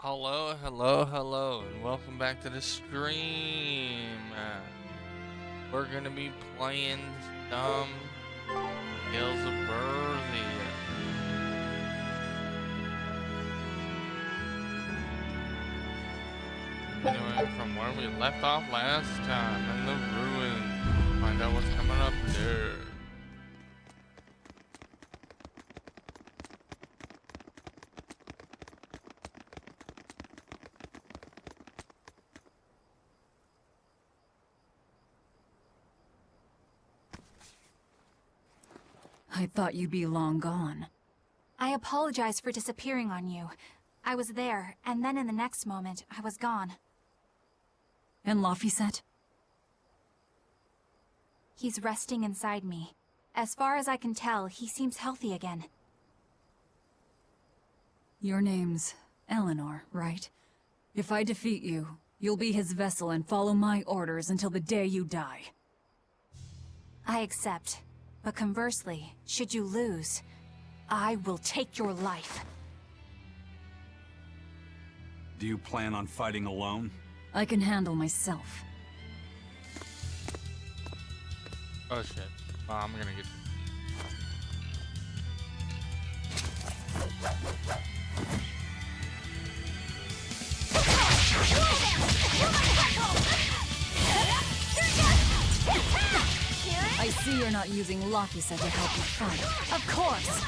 Hello, hello, hello, and welcome back to the stream. We're gonna be playing some Tales of Berseria. Anyway, from where we left off last time in the ruins, find out what's coming up there. I thought you'd be long gone. I apologize for disappearing on you. I was there, and then in the next moment, I was gone. And Laphicet? He's resting inside me. As far as I can tell, he seems healthy again. Your name's Eleanor, right? If I defeat you, you'll be his vessel and follow my orders until the day you die. I accept. But conversely, should you lose, I will take your life. Do you plan on fighting alone? I can handle myself. Oh shit. Oh, I'm gonna get... I see you're not using Laphicet to help you fight. Of course!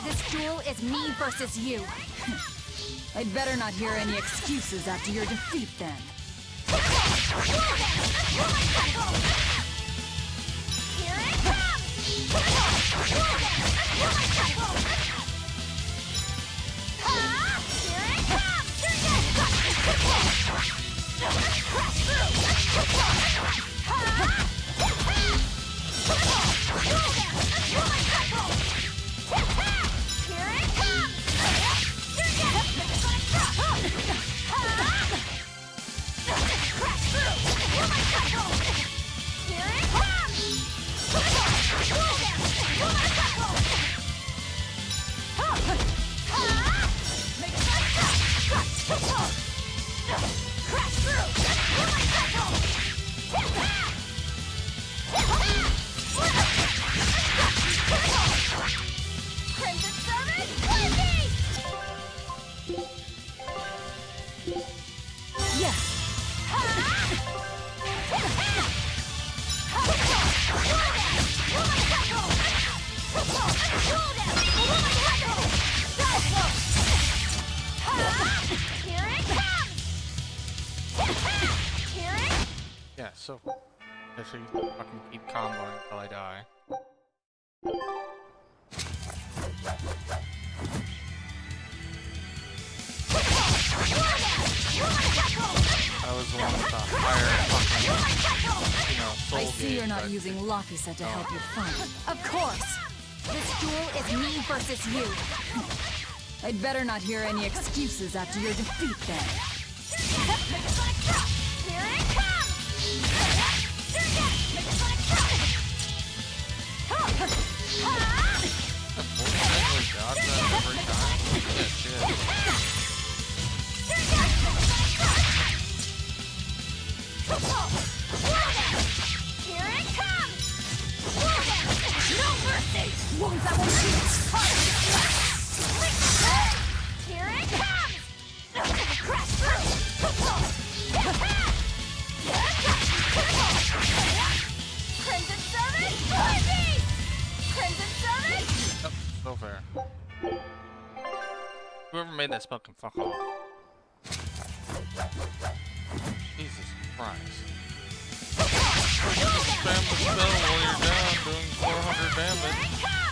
This duel is me versus you. I'd better not hear any excuses after your defeat then. Here it Yeah, so... I should fucking keep comboing until I die. I was the one with the higher fucking, soul I see gauge, you're not but- using Laphicet to help you fight. Of course! This duel is me versus you. I'd better not hear any excuses after your defeat then. Here it comes! Fortunately, dodge that every time. Yeah, shit. Here it comes! No mercy! Wounds that won't heal! Here it comes! Crash through! Crimson Servant, Fire Beast! Crimson Servant! Oh, so fair. Whoever made that spell can fuck off. Jesus Christ. Spam the spell while you're down, doing 400 damage.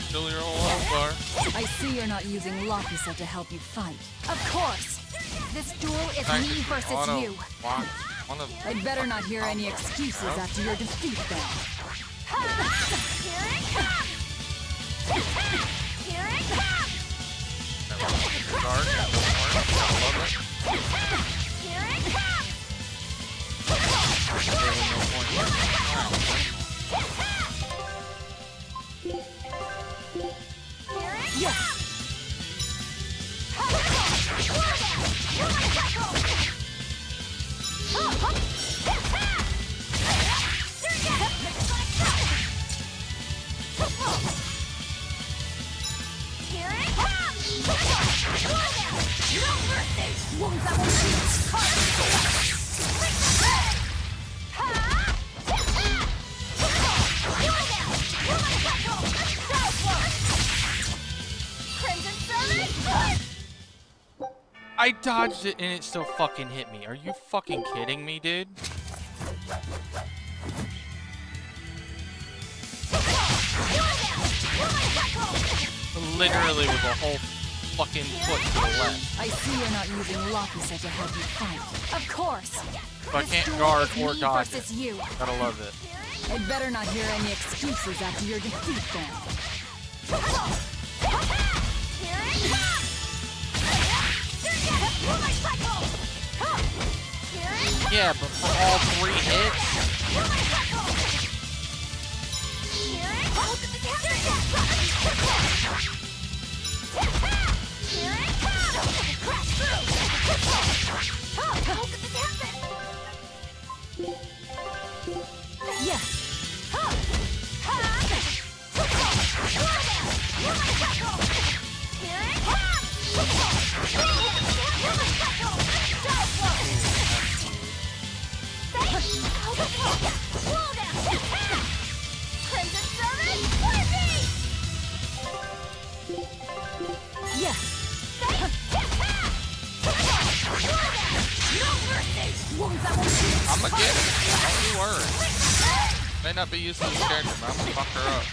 Still your whole health bar. I see you're not using Laphicet to help you fight. Of course! This duel is Thank me versus auto you. block one of I'd better not hear any excuses after your defeat then. Here it comes! Here it comes! guard. I love it. Here it comes! Really no point Here it Yes! comes! I dodged it and it still fucking hit me. Are you fucking kidding me, dude? Literally with a whole fucking foot to the left. I see you're not using Laphicet to help you fight. Of course. So I can't guard or dodge it. You. Gotta love it. I'd better not hear any excuses after your defeat then. Yeah, but for all 3 hits? Yes. I'ma get it. Don't you worry. May not be used to this character, but I'm gonna fuck her up.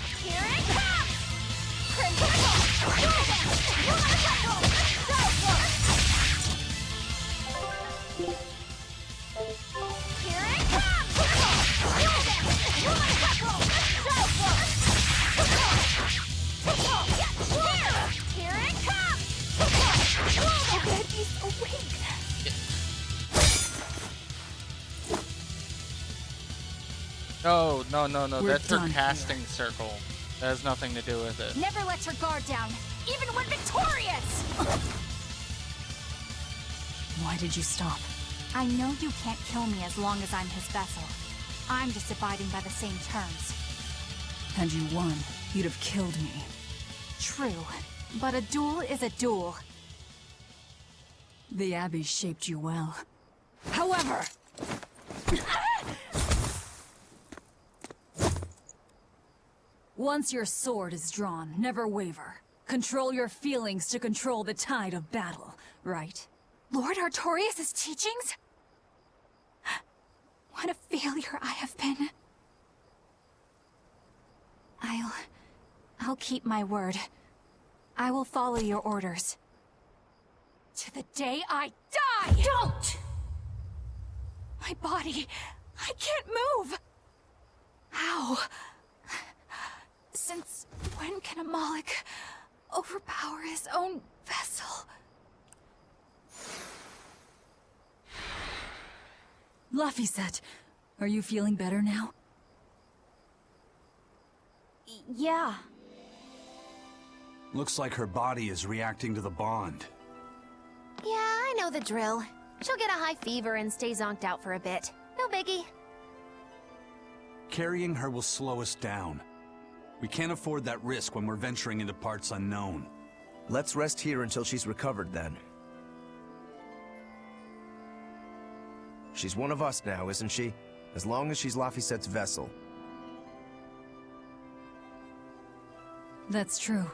No. We're That's her done casting circle. That has nothing to do with it. Never lets her guard down, even when victorious! Why did you stop? I know you can't kill me as long as I'm his vessel. I'm just abiding by the same terms. Had you won, you'd have killed me. True, but a duel is a duel. The Abbey shaped you well. However... Once your sword is drawn, never waver. Control your feelings to control the tide of battle, right? Lord Artorias' teachings? What a failure I have been. I'll keep my word. I will follow your orders. To the day I die! Don't! My body, I can't move! How? Since when can a Moloch overpower his own vessel? Laphicet, are you feeling better now? Yeah. Looks like her body is reacting to the bond. Yeah, I know the drill. She'll get a high fever and stay zonked out for a bit. No biggie. Carrying her will slow us down. We can't afford that risk when we're venturing into parts unknown. Let's rest here until she's recovered then. She's one of us now, isn't she? As long as she's Laphicet's vessel. That's true.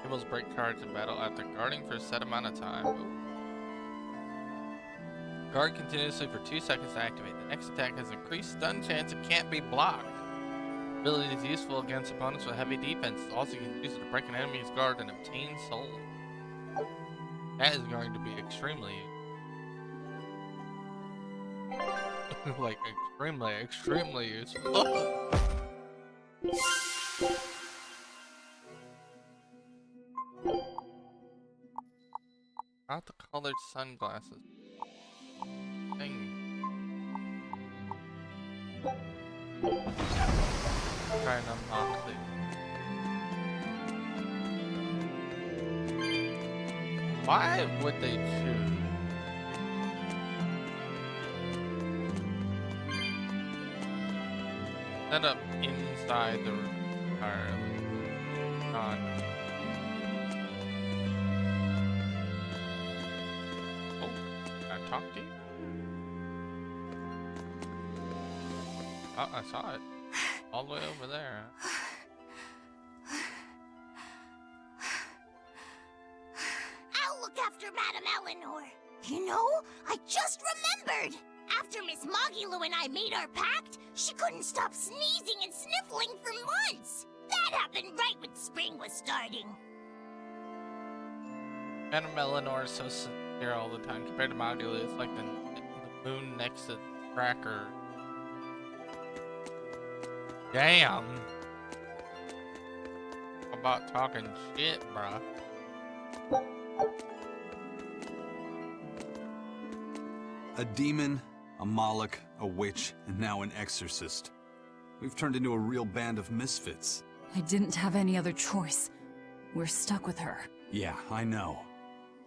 Tables break cards in battle after guarding for a set amount of time. Ooh. Guard continuously for 2 seconds to activate. The next attack has increased stun chance and can't be blocked. Ability is useful against opponents with heavy defense. Also, you can use it to break an enemy's guard and obtain soul. That is going to be extremely like extremely useful. Not the colored sunglasses. Thing. Trying to unlock it. Why would they choose? Set up inside the room. entirely on. Oh, can I talk to you? Oh, I saw it. All the way over there. I'll look after Madame Eleanor. You know, I just remembered. After Miss Mogulu and I made our pact, she couldn't stop sneezing and sniffling for months. That happened right when spring was starting. Madame Eleanor is so sincere all the time. Compared to Mogulu, it's like the moon next to the cracker. Damn. How about talking shit, bruh? A demon, a Moloch, a witch, and now an exorcist. We've turned into a real band of misfits. I didn't have any other choice. We're stuck with her. Yeah, I know.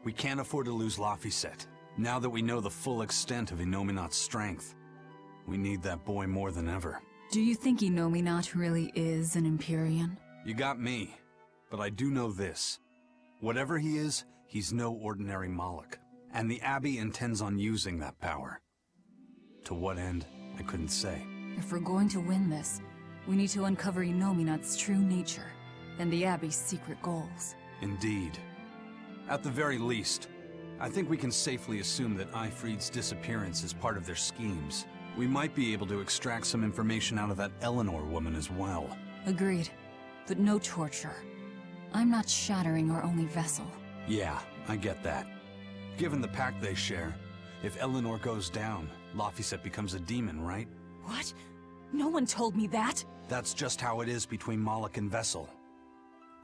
We can't afford to lose Laphicet. Now that we know the full extent of Inominat's strength, we need that boy more than ever. Do you think Inominat really is an Empyrean? You got me, but I do know this. Whatever he is, he's no ordinary Moloch. And the Abbey intends on using that power. To what end, I couldn't say. If we're going to win this, we need to uncover Inominat's true nature and the Abbey's secret goals. Indeed. At the very least, I think we can safely assume that Ifrid's disappearance is part of their schemes. We might be able to extract some information out of that Eleanor woman as well. Agreed, but no torture. I'm not shattering our only vessel. Yeah, I get that. Given the pact they share, if Eleanor goes down, Laphicet becomes a demon, right? What? No one told me that! That's just how it is between Moloch and Vessel.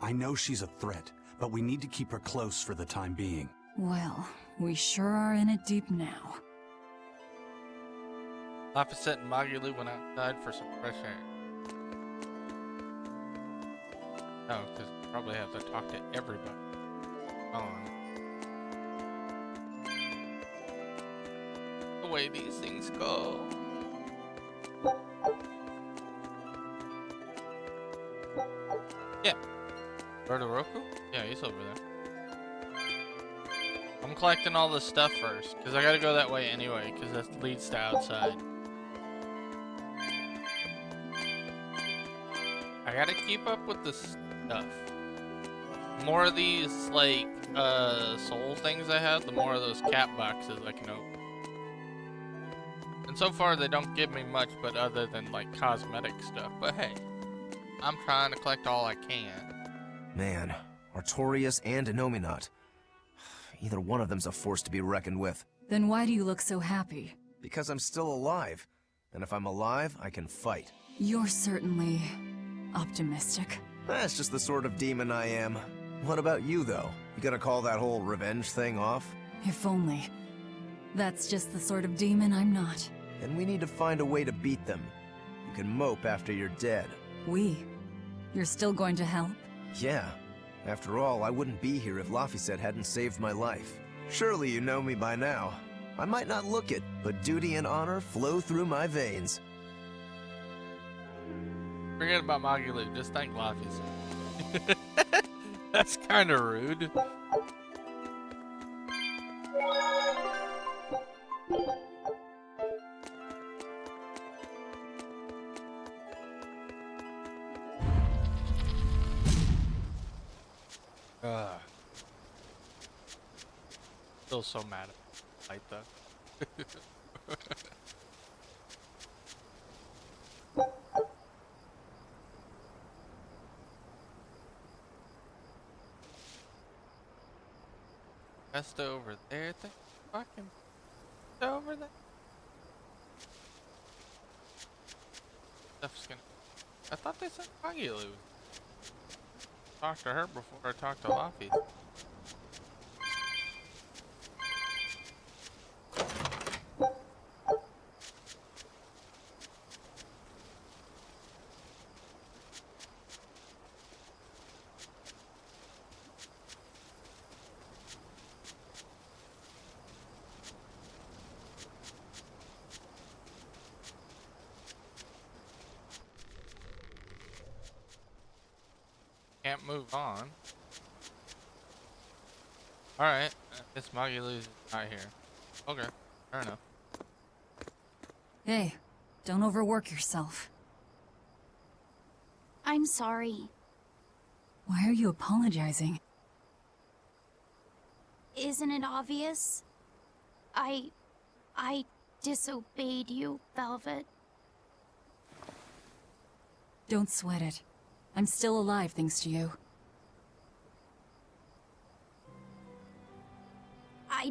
I know she's a threat, but we need to keep her close for the time being. Well, we sure are in it deep now. Laphicet and Mogulu went outside for some fresh air. Oh, because we probably have to talk to everybody. The way these things go. Yeah. Roku? Yeah, he's over there. I'm collecting all this stuff first, because I gotta go that way anyway, because that leads to outside. I gotta keep up with this stuff. The more of these, like, soul things I have, the more of those cat boxes I can open. And so far, they don't give me much, but other than, like, cosmetic stuff. But hey, I'm trying to collect all I can. Man, Artorias and Inominat. Either one of them's a force to be reckoned with. Then why do you look so happy? Because I'm still alive. And if I'm alive, I can fight. You're certainly optimistic. That's just the sort of demon I am. What about you, though? You gonna call that whole revenge thing off? If only. That's just the sort of demon I'm not. Then we need to find a way to beat them. You can mope after you're dead. You're still going to help? Yeah. After all, I wouldn't be here if Laphicet hadn't saved my life. Surely you know me by now. I might not look it, but duty and honor flow through my veins. Forget about Mogulu, just thank Laphicet. That's kind of rude. Still so mad at like that. Just over there, fucking over there. Stuff's gonna. I thought they said Magulu. Talk to her before I talk to Laffy. can't move on. Alright, this Magilu's not here. Okay, fair enough. Hey, don't overwork yourself. I'm sorry. Why are you apologizing? Isn't it obvious? I disobeyed you, Velvet. Don't sweat it. I'm still alive thanks to you. I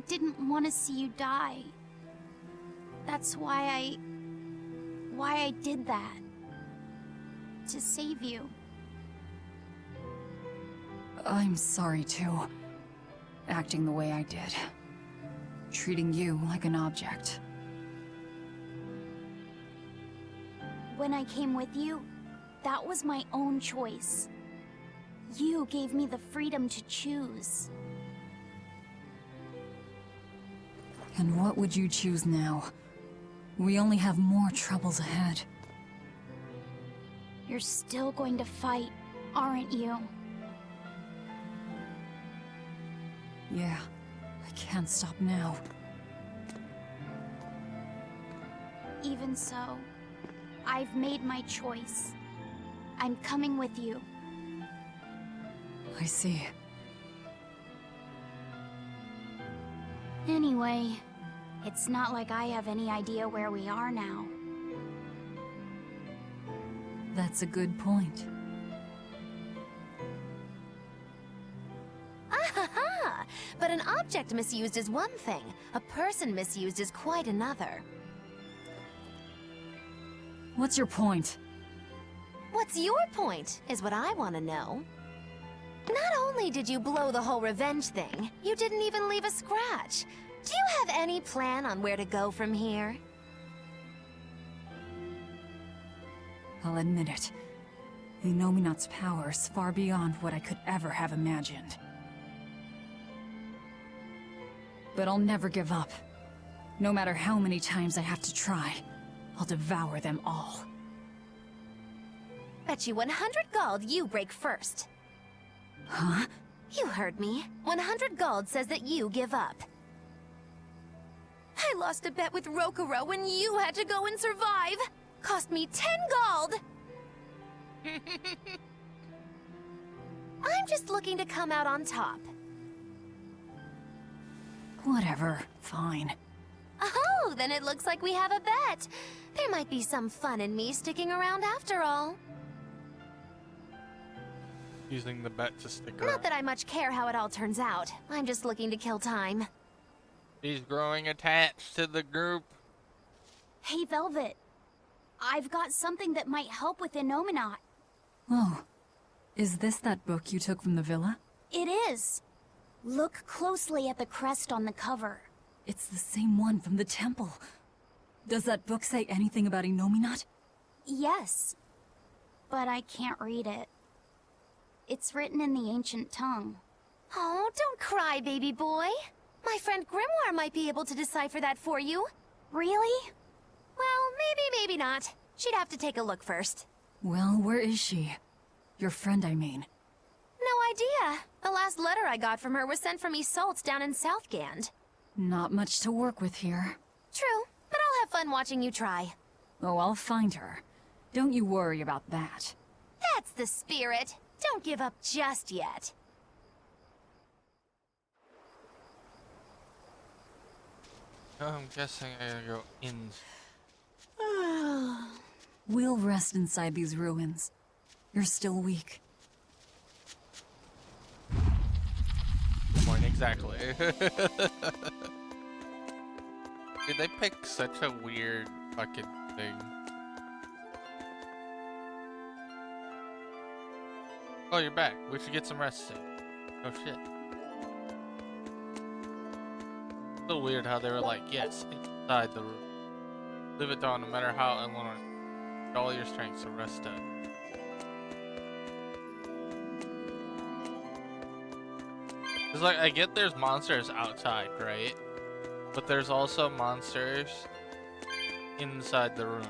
didn't want to see you die. That's why I did that. To save you. I'm sorry too. Acting the way I did. Treating you like an object. When I came with you, that was my own choice. You gave me the freedom to choose. And what would you choose now? We only have more troubles ahead. You're still going to fight, aren't you? Yeah, I can't stop now. Even so, I've made my choice. I'm coming with you. I see. Anyway, it's not like I have any idea where we are now. That's a good point. Ah, but an object misused is one thing. A person misused is quite another. What's your point? What's your point, is what I want to know. Not only did you blow the whole revenge thing, you didn't even leave a scratch. Do you have any plan on where to go from here? I'll admit it. Inominat's power is far beyond what I could ever have imagined. But I'll never give up. No matter how many times I have to try, I'll devour them all. Bet you 100 gold you break first. Huh? You heard me. 100 gold says that you give up. I lost a bet with Rokuro when you had to go and survive. Cost me 10 gold. I'm just looking to come out on top. Whatever. Fine. Oh, then it looks like we have a bet. There might be some fun in me sticking around after all. Using the bet to stick around. Not that I much care how it all turns out. I'm just looking to kill time. He's growing attached to the group. Hey, Velvet. I've got something that might help with Inominat. Oh. Is this that book you took from the villa? It is. Look closely at the crest on the cover. It's the same one from the temple. Does that book say anything about Inominat? Yes. But I can't read it. It's written in the ancient tongue. Oh, don't cry, baby boy. My friend Grimoire might be able to decipher that for you. Really? Well, maybe not. She'd have to take a look first. Well, where is she? Your friend, I mean. No idea. The last letter I got from her was sent from Isolt's down in Southgand. Not much to work with here. True, but I'll have fun watching you try. Oh, I'll find her. Don't you worry about that. That's the spirit. Don't give up just yet. I'm guessing I gotta go in. We'll rest inside these ruins. You're still weak. Point exactly. Dude, they pick such a weird fucking thing. Oh, you're back. We should get some rest soon. Oh shit. A little weird how they were like, yes, inside the room. Live it down no matter how Eleanor. All your strengths to rest up. It's like, I get there's monsters outside, right? But there's also monsters inside the room.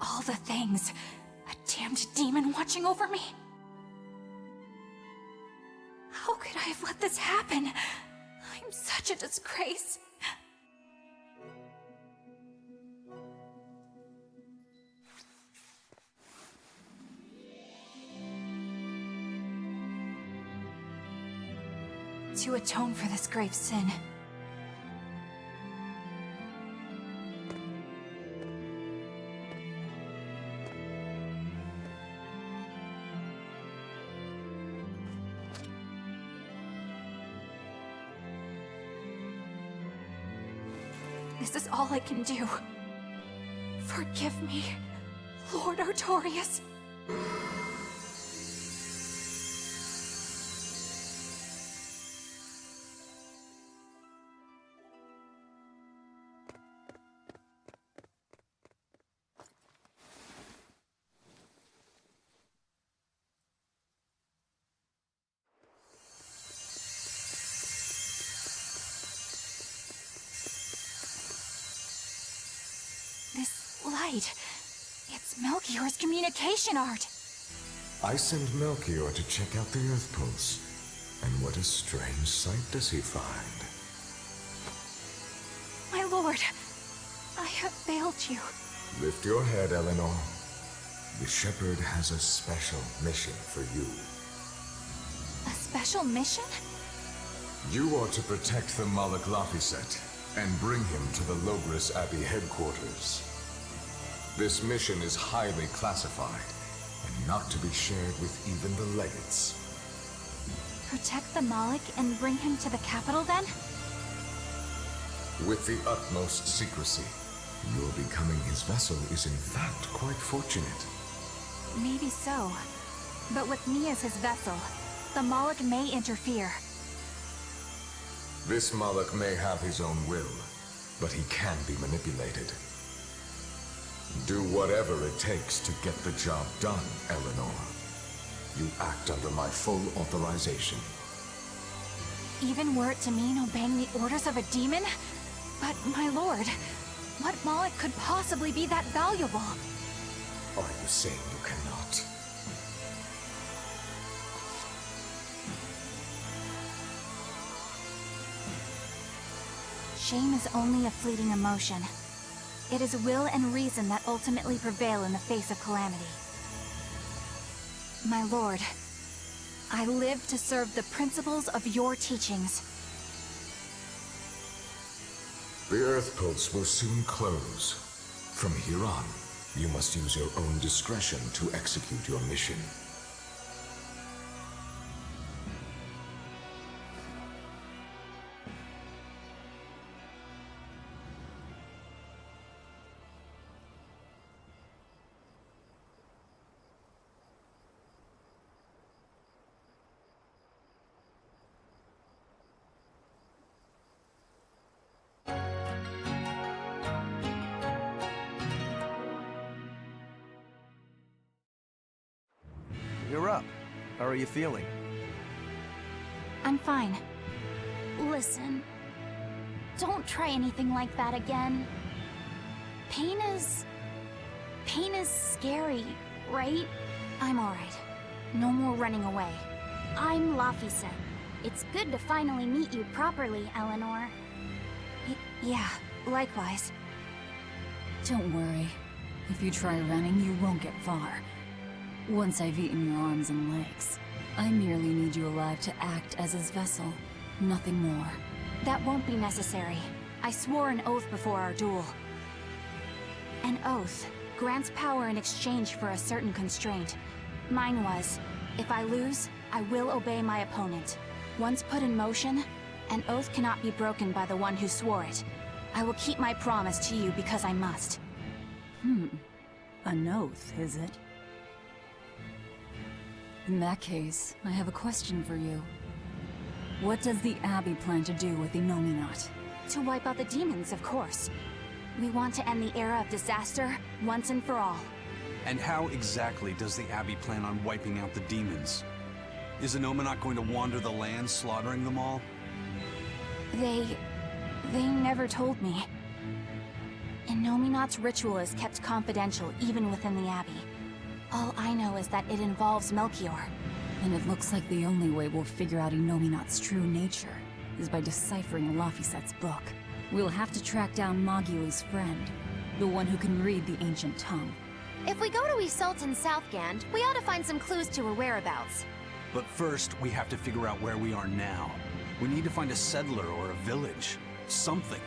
all the things. A damned demon watching over me. How could I have let this happen? I'm such a disgrace. To atone for this grave sin. This is all I can do. Forgive me, Lord Artorias. This light, it's Melchior's communication art. I send Melchior to check out the Earth Pulse. And what a strange sight does he find? My lord, I have failed you. Lift your head, Eleanor. The Shepherd has a special mission for you. A special mission? You are to protect the Malak Laphicet and bring him to the Logris Abbey headquarters. This mission is highly classified and not to be shared with even the legates. Protect the Malik and bring him to the capital then? With the utmost secrecy. Your becoming his vessel is in fact quite fortunate. Maybe so. But with me as his vessel, the Malik may interfere. This Malak may have his own will, but he can be manipulated. Do whatever it takes to get the job done, Eleanor. You act under my full authorization. Even were it to mean obeying the orders of a demon? But, my lord, what Malik could possibly be that valuable? Are you saying you cannot? Shame is only a fleeting emotion. It is will and reason that ultimately prevail in the face of calamity. My lord, I live to serve the principles of your teachings. The Earth Pulse will soon close. From here on, you must use your own discretion to execute your mission. You're up. How are you feeling? I'm fine. Listen, don't try anything like that again. Pain is scary, right? I'm alright. No more running away. I'm Laphicet. It's good to finally meet you properly, Eleanor. Yeah, likewise. Don't worry. If you try running, you won't get far. Once I've eaten your arms and legs, I merely need you alive to act as his vessel. Nothing more. That won't be necessary. I swore an oath before our duel. An oath grants power in exchange for a certain constraint. Mine was, if I lose, I will obey my opponent. Once put in motion, an oath cannot be broken by the one who swore it. I will keep my promise to you because I must. An oath, is it? In that case, I have a question for you. What does the Abbey plan to do with the Nominat? To wipe out the demons, of course. We want to end the era of disaster once and for all. And how exactly does the Abbey plan on wiping out the demons? Is Anomanot going to wander the land, slaughtering them all? They never told me. Innominat's ritual is kept confidential even within the Abbey. All I know is that it involves Melchior. And it looks like the only way we'll figure out Innominat's true nature is by deciphering Laphicet's book. We'll have to track down Magilu's friend, the one who can read the ancient tongue. If we go to Isolt in Southgand, we ought to find some clues to her whereabouts. But first, we have to figure out where we are now. We need to find a settler or a village. Something.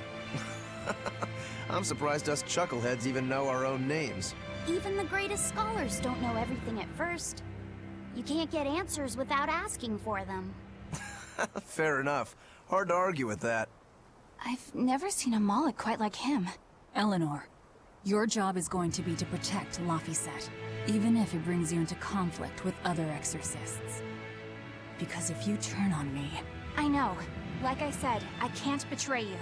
I'm surprised us chuckleheads even know our own names. Even the greatest scholars don't know everything at first. You can't get answers without asking for them. Fair enough. Hard to argue with that. I've never seen a Moloch quite like him. Eleanor, your job is going to be to protect Laphicet, even if it brings you into conflict with other exorcists. Because if you turn on me... I know. Like I said, I can't betray you.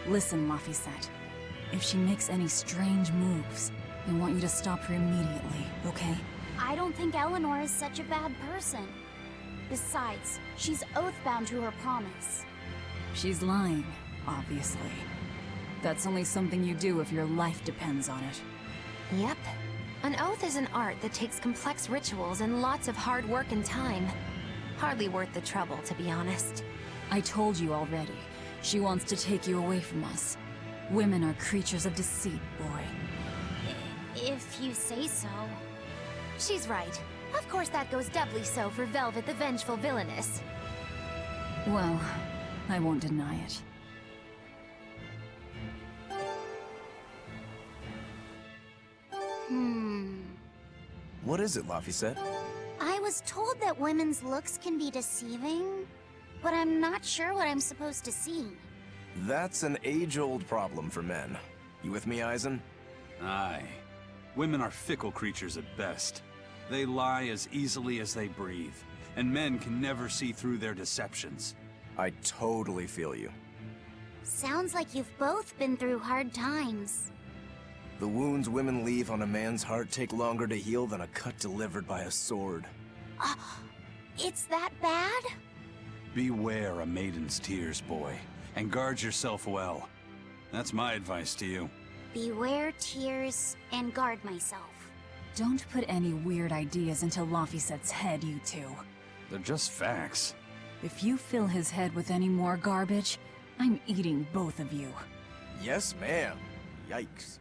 Listen, Laphicet. If she makes any strange moves, I want you to stop her immediately, okay? I don't think Eleanor is such a bad person. Besides, she's oath-bound to her promise. She's lying, obviously. That's only something you do if your life depends on it. Yep. An oath is an art that takes complex rituals and lots of hard work and time. Hardly worth the trouble, to be honest. I told you already. She wants to take you away from us. Women are creatures of deceit, boy. If you say so. She's right. Of course that goes doubly so for Velvet the Vengeful Villainess. Well, I won't deny it. What is it, Laphicet? I was told that women's looks can be deceiving, but I'm not sure what I'm supposed to see. That's an age-old problem for men. You with me, Eisen? Aye. Women are fickle creatures at best. They lie as easily as they breathe, and men can never see through their deceptions. I totally feel you. Sounds like you've both been through hard times. The wounds women leave on a man's heart take longer to heal than a cut delivered by a sword. It's that bad? Beware a maiden's tears, boy, and guard yourself well. That's my advice to you. Beware tears and guard myself. Don't put any weird ideas into Laphicet's head, you two. They're just facts. If you fill his head with any more garbage, I'm eating both of you. Yes, ma'am. Yikes.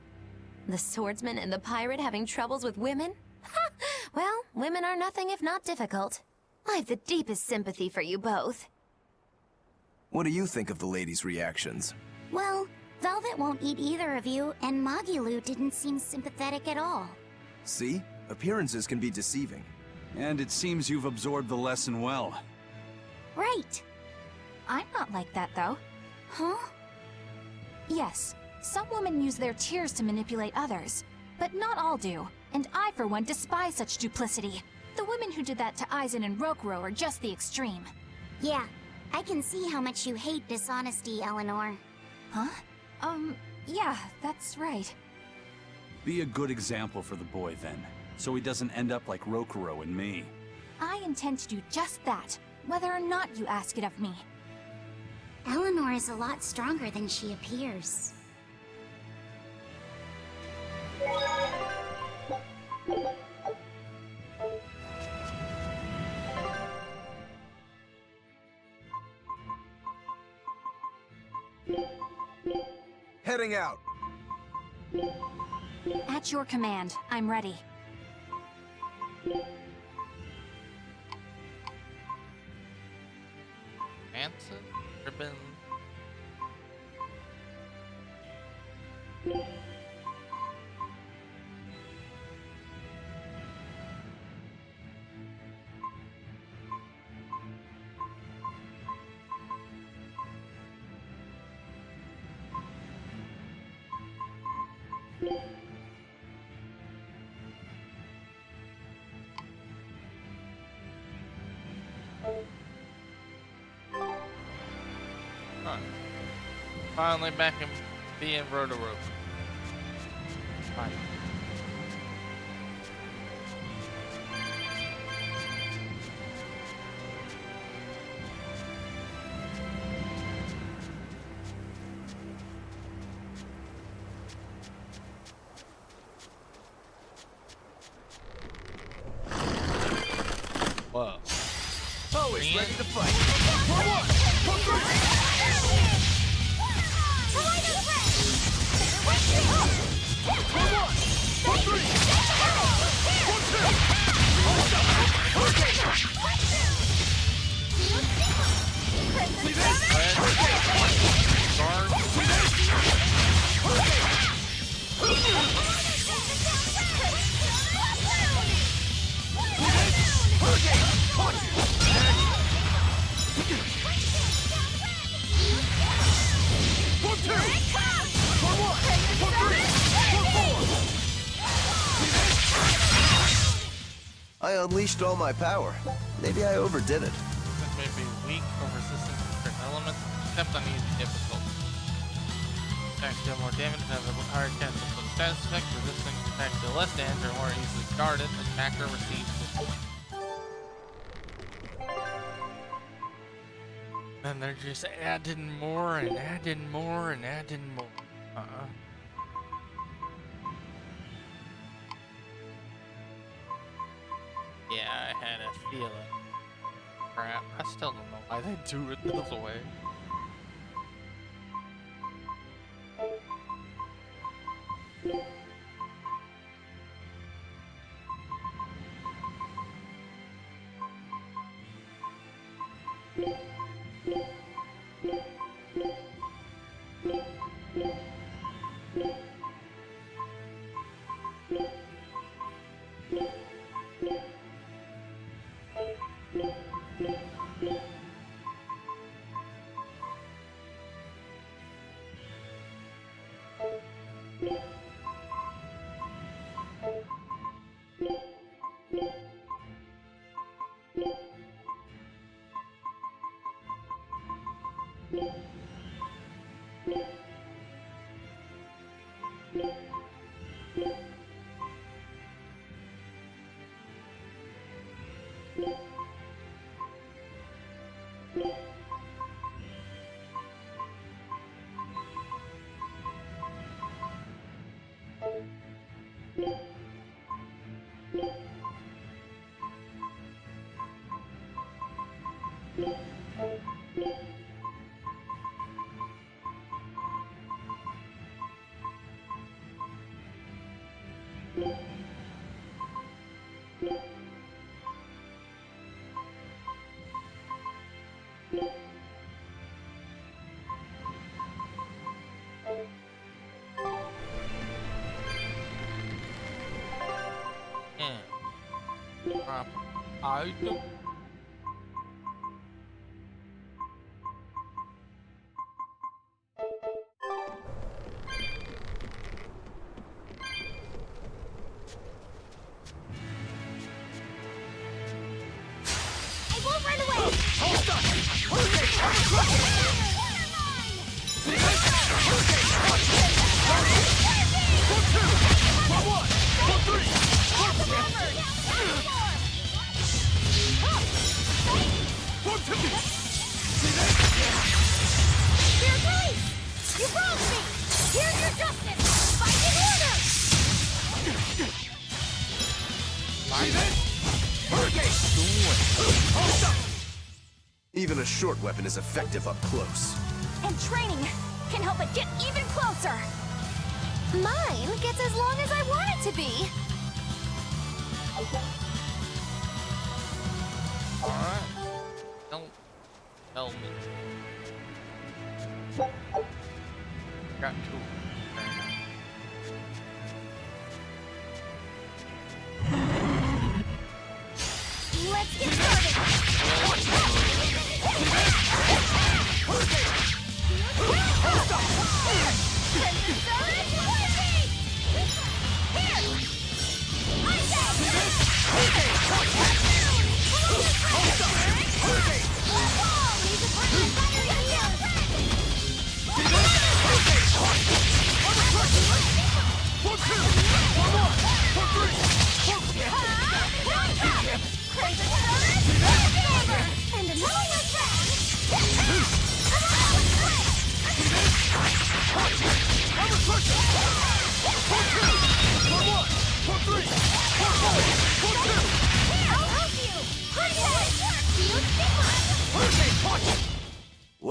The swordsman and the pirate having troubles with women? Ha! Well, women are nothing if not difficult. I've the deepest sympathy for you both. What do you think of the ladies' reactions? Well, Velvet won't eat either of you, and Magilu didn't seem sympathetic at all. See? Appearances can be deceiving. And it seems you've absorbed the lesson well. Right. I'm not like that, though. Huh? Yes, some women use their tears to manipulate others, but not all do, and I, for one, despise such duplicity. The women who did that to Eisen and Rokuro are just the extreme. Yeah, I can see how much you hate dishonesty, Eleanor. Huh? Yeah, that's right. Be a good example for the boy, then, so he doesn't end up like Rokuro and me. I intend to do just that, whether or not you ask it of me. Eleanor is a lot stronger than she appears. Heading out! At your command, I'm ready. Hanson? Ribbon? Huh. Finally back in being Rotorope. Fine. Whoa. Always Man. ready to fight. For one, for three. I unleashed all my power. Maybe I overdid it. This may be weak or resistant to certain elements, except on easy difficulty. Attacks deal more damage and have a higher chance of put status effect. Resisting attacks deal less damage or more easily guarded. Attacker receives and they're just adding more and adding more and adding more. Yeah, I had a feeling. Crap, I still don't know why they do it this way. I don't. Even a short weapon is effective up close. And training can help it get even closer. Mine gets as long as I want it to be. Alright. Don't tell me. Got two. Let's get started.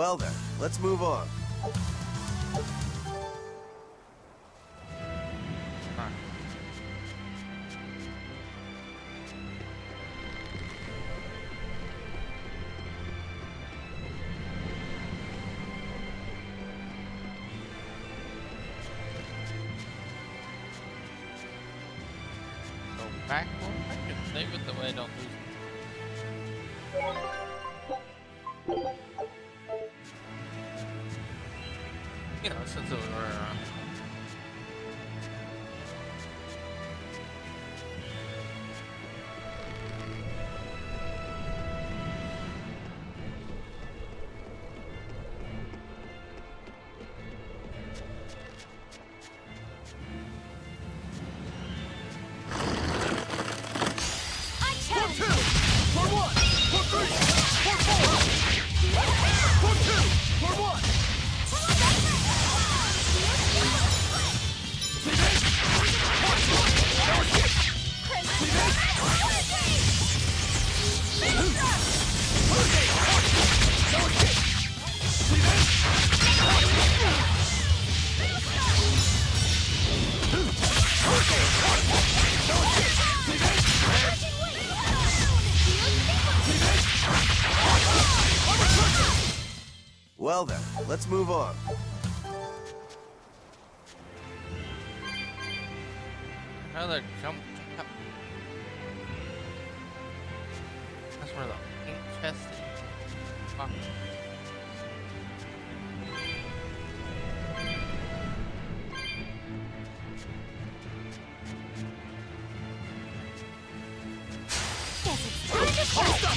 Well then, let's move on. Alright. Go back one. I can save it the way I don't lose it. You know, since it was right around. Well then, let's move on. Another jump. That's where the pink chest is. Fuck. Guess it's time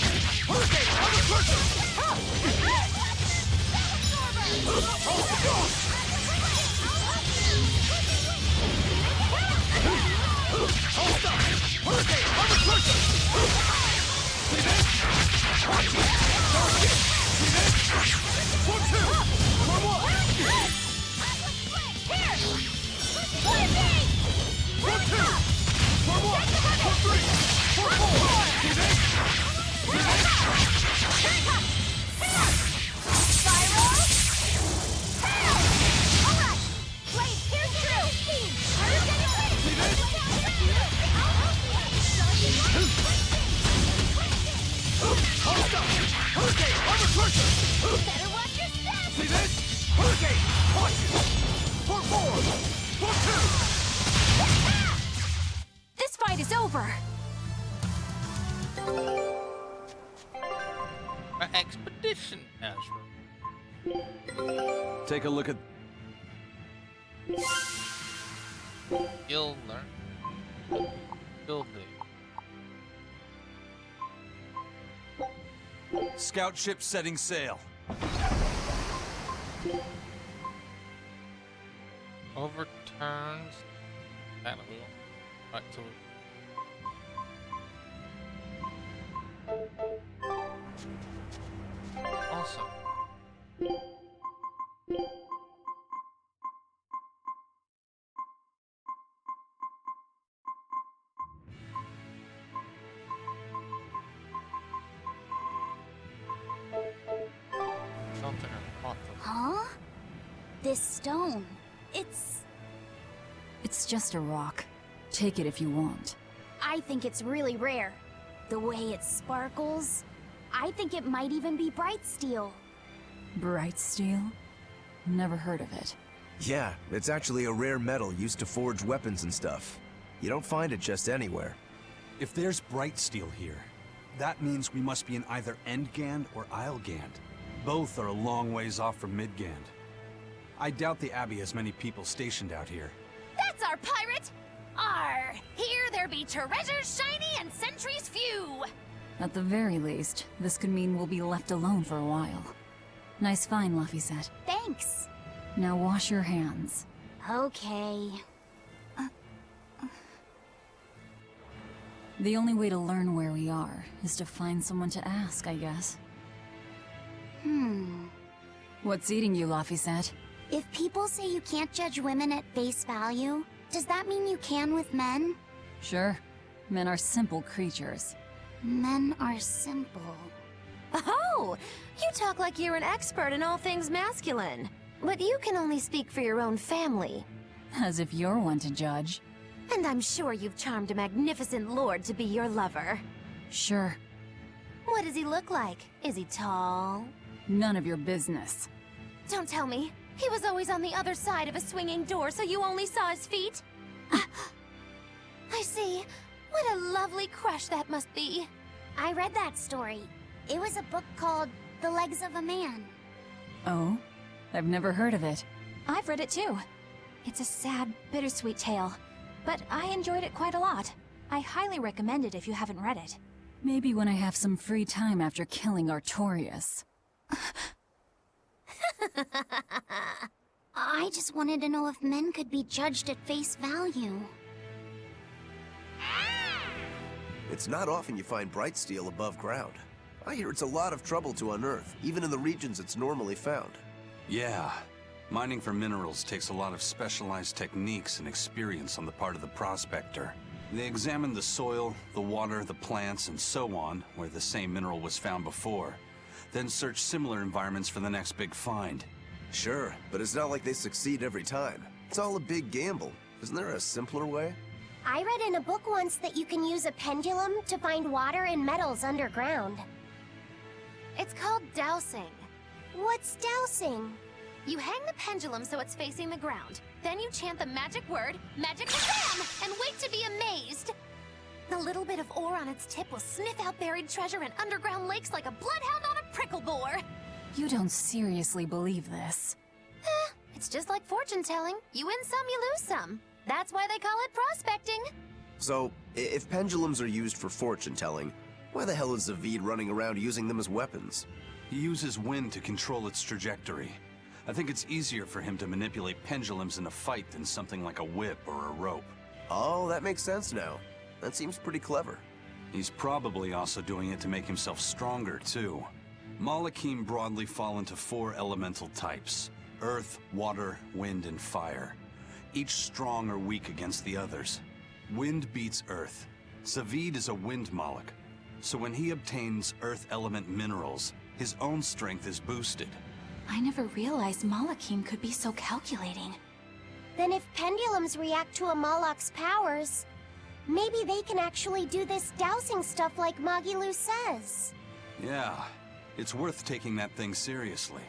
to fight! Better watch your step! See this? Hurricane! Watch it! For forward! For two! This fight is over! My expedition, Ashra. Take a look at... You'll learn. Building. Scout ship setting sail. Overturns. Kind of wheel. Right to it. Also. Don't think I bought them. Huh? This stone. It's just a rock. Take it if you want. I think it's really rare. The way it sparkles. I think it might even be bright steel. Bright steel? Never heard of it. Yeah, it's actually a rare metal used to forge weapons and stuff. You don't find it just anywhere. If there's bright steel here, that means we must be in either Endgand or Islegand. Both are a long ways off from Midgand. I doubt the Abbey has many people stationed out here. That's our pirate! Arr! Here there be treasures shiny and sentries few! At the very least, this could mean we'll be left alone for a while. Nice find, Laphicet. Thanks. Now wash your hands. Okay. The only way to learn where we are is to find someone to ask, I guess. What's eating you, Laphicet? If people say you can't judge women at face value, does that mean you can with men? Sure. Men are simple creatures. Men are simple. Oh, you talk like you're an expert in all things masculine. But you can only speak for your own family. As if you're one to judge. And I'm sure you've charmed a magnificent lord to be your lover. Sure. What does he look like? Is he tall? None of your business. Don't tell me. He was always on the other side of a swinging door, so you only saw his feet? I see. What a lovely crush that must be. I read that story. It was a book called The Legs of a Man. Oh? I've never heard of it. I've read it too. It's a sad, bittersweet tale, but I enjoyed it quite a lot. I highly recommend it if you haven't read it. Maybe when I have some free time after killing Artorias. I just wanted to know if men could be judged at face value. It's not often you find bright steel above ground. I hear it's a lot of trouble to unearth, even in the regions it's normally found. Yeah. Mining for minerals takes a lot of specialized techniques and experience on the part of the prospector. They examine the soil, the water, the plants, and so on, where the same mineral was found before. Then search similar environments for the next big find. Sure, but it's not like they succeed every time. It's all a big gamble. Isn't there a simpler way? I read in a book once that you can use a pendulum to find water and metals underground. It's called dowsing. What's dowsing? You hang the pendulum so it's facing the ground. Then you chant the magic word, Magic Kazam, and wait to be amazed. The little bit of ore on its tip will sniff out buried treasure in underground lakes like a bloodhound on a prickle bore. You don't seriously believe this. It's just like fortune telling. You win some, you lose some. That's why they call it prospecting. So, if pendulums are used for fortune telling, why the hell is Zavid running around using them as weapons? He uses wind to control its trajectory. I think it's easier for him to manipulate pendulums in a fight than something like a whip or a rope. Oh, that makes sense now. That seems pretty clever. He's probably also doing it to make himself stronger, too. Malachim broadly fall into 4 elemental types: earth, water, wind, and fire. Each strong or weak against the others. Wind beats earth. Zavid is a wind Malach, so when he obtains earth element minerals, his own strength is boosted. I never realized Malachim could be so calculating. Then if pendulums react to a Moloch's powers, maybe they can actually do this dowsing stuff like Magilu says. Yeah, it's worth taking that thing seriously.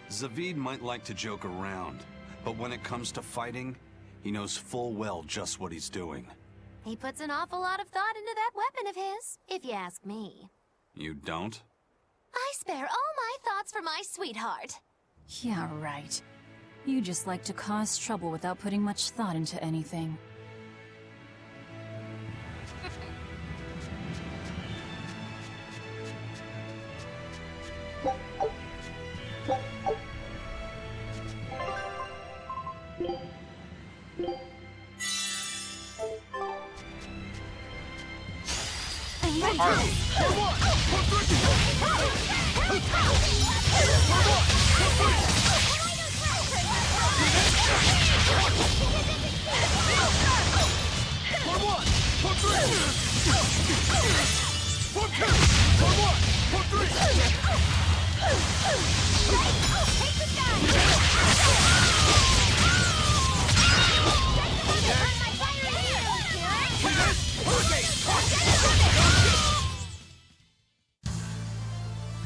Zavid might like to joke around, but when it comes to fighting, he knows full well just what he's doing. He puts an awful lot of thought into that weapon of his, if you ask me. You don't? I spare all my thoughts for my sweetheart. Yeah, right. You just like to cause trouble without putting much thought into anything.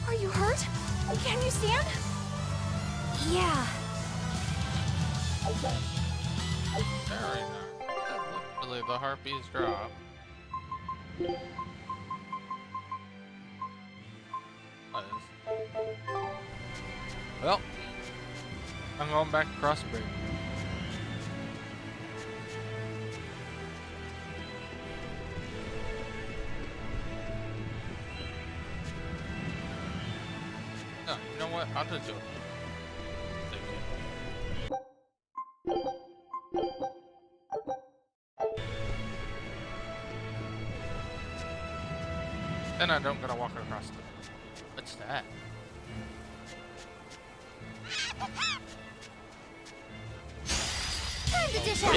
Are you hurt? Can you stand? Yeah. Very nice. Literally, the harpies drop. Well, I'm going back across the bridge. No, you know what? I'll just do it. Then I don't gotta walk across the. What's that? Time to dish out.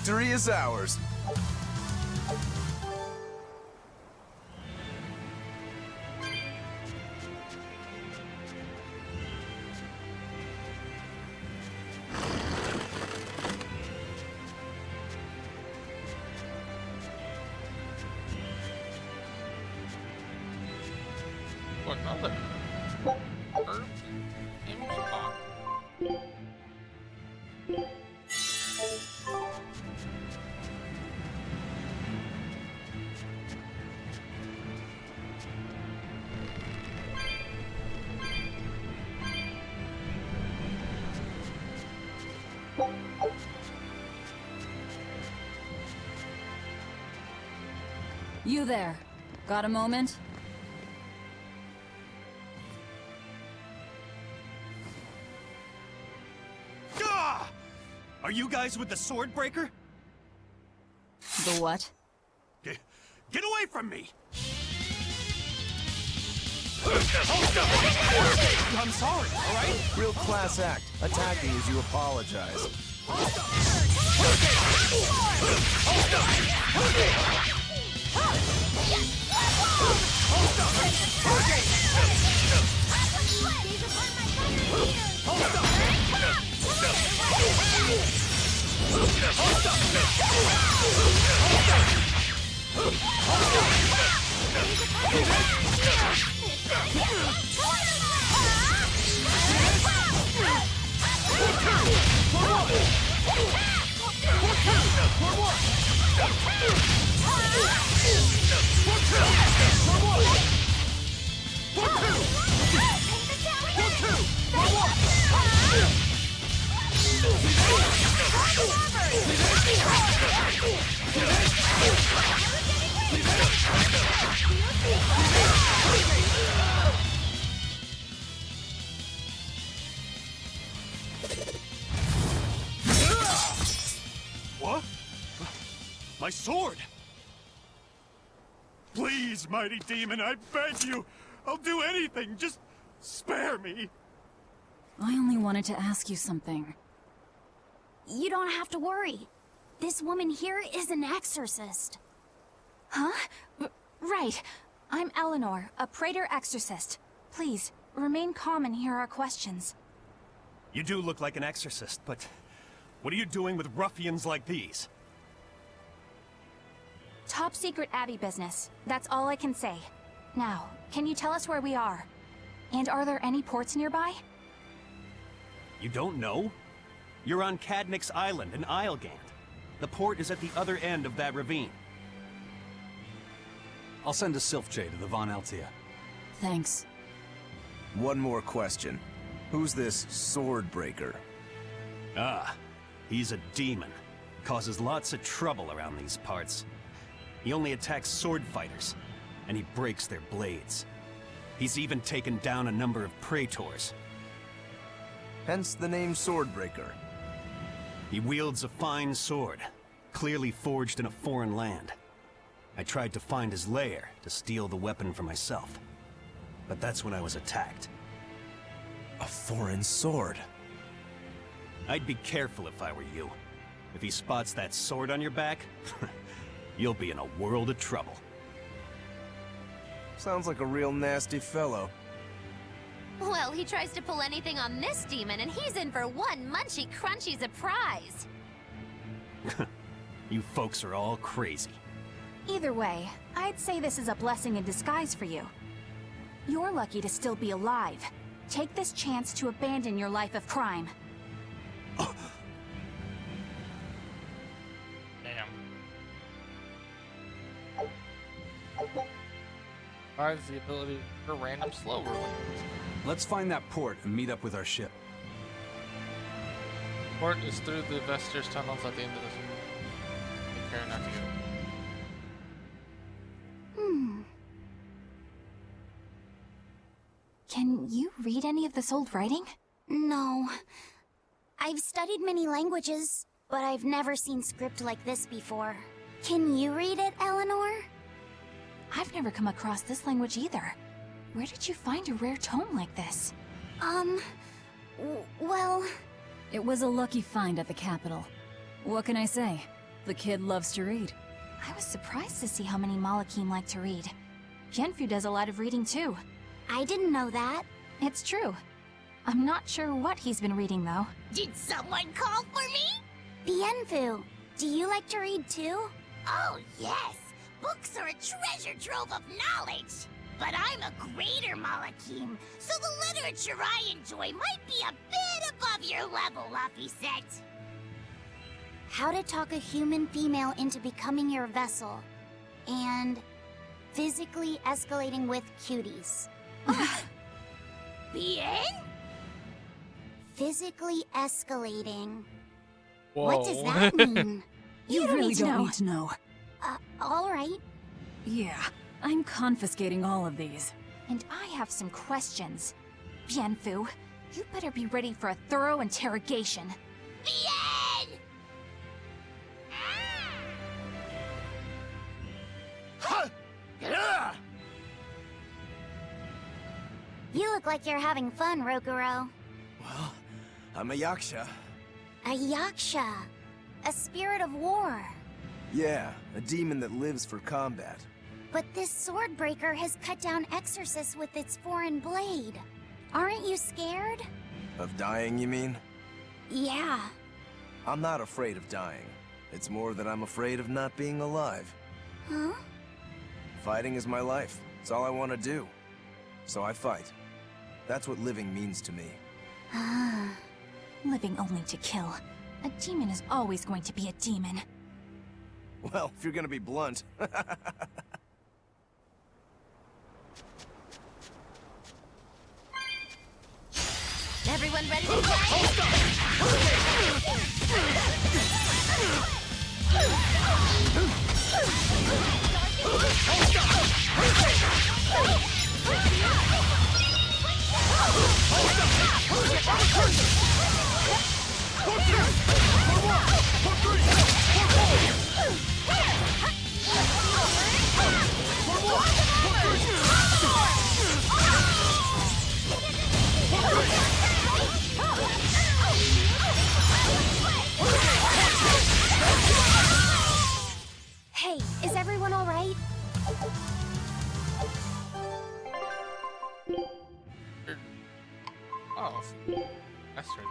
Victory is ours. Another herb impot. You there. Got a moment? Gah! Are you guys with the sword breaker? The what? Get away from me! I'm sorry, alright? Real class act, attacking as you apologize. What? My sword! Please, mighty demon, I beg you! I'll do anything, just spare me! I only wanted to ask you something. You don't have to worry. This woman here is an exorcist. Huh? Right. I'm Eleanor, a Praetor exorcist. Please, remain calm and hear our questions. You do look like an exorcist, but what are you doing with ruffians like these? Top secret Abbey business. That's all I can say. Now, can you tell us where we are? And are there any ports nearby? You don't know? You're on Cadnix Island in Islegand. The port is at the other end of that ravine. I'll send a Sylph-J to the Von Altia. Thanks. One more question. Who's this sword breaker? Ah, he's a demon. Causes lots of trouble around these parts. He only attacks sword fighters, and he breaks their blades. He's even taken down a number of praetors. Hence the name Swordbreaker. He wields a fine sword, clearly forged in a foreign land. I tried to find his lair to steal the weapon for myself, but that's when I was attacked. A foreign sword. I'd be careful if I were you. If he spots that sword on your back, you'll be in a world of trouble. Sounds like a real nasty fellow. Well, he tries to pull anything on this demon, and he's in for one munchy crunchy surprise. You folks are all crazy. Either way, I'd say this is a blessing in disguise for you. You're lucky to still be alive. Take this chance to abandon your life of crime. Damn. Requires the ability for random slow rolling. Let's find that port and meet up with our ship. Port is through the Vester's tunnels at the end of this. Take care not to get. Can you read any of this old writing? No. I've studied many languages, but I've never seen script like this before. Can you read it, Eleanor? I've never come across this language either. Where did you find a rare tome like this? Well... It was a lucky find at the capital. What can I say? The kid loves to read. I was surprised to see how many Malakim like to read. Bienfu does a lot of reading too. I didn't know that. It's true. I'm not sure what he's been reading though. Did someone call for me? Bienfu, do you like to read too? Oh, yes. Books are a treasure trove of knowledge. But I'm a greater Malakim, so the literature I enjoy might be a bit above your level, Laphicet. How to talk a human female into becoming your vessel. And physically escalating with cuties. Bien? Physically escalating. What does that mean? You really don't need to know. All right. Yeah, I'm confiscating all of these. And I have some questions. Bienfu, you better be ready for a thorough interrogation. Bien! You look like you're having fun, Rokuro. Well, I'm a yaksha. A yaksha. A spirit of war. Yeah, a demon that lives for combat. But this sword breaker has cut down exorcists with its foreign blade. Aren't you scared? Of dying, you mean? Yeah. I'm not afraid of dying. It's more that I'm afraid of not being alive. Huh? Fighting is my life. It's all I want to do. So I fight. That's what living means to me. Living only to kill. A demon is always going to be a demon. Well, if you're gonna be blunt. Everyone ready to play? Hey, is everyone all right? Oh, that's right.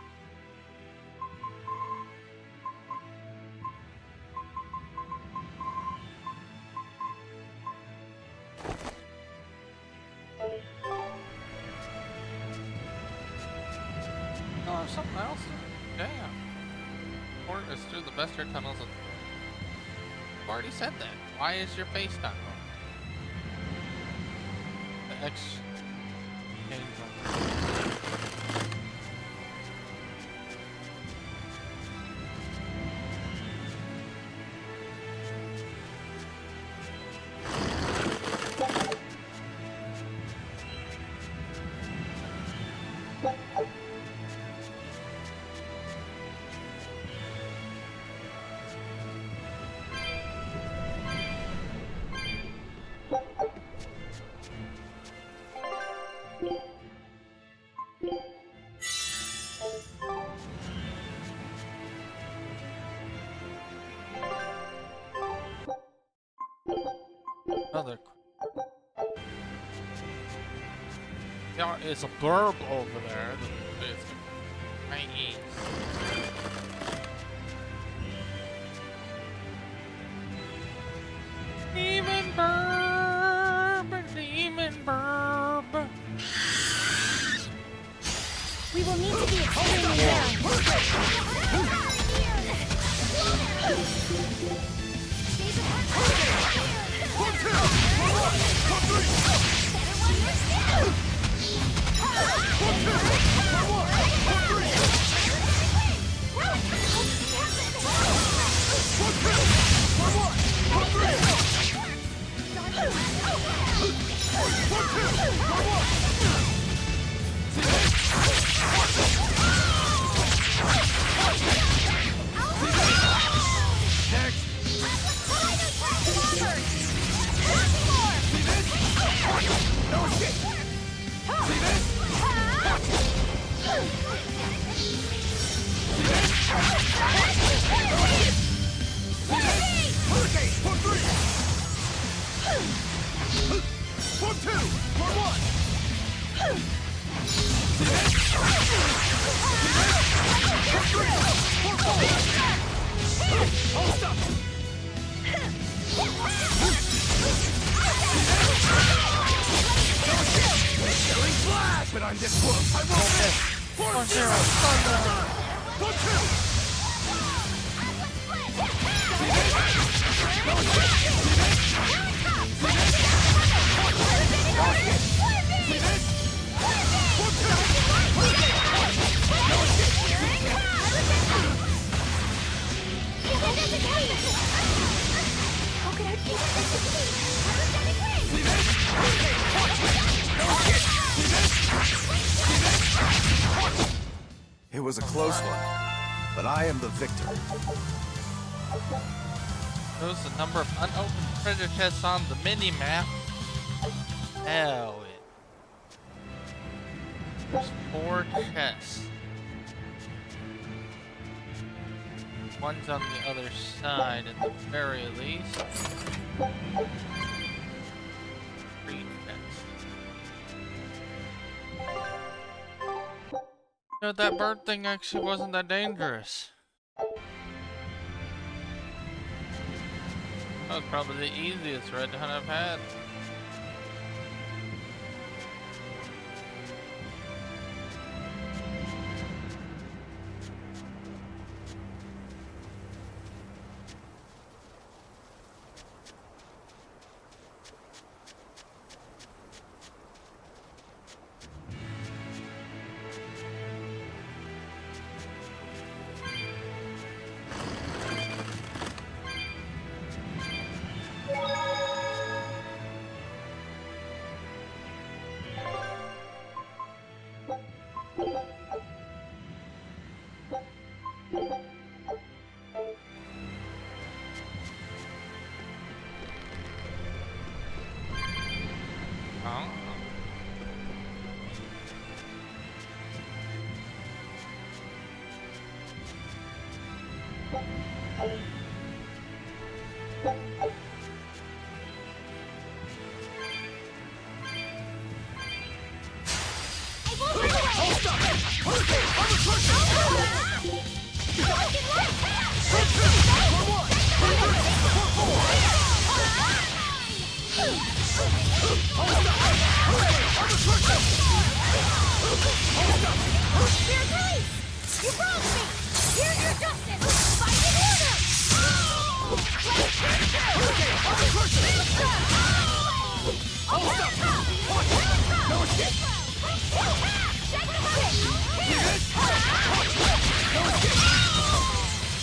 Oh, there's something else? Damn. Port is through the Vesture tunnels. I've already said that. Why is your face not on? The X. Another. There is a burb over there. It's right east. Demon burb, demon burb. We will need to be extremely wary. But I'm this close. I won't miss. 4-0. It was a close one, but I am the victor. Shows the number of unopened treasure chests on the mini-map. Hell yeah. There's 4 chests. One's on the other side at the very least. 3 chests. You know, that bird thing actually wasn't that dangerous. That was probably the easiest red hunt I've had.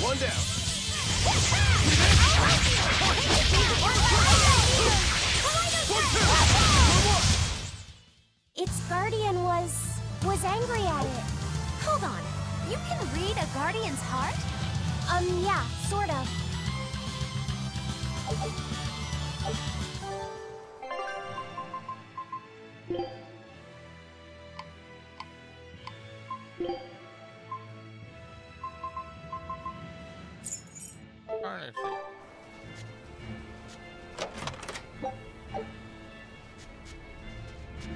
One down. Its guardian was angry at it. Hold on. You can read a guardian's heart? Yeah, sort of. Furniture.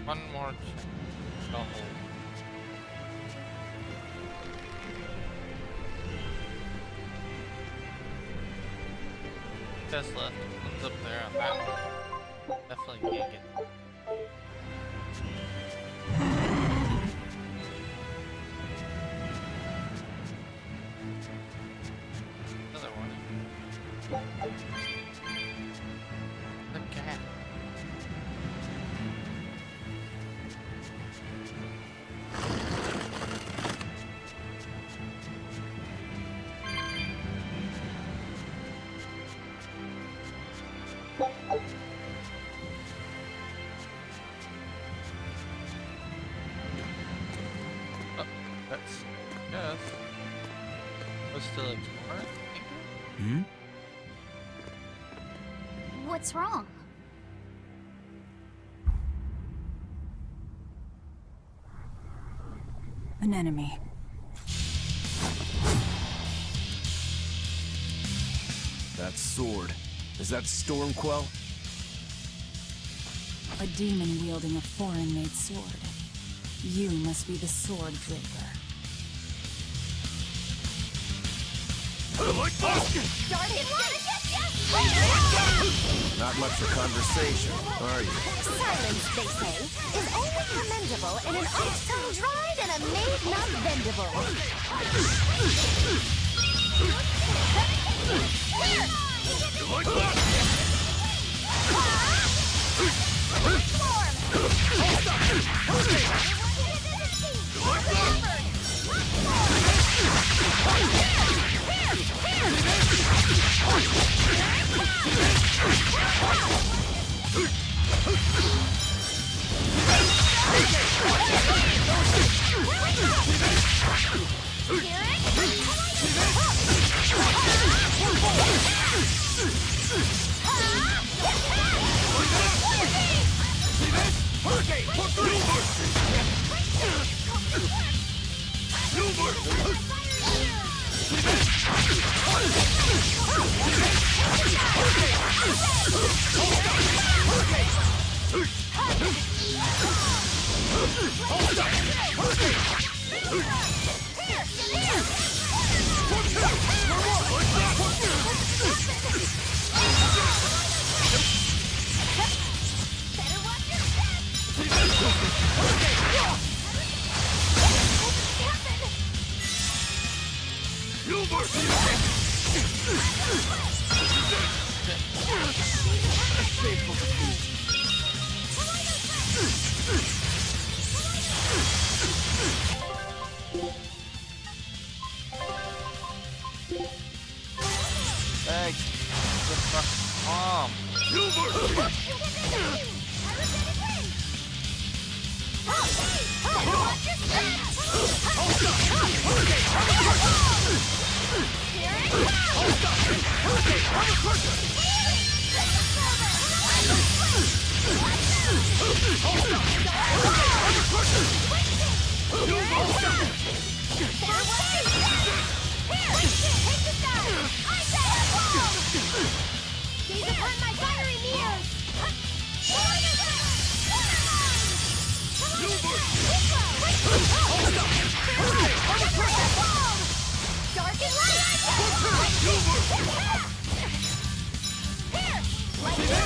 One more check. The hole. Chest left. One's up there on that one. Definitely can't get it. Another one. The cat. Oh, that's yes. We're still exploring. Hmm? What's wrong? An enemy. That sword. Is that Stormquell? A demon wielding a foreign-made sword. You must be the sword breaker. Not much for conversation, are you? Silence, they say, is only commendable in an ox-tongue dried and a maid not bendable. Thanks. The fuck mom. Gaze upon my fiery mirrors! Dark and light! Here! Light you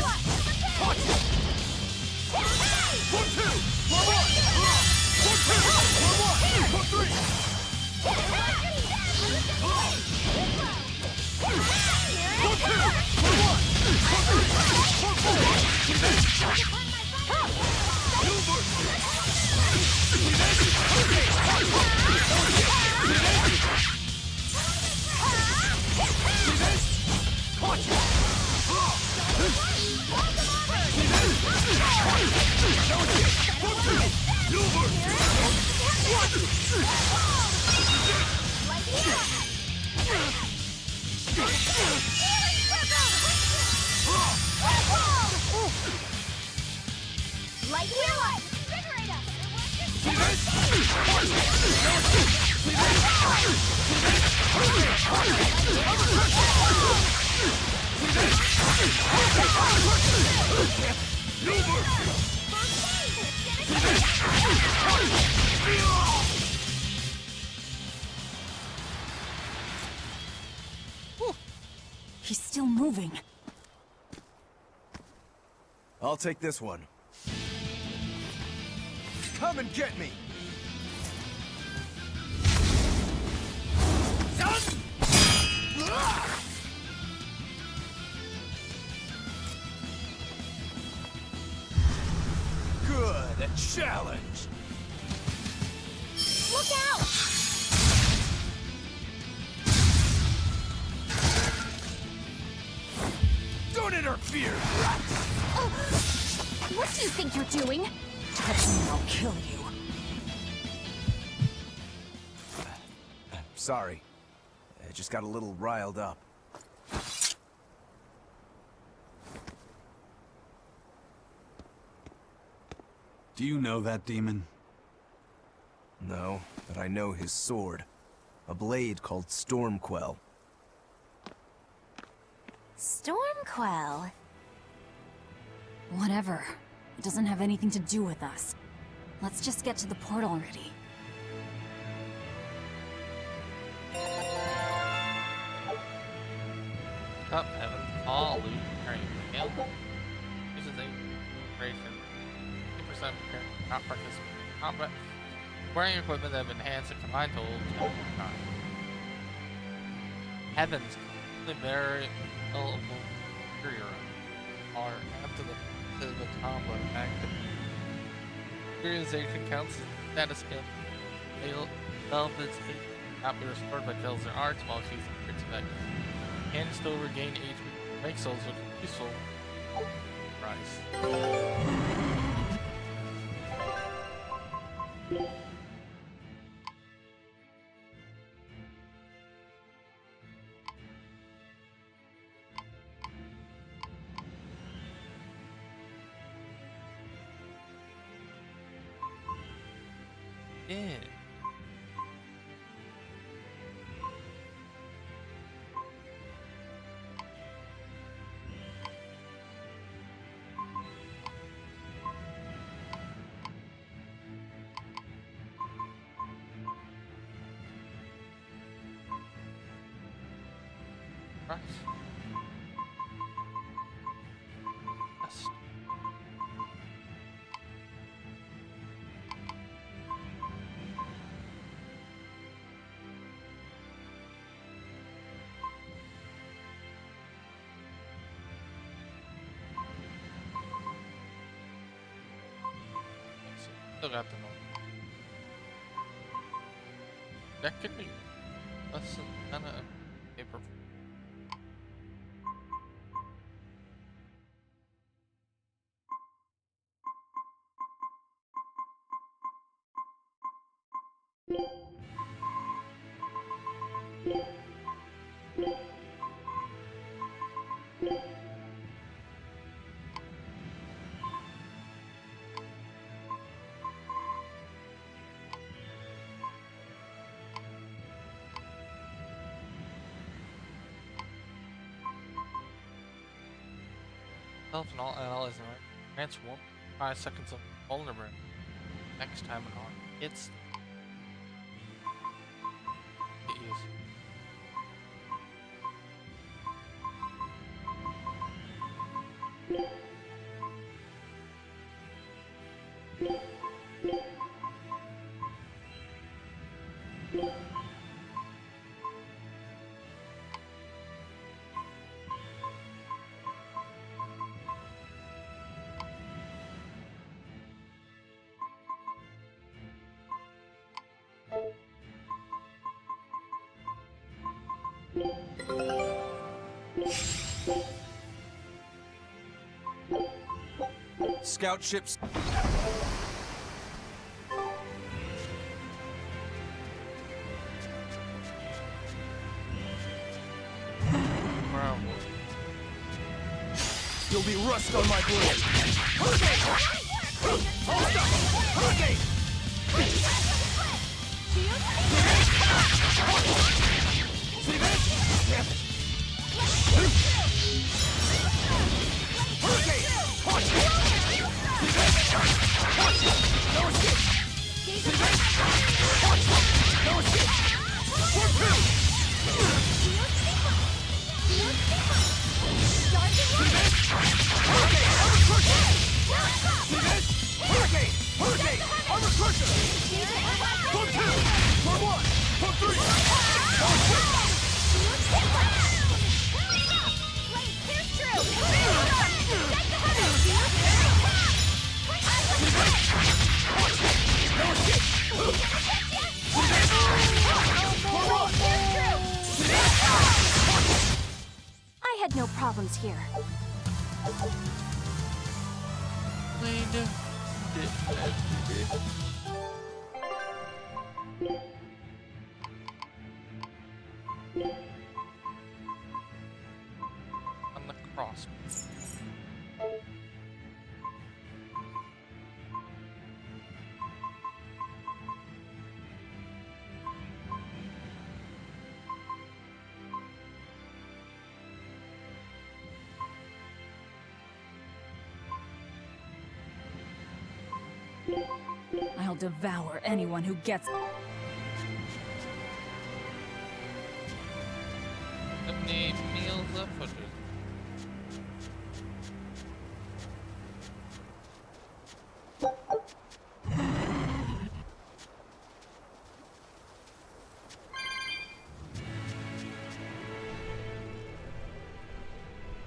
up! Light wheel up! Invigorate us! He's still moving. I'll take this one. Come and get me! Good, a challenge! Look out! Don't interfere! What do you think you're doing? Touch me and I'll kill you. Sorry. I just got a little riled up. Do you know that demon? No, but I know his sword. A blade called Stormquell. Stormquell. Whatever. It doesn't have anything to do with us. Let's just get to the portal already. Cup, Heaven's Call, Loot, Carrying Hail. Uses a duration, 2% not participate in combat. Wearing equipment that have enhanced the combined total 10 times. Heaven's Call, the very eligible superior are after the combat active. Periodization counts as a status skill. Velvet's not be restored by Tales or Arts while she's in its effect. Can still regain HP make souls, which is useful. Price. Yeah. Right. Yes. Still got the note. That could be less than kind of paper. Health and all allies grants 5 seconds of vulnerability. Next time an arm hits. It is. Scout ships. Bravo. You'll be rust on my blade. Hurricane! Hold up! Hurricane! See this? Damn it! Hurricane! Punch! See this? Punch! No escape! See this? Punch! No escape! For two! See this? Hurricane! Armor crusher! See this? Hurricane! Hurricane! Armor crusher! For two! For one! For three! No escape! I had no problems here. On the cross. I'll devour anyone who gets... How many meals up switches.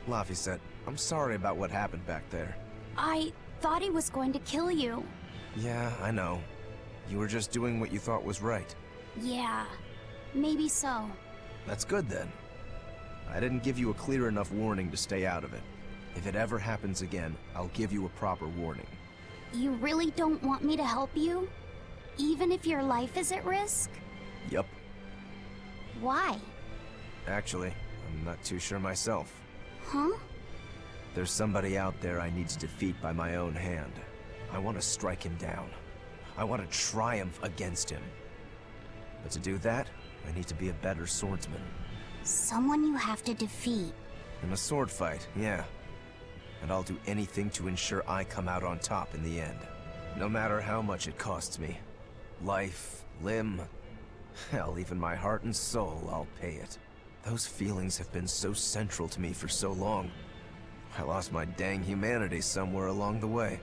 Laphicet, I'm sorry about what happened back there. I thought he was going to kill you. Yeah, I know. You were just doing what you thought was right. Yeah, maybe so. That's good then. I didn't give you a clear enough warning to stay out of it. If it ever happens again, I'll give you a proper warning. You really don't want me to help you? Even if your life is at risk? Yup. Why? Actually, I'm not too sure myself. Huh? There's somebody out there I need to defeat by my own hand. I want to strike him down. I want to triumph against him. But to do that, I need to be a better swordsman. Someone you have to defeat. In a sword fight, yeah. And I'll do anything to ensure I come out on top in the end. No matter how much it costs me. Life, limb, hell, even my heart and soul, I'll pay it. Those feelings have been so central to me for so long. I lost my dang humanity somewhere along the way.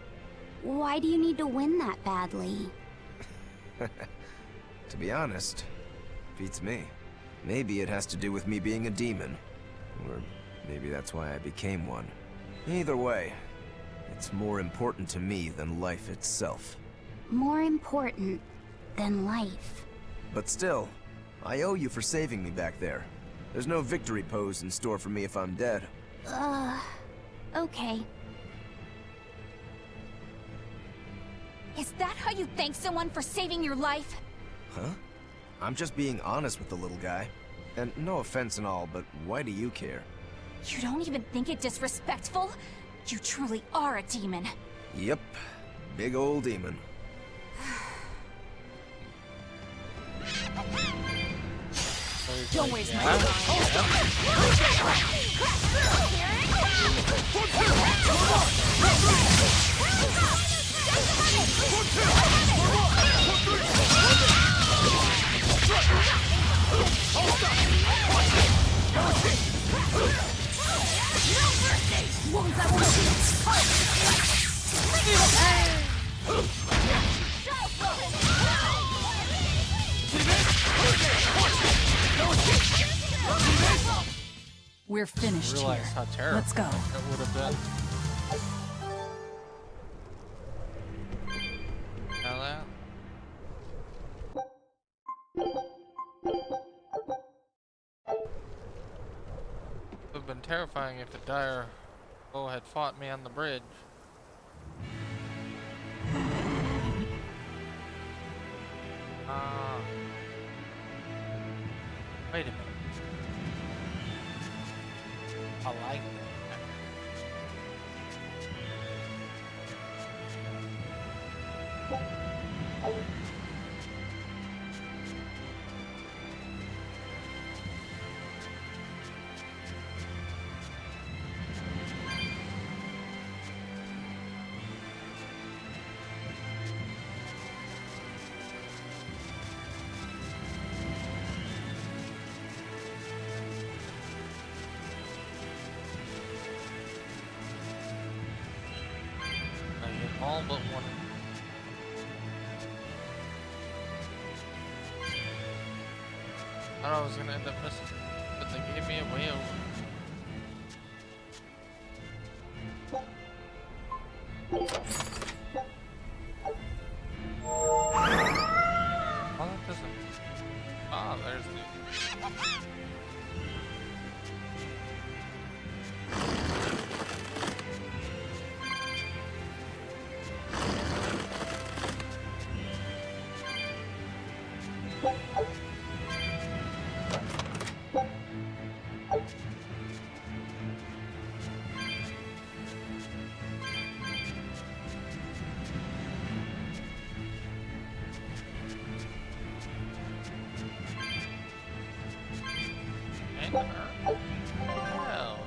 Why do you need to win that badly? To be honest, beats me. Maybe it has to do with me being a demon. Or maybe that's why I became one. Either way, it's more important to me than life itself. More important than life. But still, I owe you for saving me back there. There's no victory pose in store for me if I'm dead. Okay. Is that how you thank someone for saving your life? Huh? I'm just being honest with the little guy. And no offense and all, but why do you care? You don't even think it disrespectful? You truly are a demon. Yep. Big old demon. Don't waste my time. We're finished here. Realize how terrible Let's go. it would have been. Now that. It would have been terrifying if a dire foe had fought me on the bridge. Wait a minute. I like that. All but one. I thought I was gonna end up missing, but they gave me a way over. Oh, that doesn't. Ah, there's the. Hell.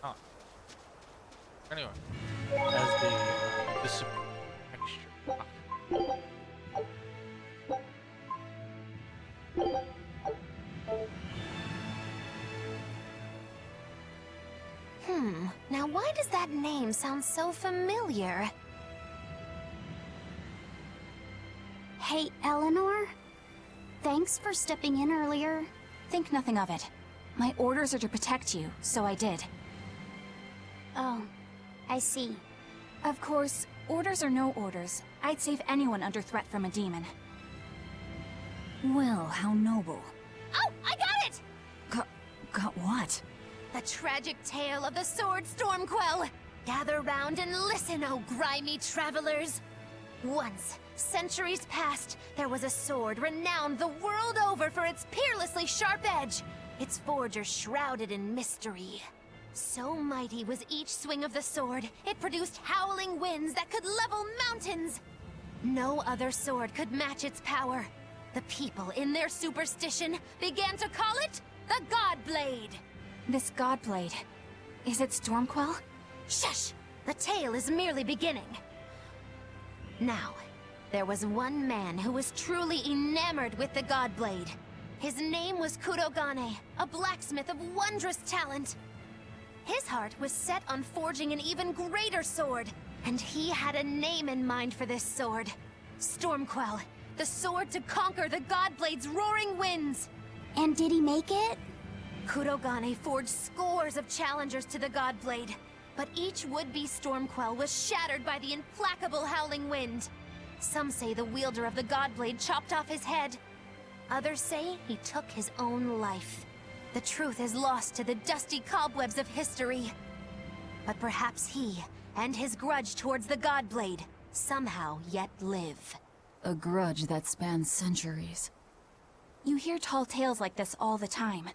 Oh. Anyway, as the disappearing texture. Now why does that name sound so familiar? Hey, Eleanor? Thanks for stepping in earlier. Think nothing of it. My orders are to protect you, so I did. Oh, I see. Of course, orders or no orders, I'd save anyone under threat from a demon. Well, how noble. Oh, I got it! Got what? The tragic tale of the sword Stormquell. Gather round and listen, oh grimy travelers. Once, centuries past, there was a sword renowned the world over for its peerlessly sharp edge, its forger shrouded in mystery. So mighty was each swing of the sword, it produced howling winds that could level mountains. No other sword could match its power. The people, in their superstition, began to call it the Godblade. This Godblade, is it Stormquell? Shush! The tale is merely beginning. Now, there was one man who was truly enamored with the Godblade. His name was Kurogane, a blacksmith of wondrous talent. His heart was set on forging an even greater sword, and he had a name in mind for this sword. Stormquell, the sword to conquer the Godblade's roaring winds. And did he make it? Kurogane forged scores of challengers to the Godblade, but each would-be Stormquell was shattered by the implacable howling wind. Some say the wielder of the Godblade chopped off his head. Others say he took his own life. The truth is lost to the dusty cobwebs of history. But perhaps he, and his grudge towards the Godblade, somehow yet live. A grudge that spans centuries. You hear tall tales like this all the time.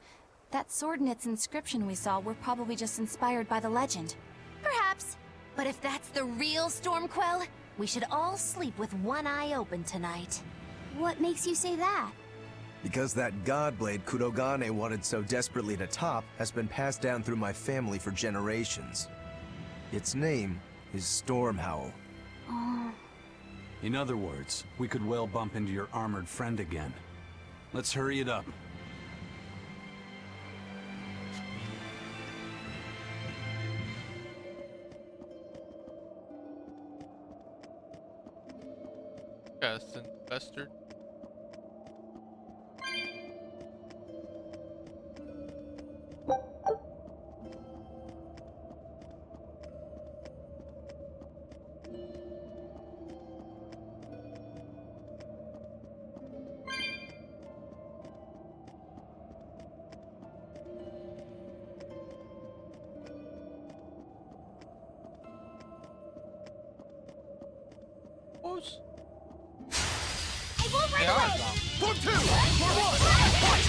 That sword and its inscription we saw were probably just inspired by the legend. Perhaps. But if that's the real Stormquell, we should all sleep with one eye open tonight. What makes you say that? Because that Godblade Kurogane wanted so desperately to top has been passed down through my family for generations. Its name is Stormhowl. In other words, we could well bump into your armored friend again. Let's hurry it up. Yes, investor. Who's? I won't run They away! are dumb. For two! For one! Fight!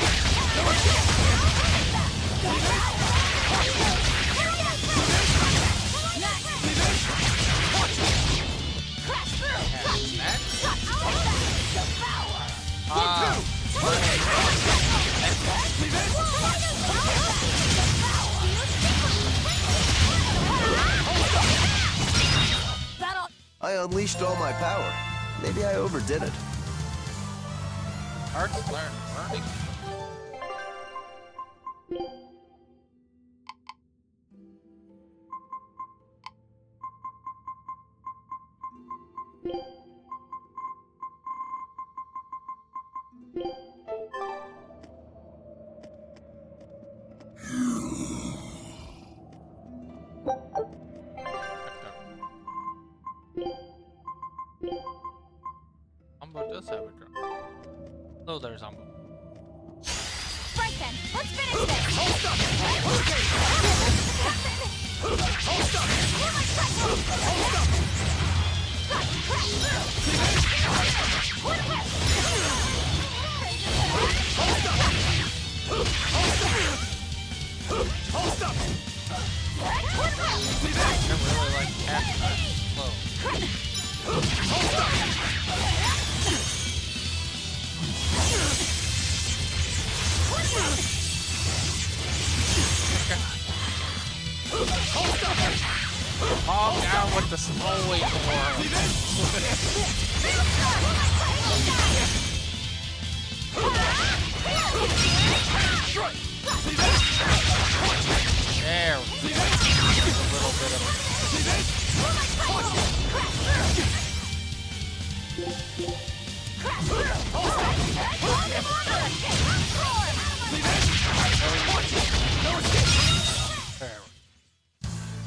I unleashed all my power. Maybe I overdid it. Hard to learn. Learning. Umbo does have a drum. Oh, there's Umbo. Right then, let's finish this! Hold up! Okay! Hold up! Hold up! Hold up! I really like cats. Slow. Just always more. There. A little bit of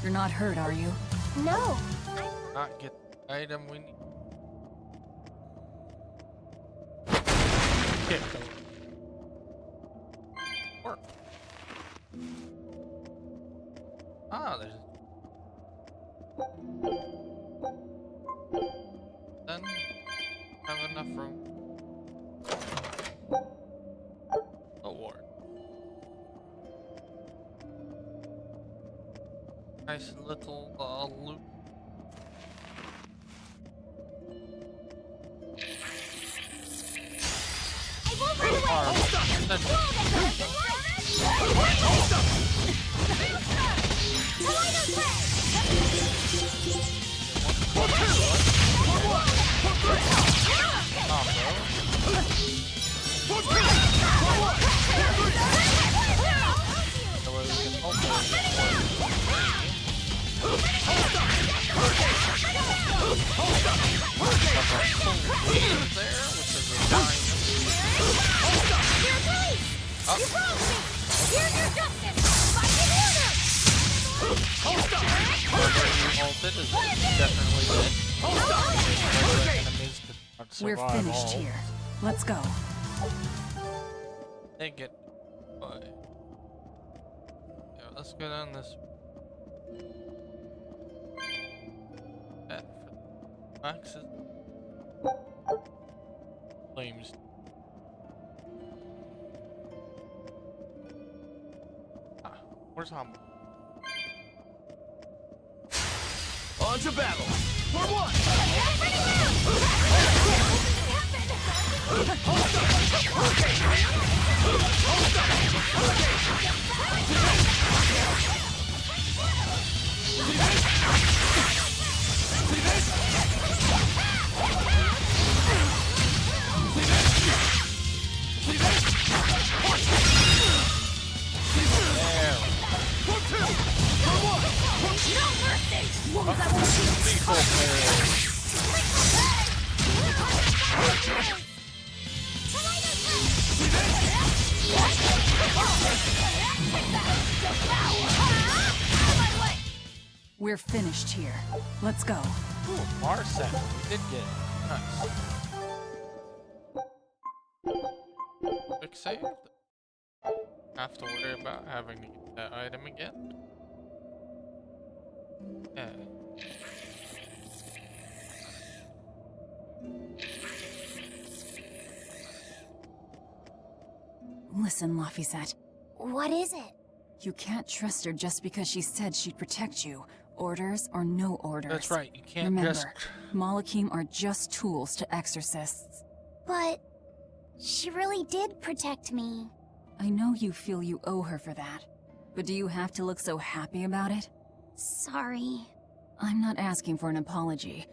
You're not hurt, are you? No. not get the item we need. Kick. Work. Ah, there's. Then have enough room. Award. Nice little loot. I won't run away! We're finished here. Let's go. They get. Yeah, let's go down this. That for boxes. Flames. Where's Hum? On to battle! For one! We're finished here. Let's go. Ooh, bar set. We did get it. Nice. Quick save. Have to worry about having to get that item again. Yeah. Listen, Laphicet. What is it? You can't trust her just because she said she'd protect you. Orders or no orders. That's right. You can't Remember, just. Malachim are just tools to exorcists. But she really did protect me. I know you feel you owe her for that. But do you have to look so happy about it? Sorry. I'm not asking for an apology.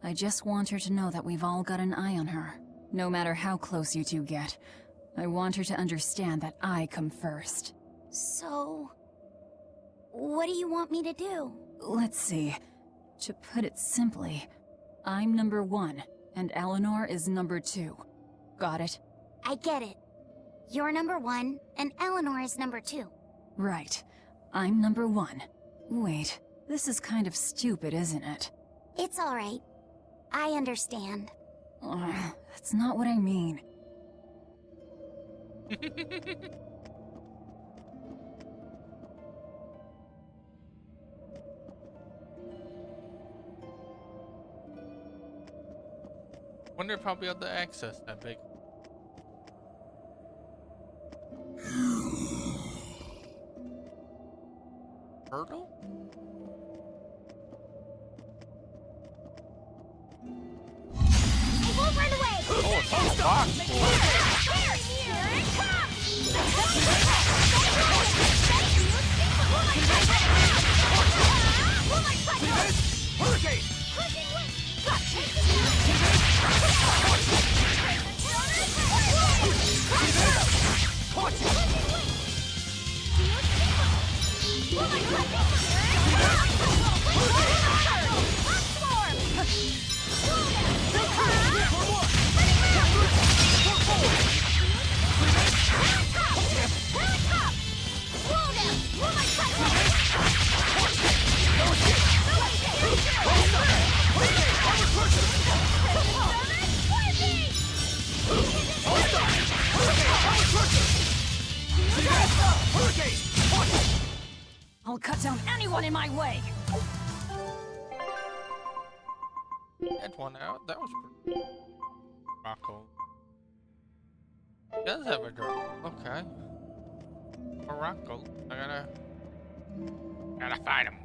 I just want her to know that we've all got an eye on her. No matter how close you two get. I want her to understand that I come first. So, what do you want me to do? Let's see. To put it simply, I'm number 1, and Eleanor is number 2. Got it? I get it. You're number 1, and Eleanor is number 2. Right. I'm number 1. Wait, this is kind of stupid, isn't it? It's alright. I understand. That's not what I mean. Wonder if I'll be able to access that big. Hurdle? I won't run away! Oh, it's on the box. Here it comes! Hurricane! I'll cut down anyone in my way! Had one out. That was pretty Morocco. He does have a drone. Okay. Morocco. I gotta fight him.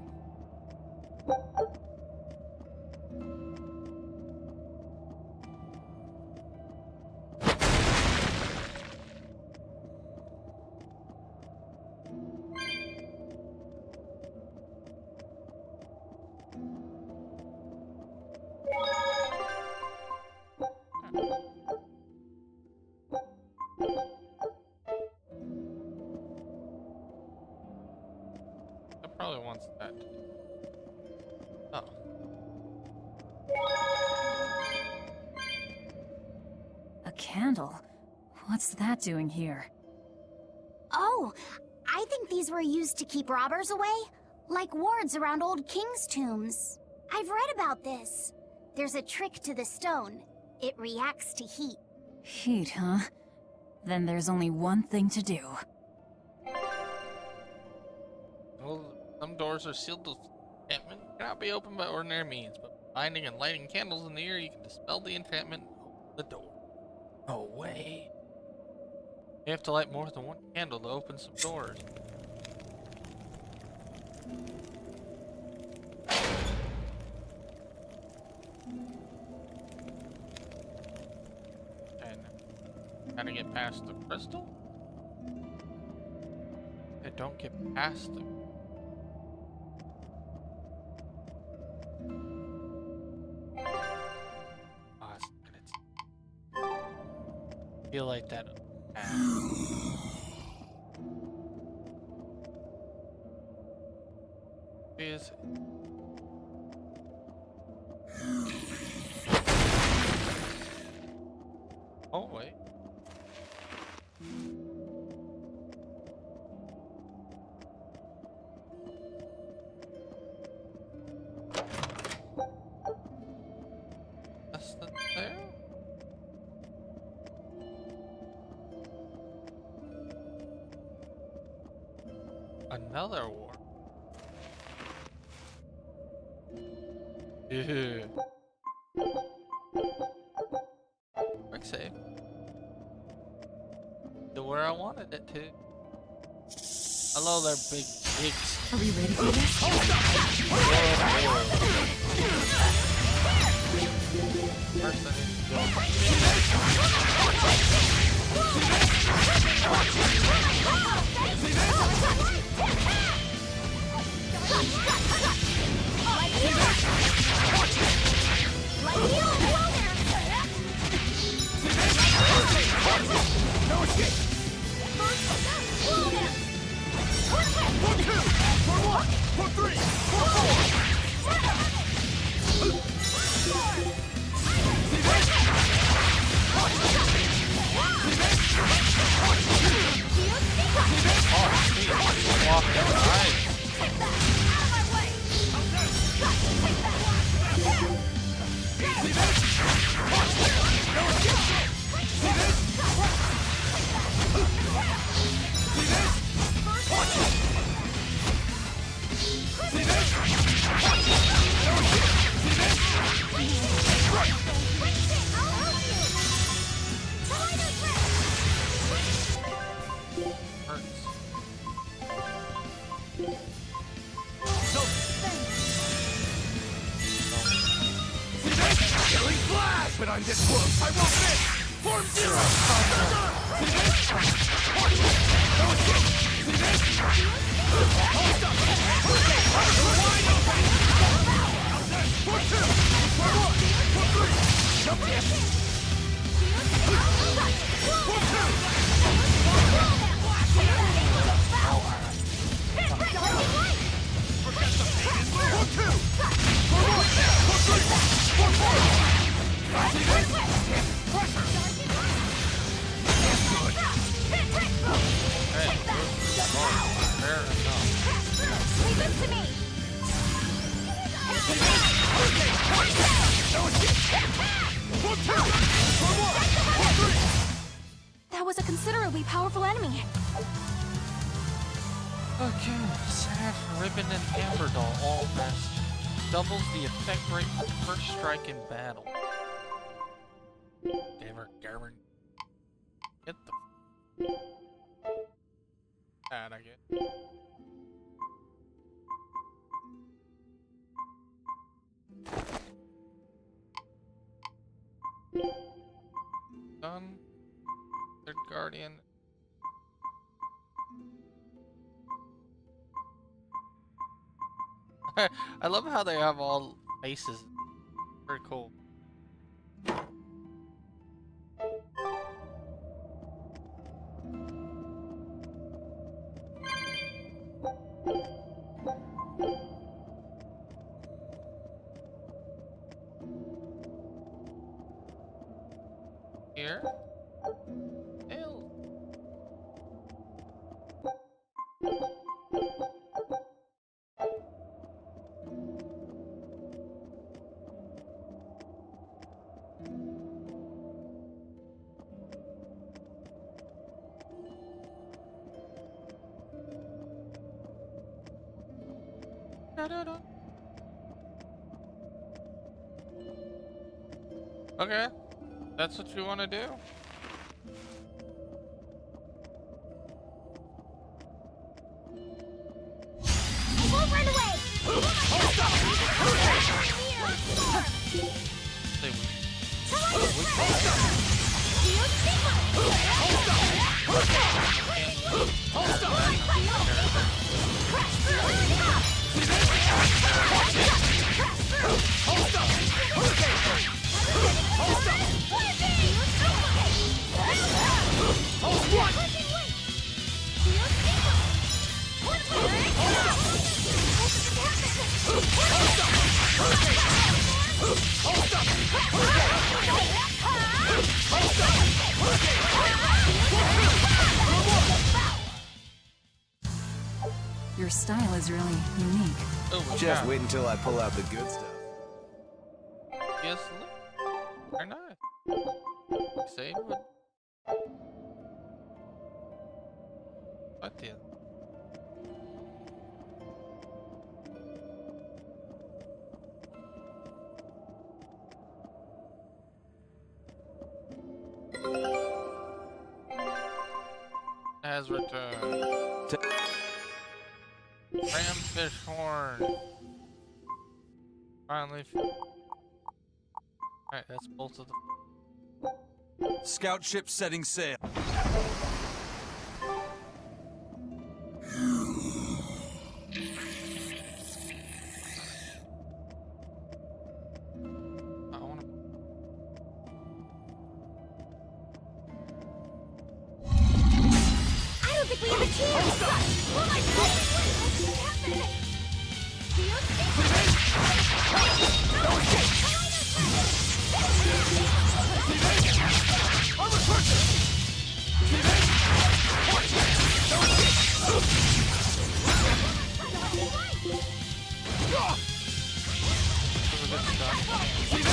Probably wants that. Oh. A candle? What's that doing here? Oh, I think these were used to keep robbers away, like wards around old kings' tombs. I've read about this. There's a trick to the stone. It reacts to heat. Heat, huh? Then there's only one thing to do. Well, some doors are sealed with enchantment. Cannot be opened by ordinary means, but by binding and lighting candles in the air, you can dispel the enchantment and open the door. No way. You have to light more than one candle to open some doors. And gotta get past the crystal? I don't get past the... Oh, it's gonna... feel like that... is... Oh, wait. That's the there? Another war. Yeah. Quick save. To where I wanted it to. Hello there, big pigs. Are we ready for this? First I No escape! For two! For one! For three! For four! See this? walk outside. Killing flash! But I'm this close, I won't miss! Form zero! No escape! See this? Hold up! Wide open! That was a considerably powerful enemy. Okay, Sad, Ribbon, and Amber Doll all best. Doubles the effect rate for the first strike in battle. Gavin. Get the that I get. Done. Third Guardian. I love how they have all faces. Very cool. Here. Tails. Da-da-da. Okay, that's what you want to do? Won't run away! Say we. Your style is really unique. Oh, Just yeah. wait until I pull out the good stuff. Yes, or not? Say what? What the? Has returned. Ramfish horn. Finally. Alright, that's both of them. Scout ship setting sail. I wanna. I don't think we have a chance! Oh my god! What happened? Do you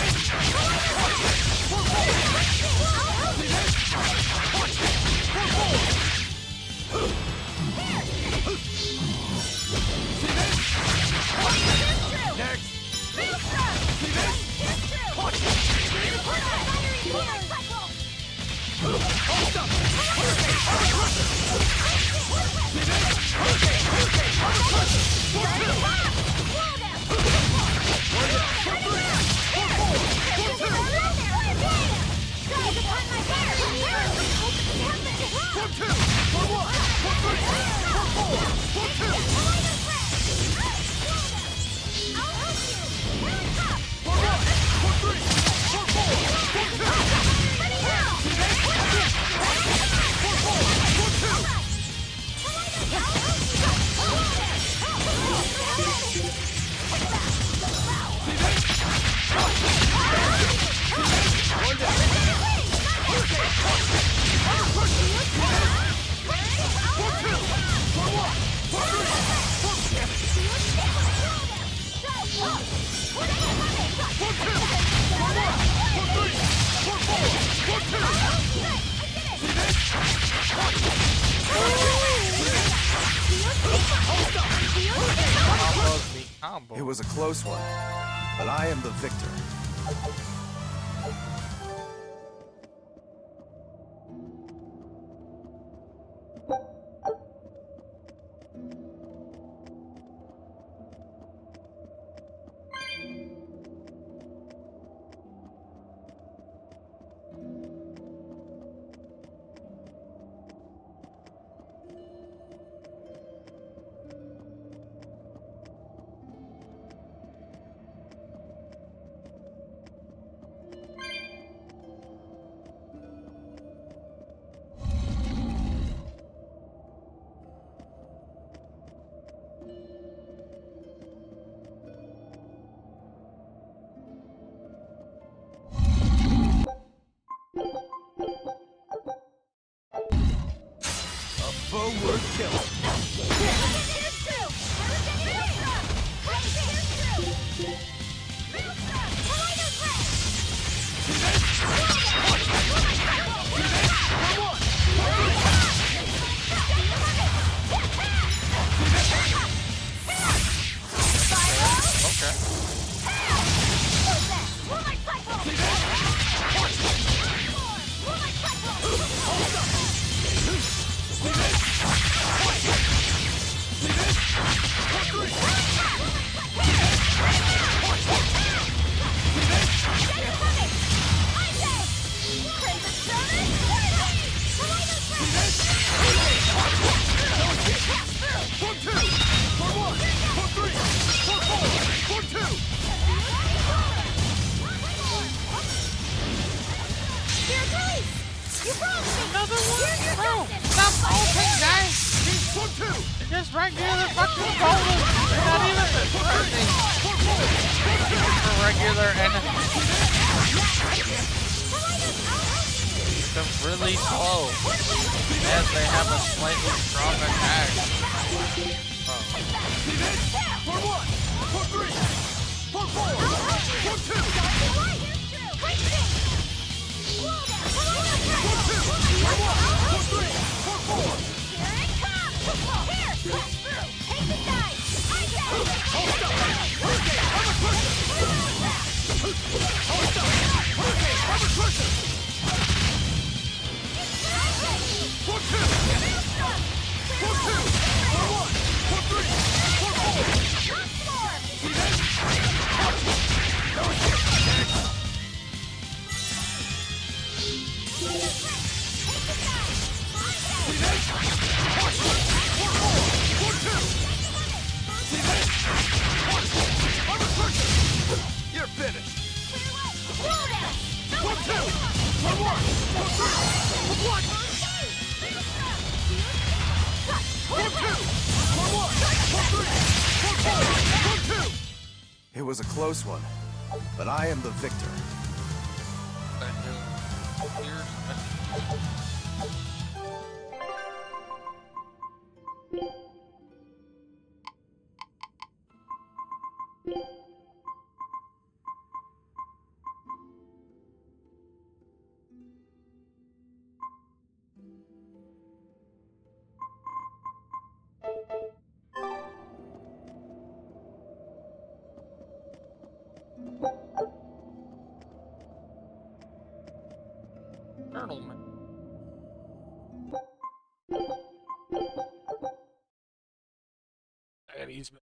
It was a close one, but I am the victor. Forward kill. Another one? Bro, stop ulting, guys! They're just regular fucking bowlers. They're not even threatening. For regular enemies. They're really slow. And they have a slightly strong attack. Oh. For one, for three, for four, for two. You're finished. For two, for one, for three, for one. For two, for one, for three, for four, for two. It was a close one, but I am the victor. Turtleman. And he's been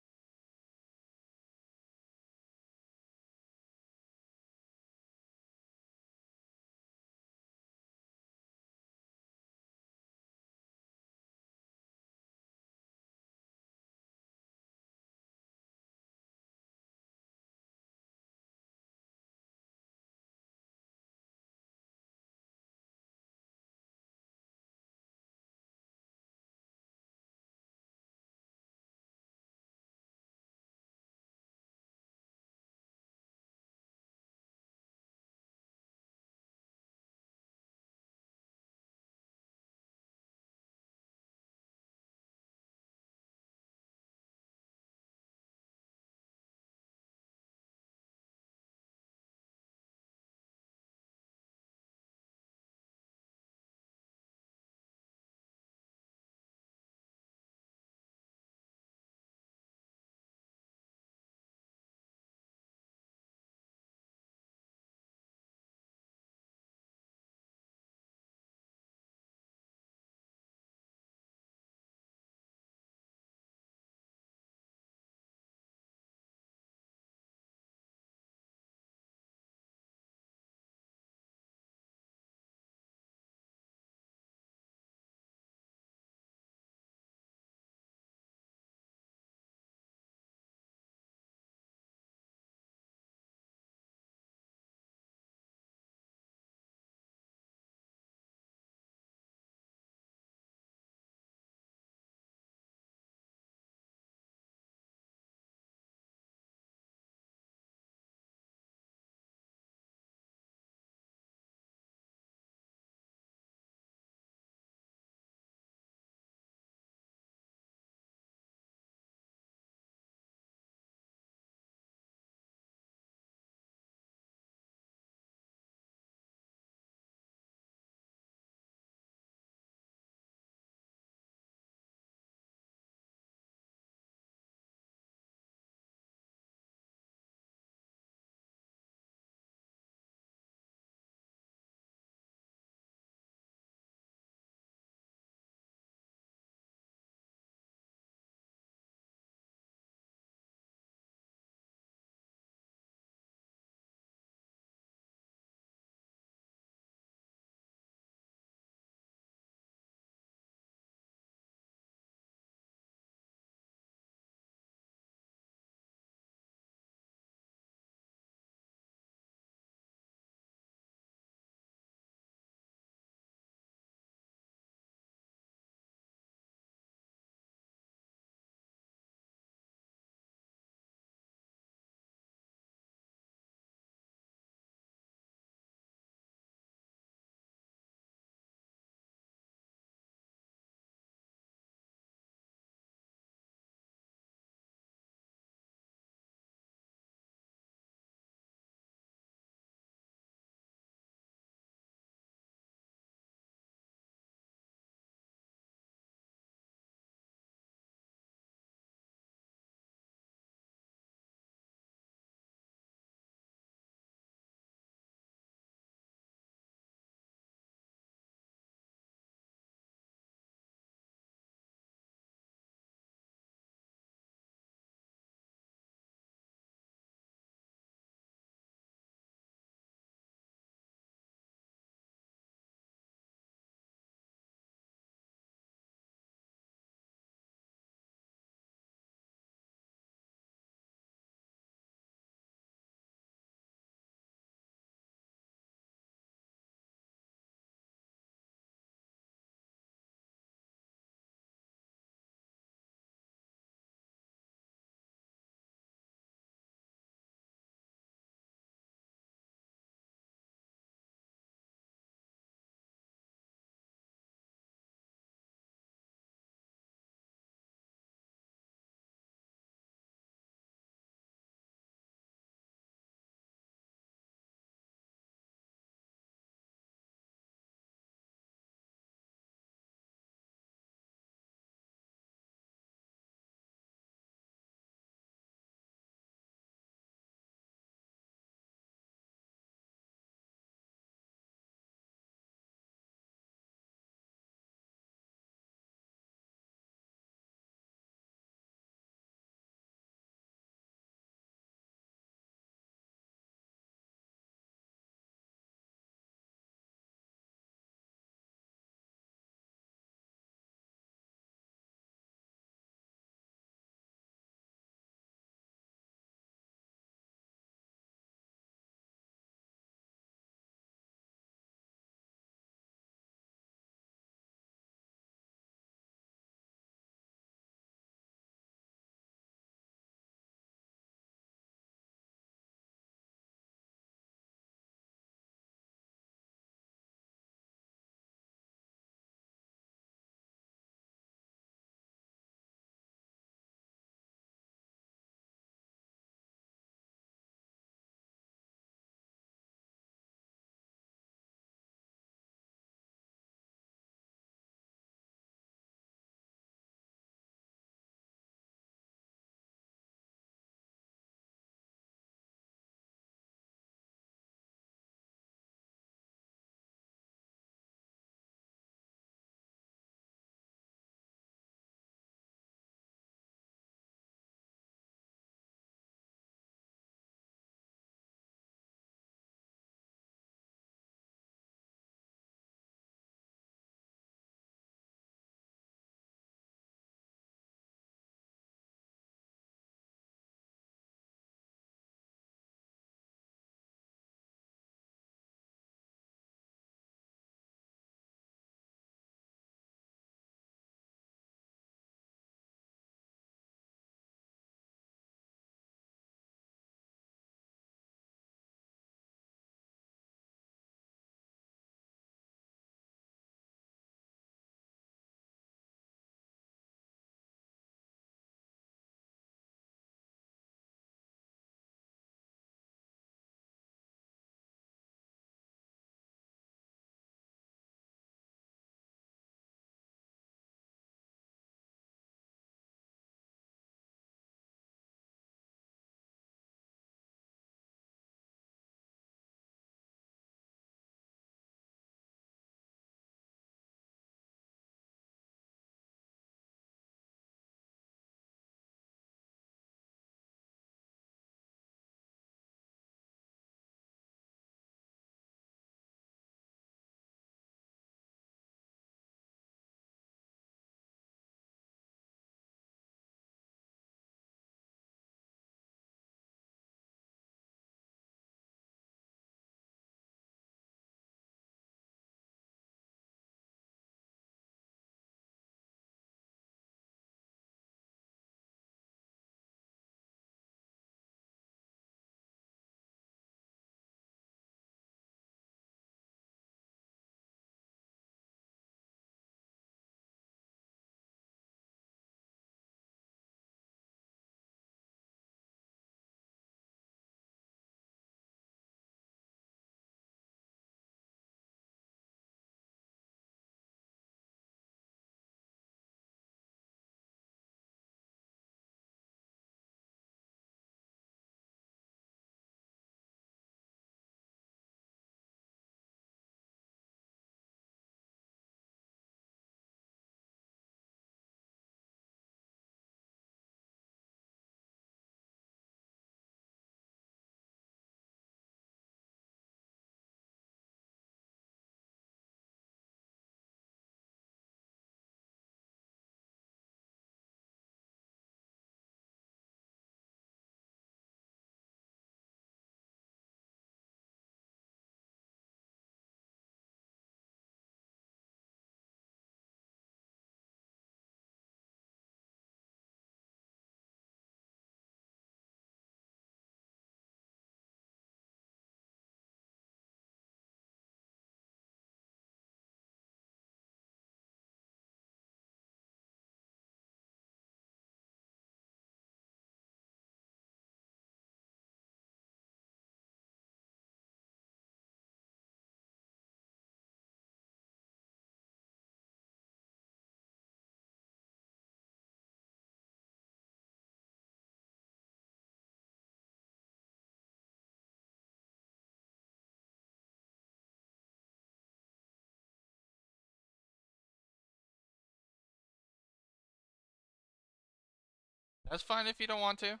That's fine if you don't want to.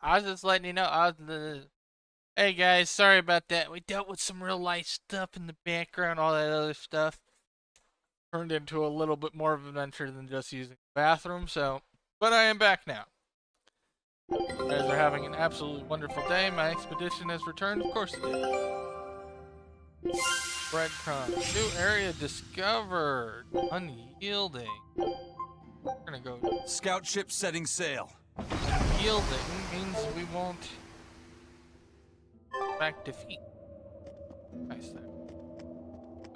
I was just letting you know. Hey guys, sorry about that. We dealt with some real life stuff in the background, all that other stuff. Turned into a little bit more of an adventure than just using the bathroom, so. But I am back now. You guys are having an absolutely wonderful day. My expedition has returned. Of course it did. Breadcrumbs. New area discovered. Unyielding. We're gonna go. Scout ship setting sail. Unyielding means we won't back defeat. Nice there.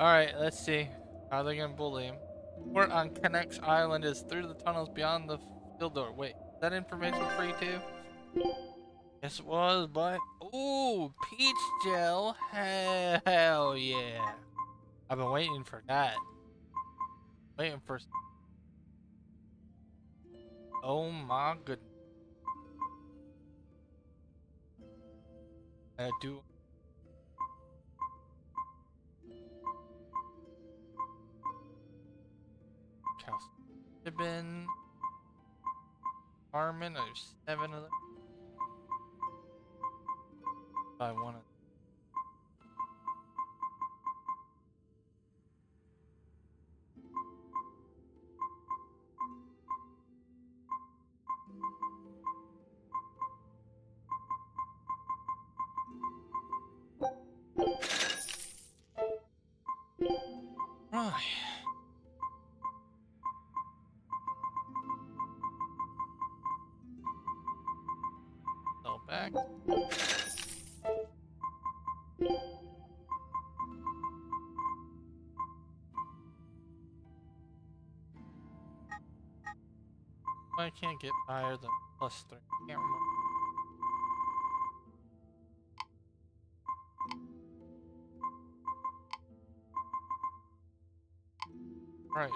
Alright, let's see. How are they gonna bully him? Port on Connex Island is through the tunnels beyond the field door. Wait, is that information free too? Yes it was, but ooh, peach gel. Hell yeah. I've been waiting for that. Waiting for. Oh my goodness. I do. Ribbon. Armin, there's 7 of them. I want to. Right. So back. I can't get higher than +3. Can't remember. Right.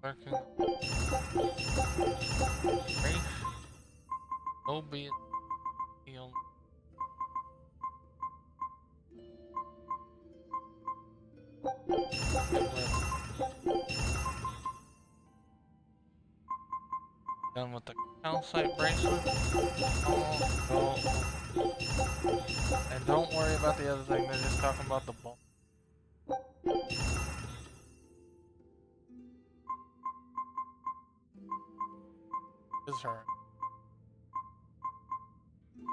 Working. Rafe. Obi. Heal. Done with the calcite bracelet. Oh. And don't worry about the other thing, they're just talking about the ball. Is her.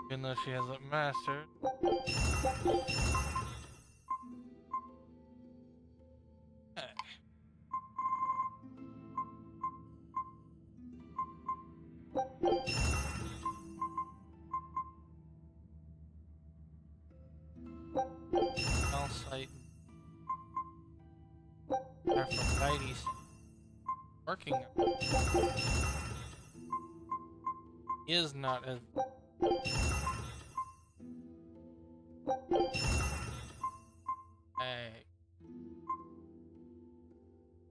Even though she hasn't mastered. Hey. Calcite. Aphrodite's working. Is not as. Hey.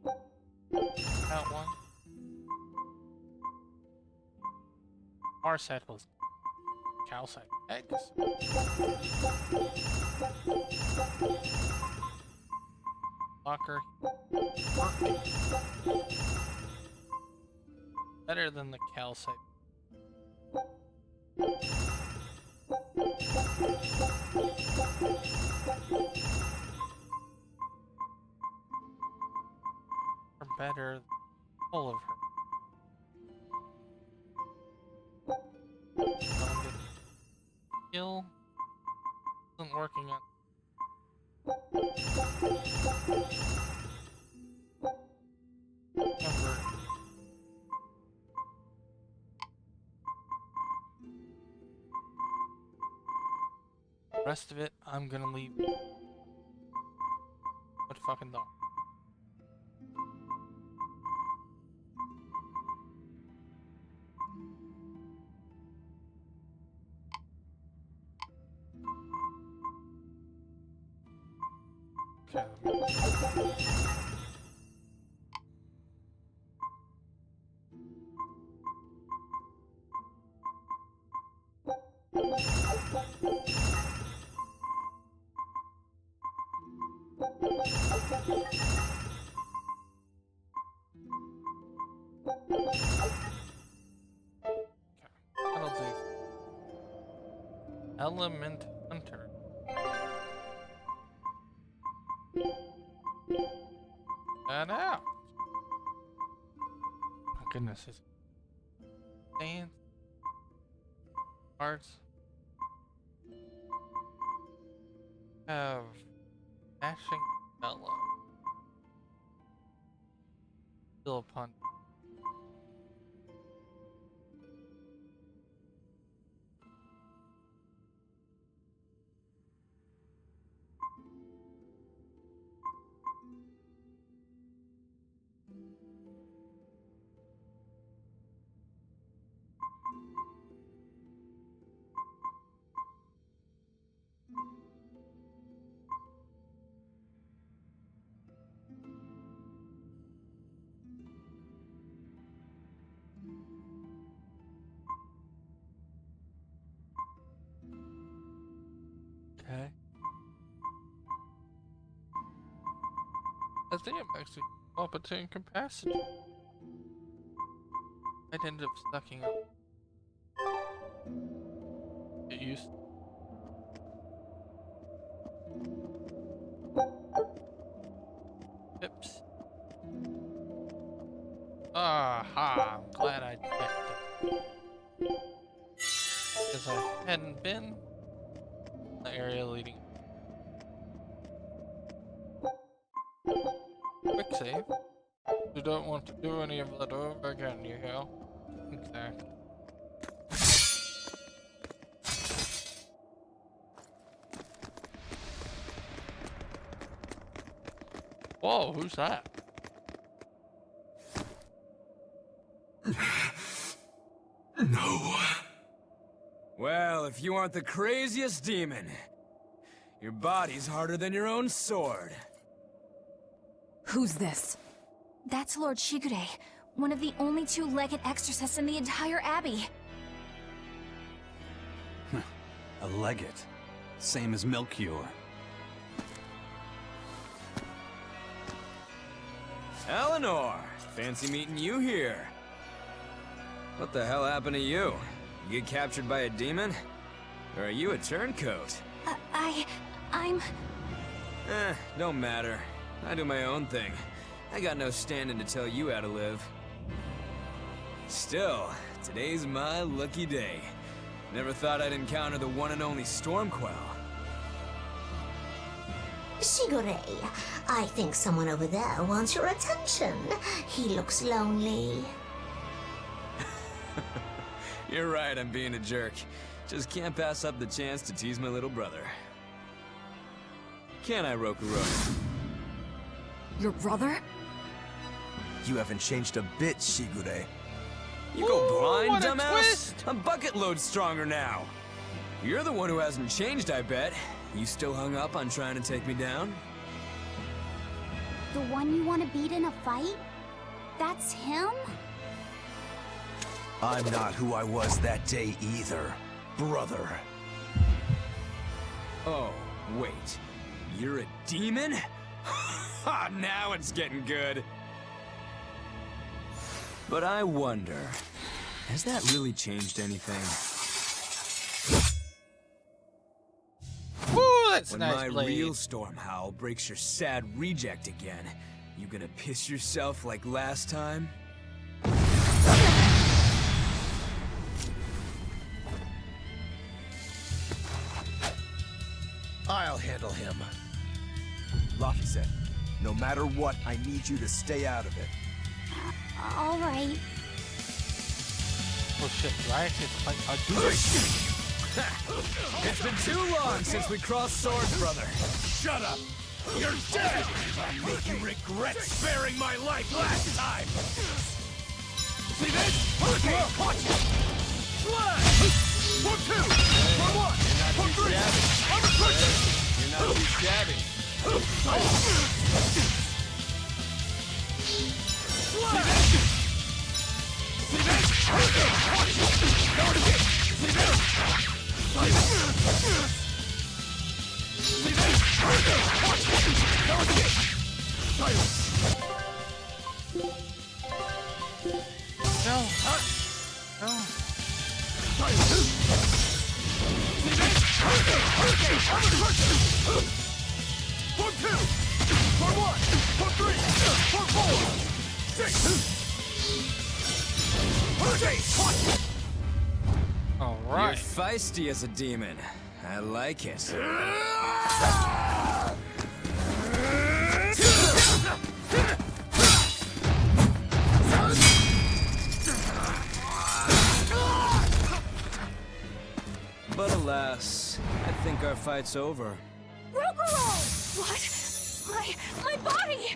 That one. Our set was calcite eggs. Locker. Better than the calcite. Or better than all of her. Skill isn't working on. Number. The rest of it, I'm gonna leave. What fucking dog? Penalty. Element Hunter. That out. Oh goodness, it's dance arts have dashing fellow. Still upon. Okay. I think I'm actually competent capacity. I'd end up sucking up. Get used. Pips. Aha! I'm glad I checked it. Because I hadn't been in the area leading. Quick save. You don't want to do any of that over again, you hear? Exactly. Whoa, who's that? No. Well, if you aren't the craziest demon, your body's harder than your own sword. Who's this? That's Lord Shigure, one of the only two-legged exorcists in the entire abbey. A legate. Same as Melchior. Eleanor! Fancy meeting you here. What the hell happened to you? You get captured by a demon? Or are you a turncoat? I'm... Don't matter. I do my own thing. I got no standing to tell you how to live. Still, today's my lucky day. Never thought I'd encounter the one and only Stormquell. Shigure, I think someone over there wants your attention. He looks lonely. You're right, I'm being a jerk. Just can't pass up the chance to tease my little brother. Can I, Rokurok? Your brother? You haven't changed a bit, Shigure. You go blind, what a dumbass? twist! I'm bucket load stronger now. You're the one who hasn't changed, I bet. You still hung up on trying to take me down? The one you want to beat in a fight? That's him? I'm not who I was that day either, brother. Oh, wait. You're a demon? Ha! Now it's getting good. But I wonder, has that really changed anything? Woo, that's When nice my blade. real storm howl breaks your sad reject again, you gonna piss yourself like last time? I'll handle him. Luffy said, no matter what, I need you to stay out of it. All right. Oh shit, do I actually have to fight? It's been too long since we crossed swords, brother. Shut up! You're dead! I'll make you regret sparing my life last time! See this? Okay, watch it! Slash! 1, 2! 1, 1! 1, 3! I'm a person! You're not too shabby. Slash! See this? Okay, watch it! See this? No. No. Form 2! Form 1! Form 3! Form 4! 6! All You're right. feisty as a demon. I like it. But alas, I think our fight's over. Rugolo! What? My body!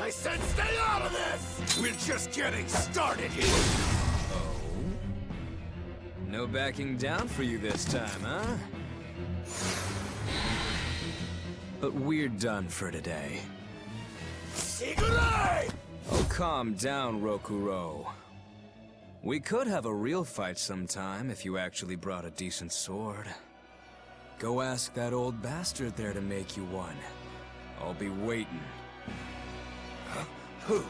I said stay out of this! We're just getting started here! Oh? No backing down for you this time, huh? But we're done for today. Shigure! Oh, calm down, Rokuro. We could have a real fight sometime if you actually brought a decent sword. Go ask that old bastard there to make you one. I'll be waiting. Huh? Who?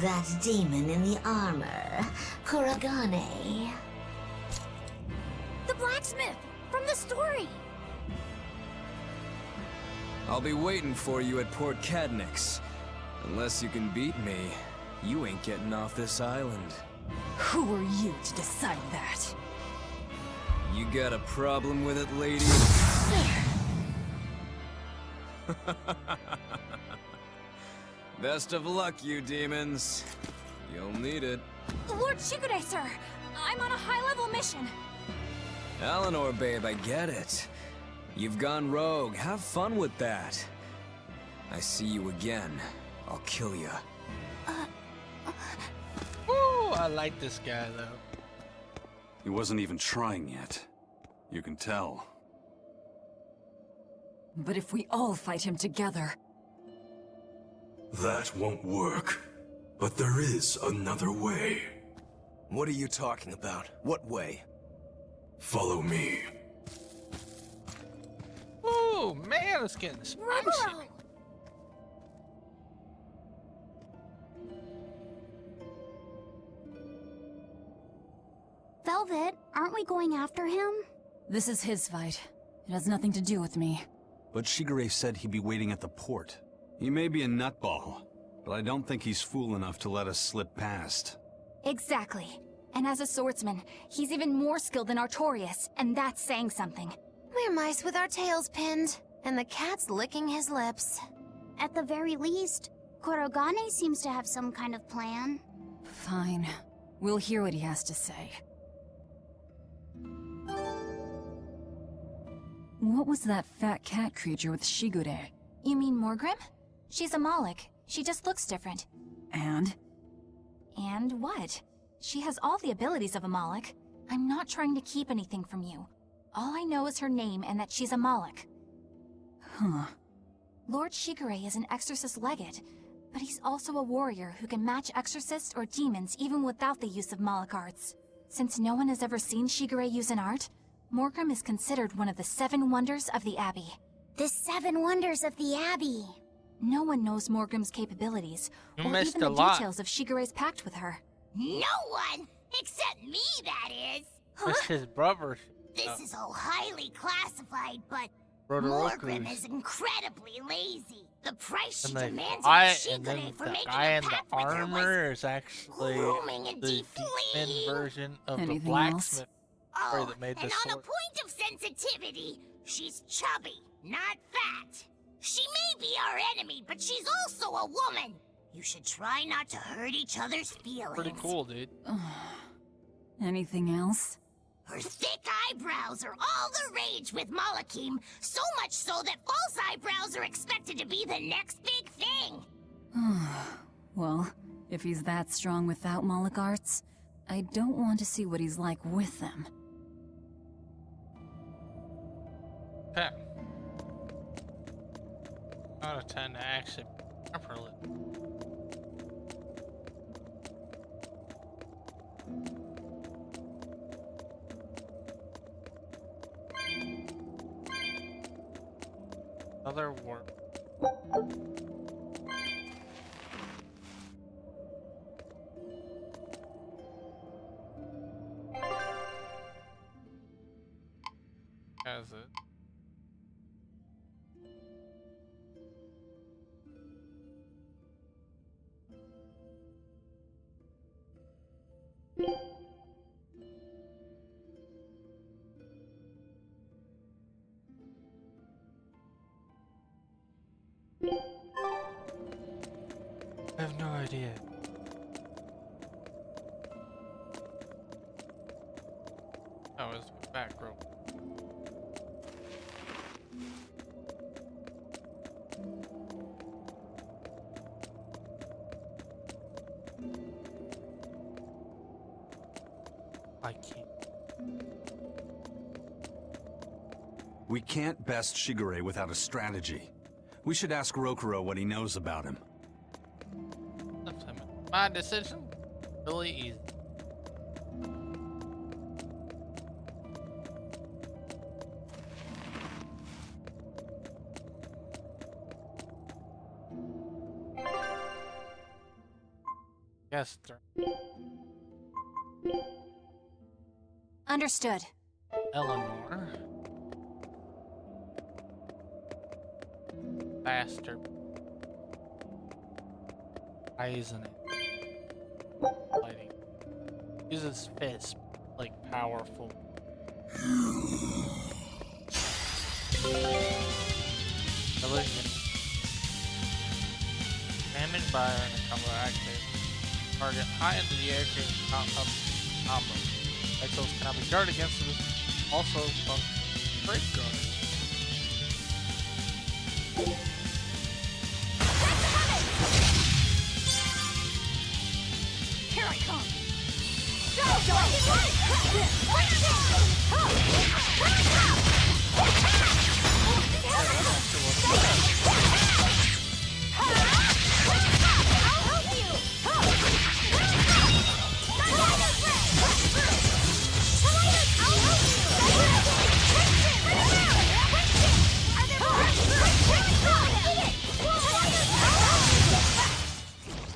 That demon in the armor, Kuragane. The blacksmith! From the story! I'll be waiting for you at Port Cadnix. Unless you can beat me, you ain't getting off this island. Who are you to decide that? You got a problem with it, lady? Best of luck, you demons. You'll need it. Lord Shigure, sir! I'm on a high-level mission! Eleanor, babe, I get it. You've gone rogue. Have fun with that. I see you again. I'll kill you. Ooh, I like this guy though. He wasn't even trying yet. You can tell. But if we all fight him together... That won't work. But there is another way. What are you talking about? What way? Follow me. Ooh, man, it's getting spicy. Velvet, aren't we going after him? This is his fight. It has nothing to do with me. But Shigure said he'd be waiting at the port. He may be a nutball, but I don't think he's fool enough to let us slip past. Exactly. And as a swordsman, he's even more skilled than Artorias, and that's saying something. We're mice with our tails pinned, and the cat's licking his lips. At the very least, Kurogane seems to have some kind of plan. Fine. We'll hear what he has to say. What was that fat cat creature with Shigure? You mean Morgrim? She's a Moloch. She just looks different. And? And what? She has all the abilities of a Moloch. I'm not trying to keep anything from you. All I know is her name and that she's a Moloch. Huh. Lord Shigure is an exorcist legate, but he's also a warrior who can match exorcists or demons even without the use of Moloch arts. Since no one has ever seen Shigure use an art, Morgrim is considered one of the 7 wonders of the Abbey. The 7 wonders of the Abbey. No one knows Morgrim's capabilities, You or missed even the a lot. details of Shigure's pact with her. No one! Except me, that is! That's his brother. This is all highly classified, but Brother Morgrim Oakley. is incredibly lazy. The price she And the demands guy, of and then Shigure for the making guy a in the pact with her was... armor is actually grooming and the demon defleeing. version of the Anything blacksmith Oh, that made and the on a sword. point of sensitivity, she's chubby, not fat. She may be our enemy, but she's also a woman. You should try not to hurt each other's feelings. Pretty cool, dude. Anything else? Her thick eyebrows are all the rage with Malakim, so much so that false eyebrows are expected to be the next big thing. Well, if he's that strong without Moloch arts, I don't want to see what he's like with them. Okay. Out of 10 to actually properly. Has it? I have no idea. Oh, it's back rope. I can't. We can't best Shigure without a strategy. We should ask Rokuro what he knows about him. My decision? Really easy. Yes, sir. Understood. Eleanor. Faster. Isn't it? Fighting. Uses fist, like powerful. Collision. Standing by and a combo active. Target high into the air can count up combo. Exos cannot be guarded against this. Also function break guard. Here I come!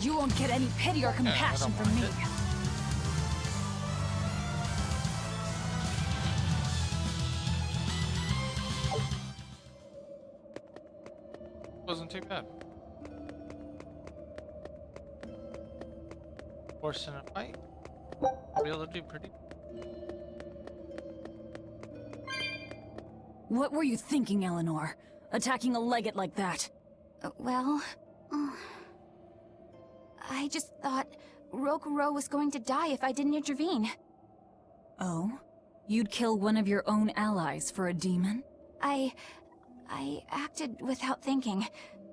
You won't get any pity or compassion from me. Wasn't too bad. Forcing a fight. I'll be able to do pretty. What were you thinking, Eleanor? Attacking a legate like that? Well, I just thought Rokuro was going to die if I didn't intervene. Oh? You'd kill one of your own allies for a demon? I acted without thinking.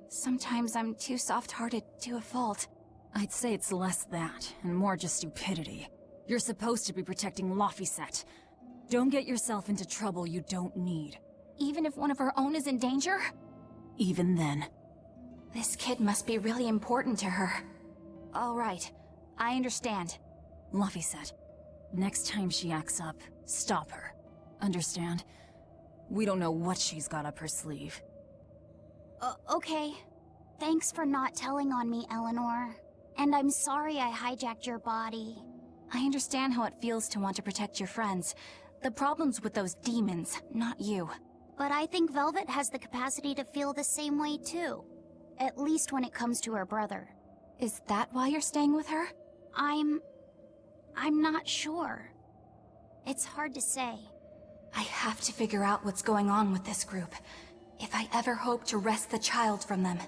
Sometimes I'm too soft-hearted to a fault. I'd say it's less that, and more just stupidity. You're supposed to be protecting Laphicet. Don't get yourself into trouble you don't need. Even if one of our own is in danger? Even then. This kid must be really important to her. All right, I understand. Laphicet, next time she acts up, stop her. Understand? We don't know what she's got up her sleeve. Okay. Thanks for not telling on me, Eleanor. And I'm sorry I hijacked your body. I understand how it feels to want to protect your friends. The problem's with those demons, not you. But I think Velvet has the capacity to feel the same way too. At least when it comes to her brother. Is that why you're staying with her? I'm not sure. It's hard to say. I have to figure out what's going on with this group, if I ever hope to wrest the child from them.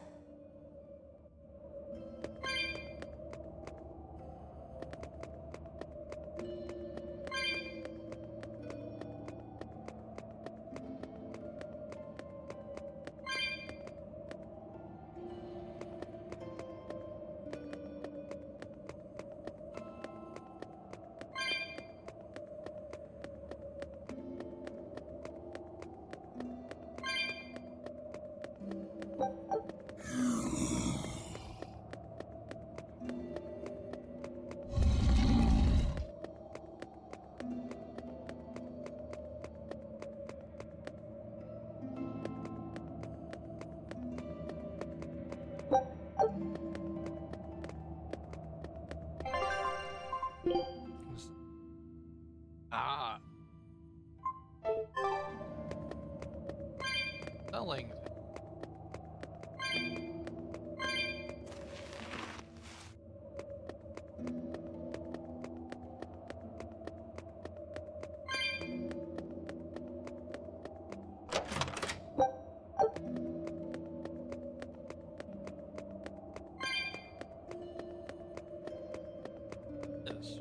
Ah. Selling. Yes.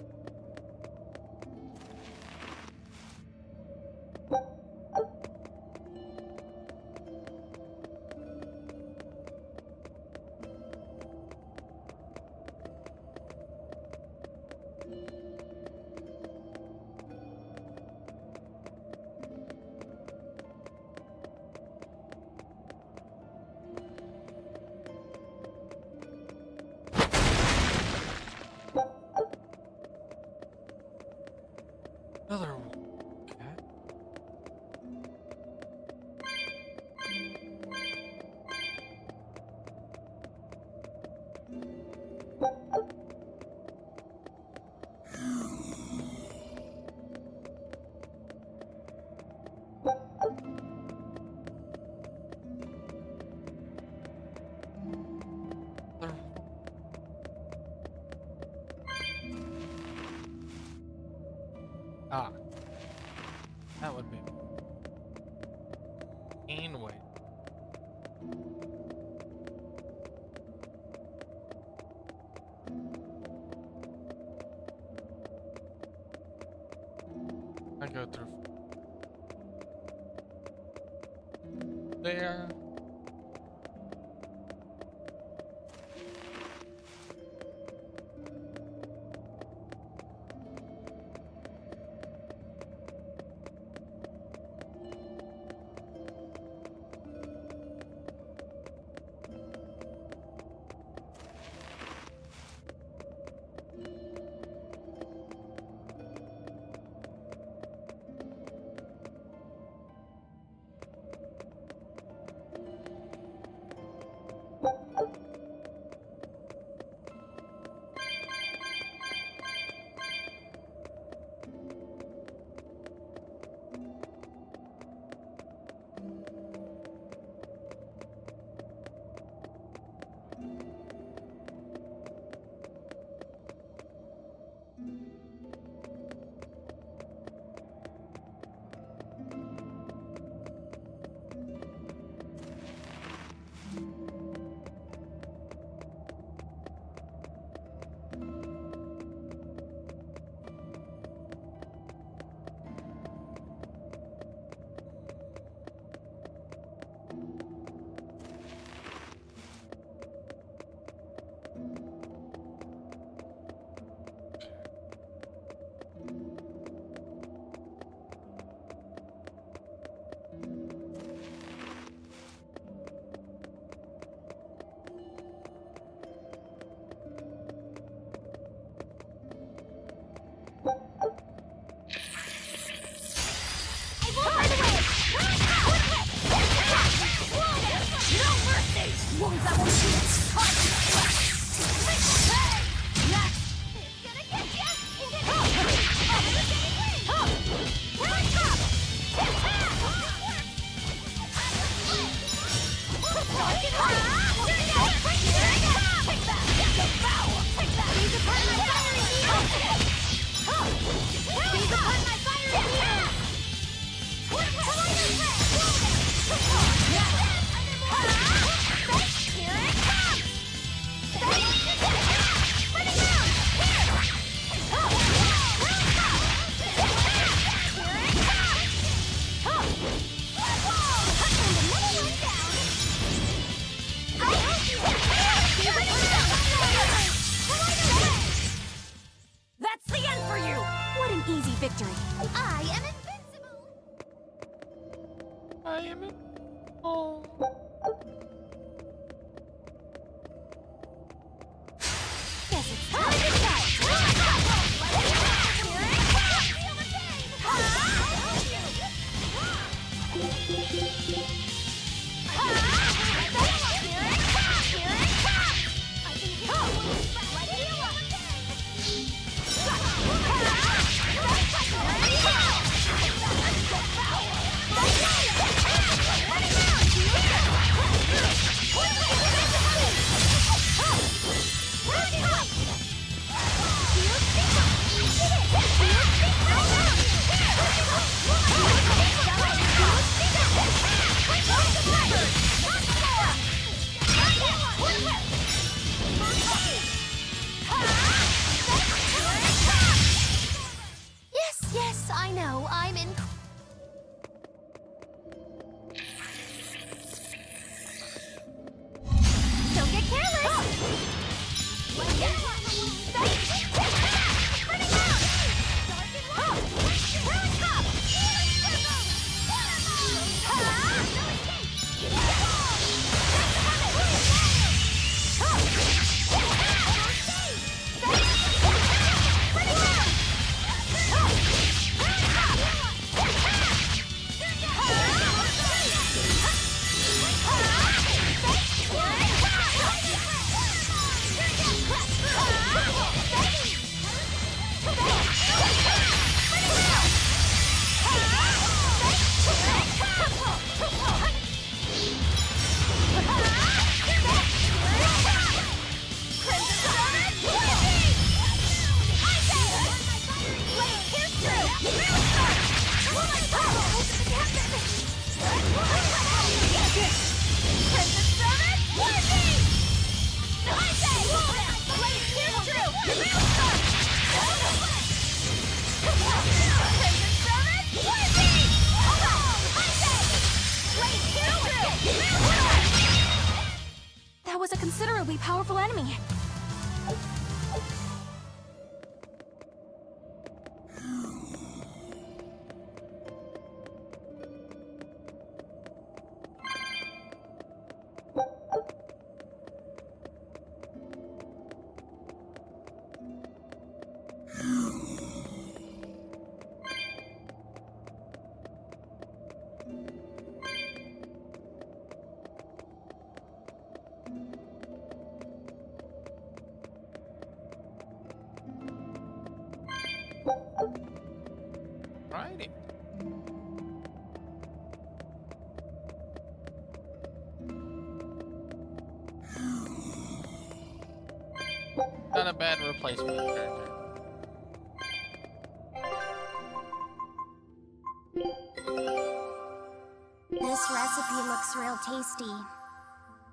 Another cat. Ah. That would be Ainway. I go through there. That was a considerably powerful enemy. Righty. Not a bad replacement character. This recipe looks real tasty.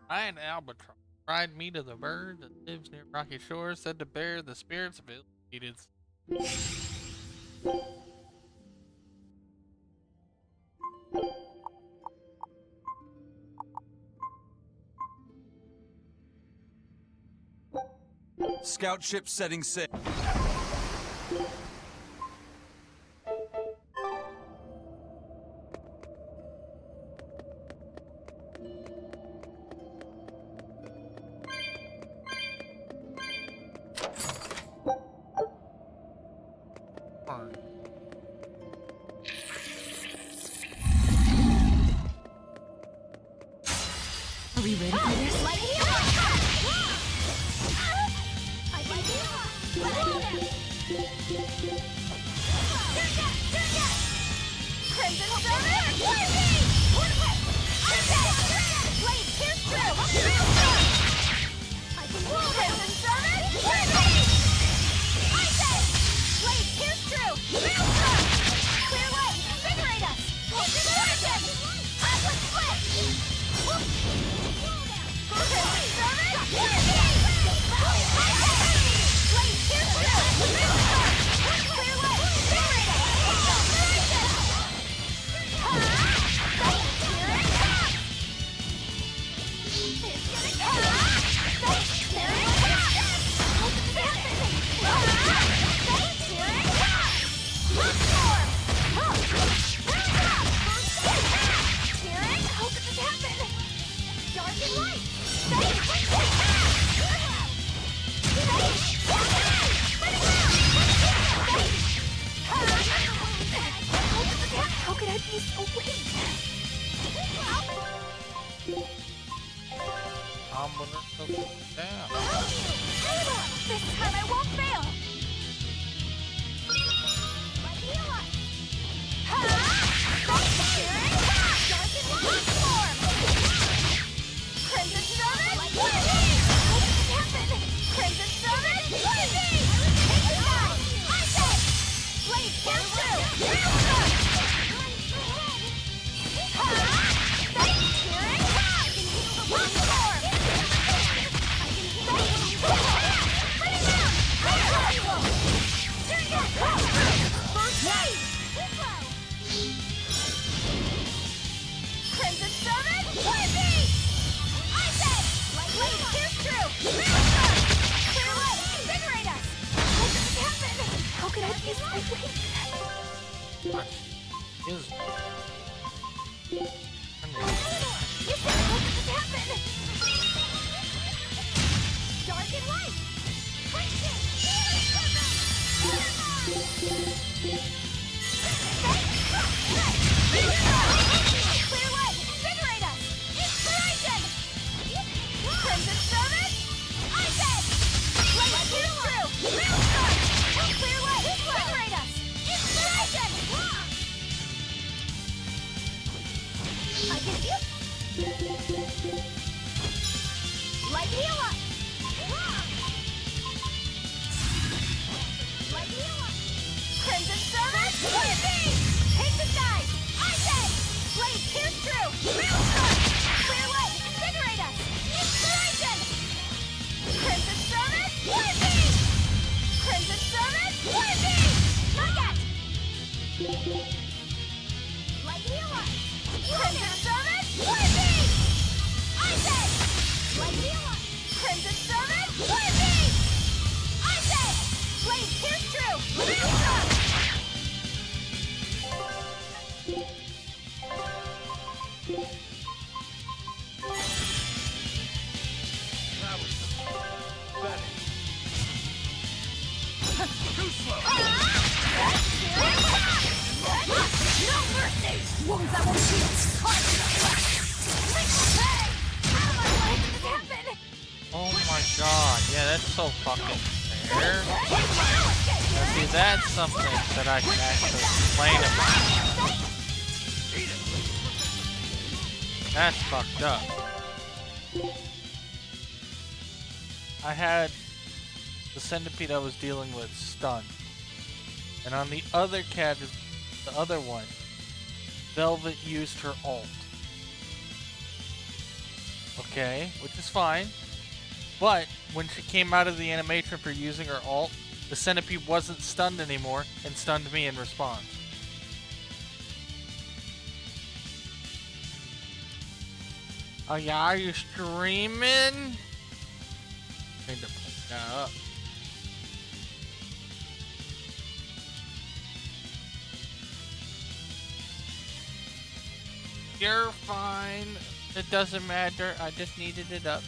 Ryan Albatross, fried meat of the bird that lives near rocky shores, said to bear the spirits of ill-fated. Scout ship setting sail. Are we ready for this? Like heal! I can heal! Crimson Servant! Blade pierce through! I can heal! Crimson Servant! I say! Blade pierce through! Clear light! Invigorate us! Invigoration! Atlas split! Crimson Servant! Blade pierce through! Clear light! Invigorate us! Inspiration! How could I be so weak? I'm gonna go down. This time I won't fail! Crimson Servant! Crimson Servant! Take the side! I say! Blade pierce through! Crimson Servant! I say! Blade pierce through! Clear light! Invigorate us! What did this happen? How could I be so weak? What is You said, how did this happen? Dark and light! Clear light! Invigorate us! Inspiration! Crimson Servant! I say! Blade pierce through! Clear light! Invigorate us! Inspiration! I can feel... Light heal us! Light heal us! Crimson Servant! Take the side! I say! Blade pierce through! Clear light! Invigorate us! Inspiration! Crimson Servant! Crimson Servant! Not yet! Light heal us! Crimson Servant! I say! Light heal us! Oh my god, yeah, that's so fucking fair. Now see, that's something that I can actually complain about. That's fucked up. I had the centipede I was dealing with stunned. And on the other cat, the other one, Velvet used her ult. Okay, which is fine. But when she came out of the animation for using her ult, the centipede wasn't stunned anymore and stunned me in response. Oh yeah, are you streaming? Need to put that up. You're fine. It doesn't matter. I just needed it up.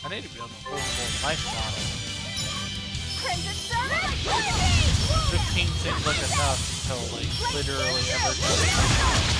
I need to be able to hold more life bottle. 15 seems like enough until like literally everything.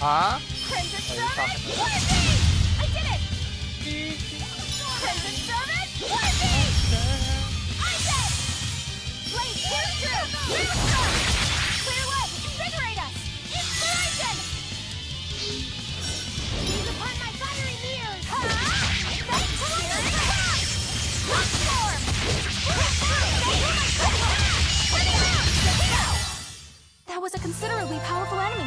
Huh? Crimson Oh, you're talking to me. I did it! Crimson Servant, what me? I did! Blaze pierce through! Master! Clear way! Invigorate us! Inspiration! Gaze upon my fiery mirrors! Thanks, Rock Storm! That was a considerably powerful enemy.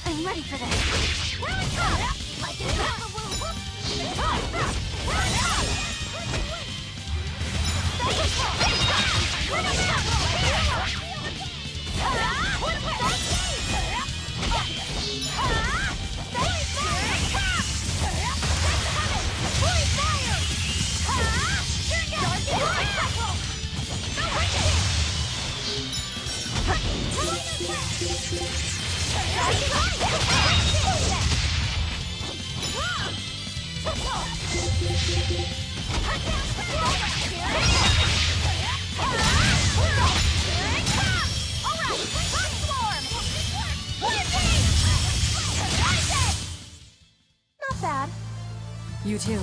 I'm ready for this. Here we go! Like it You too.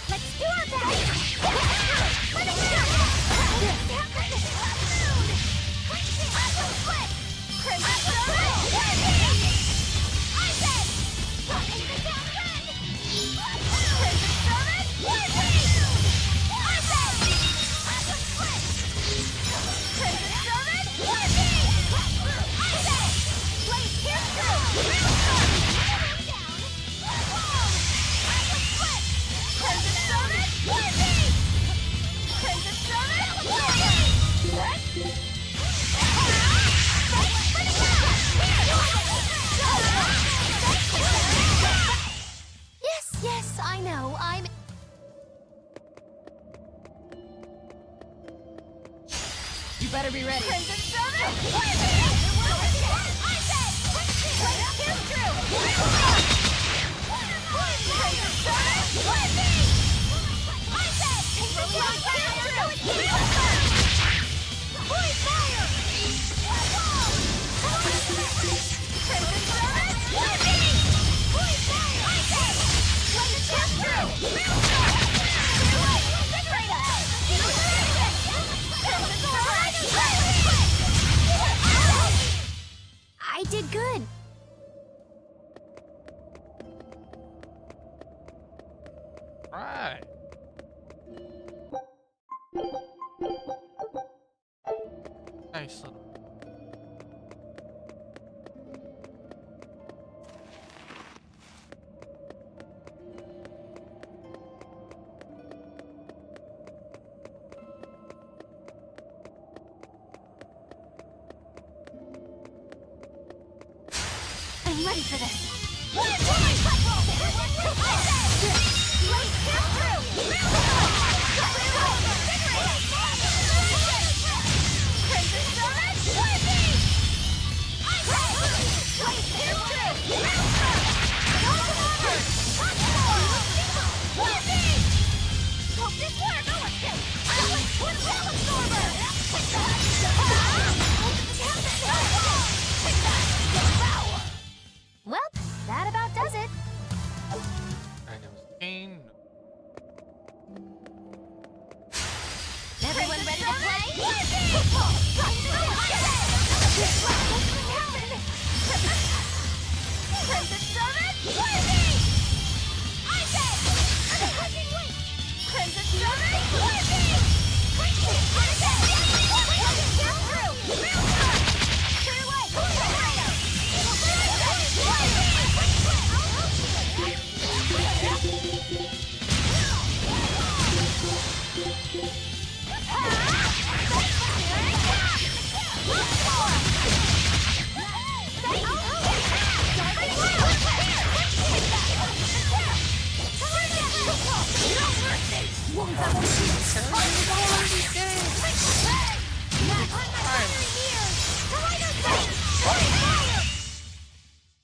Let's do our best! Let it go! Crimson Surge! I said! Into the downwind! Crimson Surge! I said! Crimson Surge! I said! Blade pierce through! Down! Crimson Surge! Crimson Surge! Yes, yes, I know. I'm... You better be ready. Crimson Surge! I said! Blade pierce through! Crimson Surge! I said! Blade pierce through! Void fire! Crimson Surge! Void fire! I said! Blade pierce through! Incinerate us! Crimson Surge! I did good. Right. Nice little. I'm ready for this. Well, that about does it. Items gained. Everyone ready to play? Crimson Summit! I said! Crimson Summit!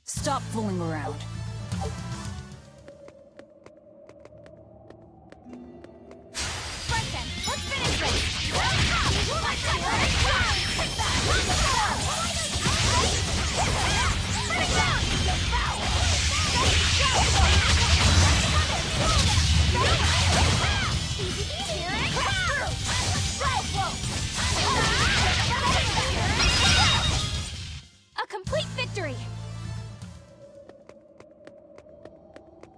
Stop fooling around. Right then, let's finish this! A complete victory!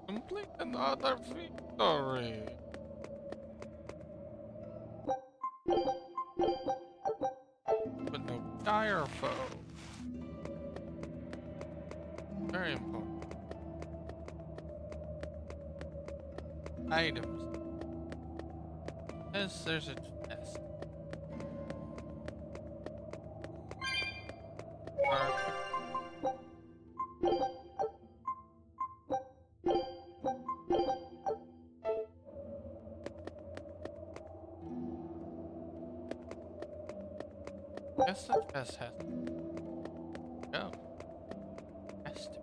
Complete another victory. But no dire foe. Very important. Items. Yes, there's a test. Guess the test has to go. Has to.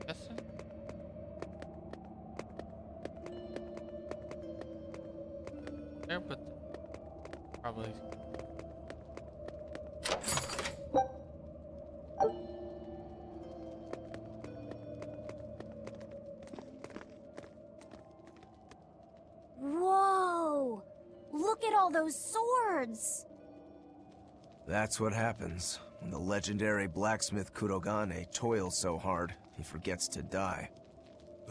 Guess it. there, but probably. Whoa! Look at all those swords! That's what happens when the legendary blacksmith Kurogane toils so hard, he forgets to die.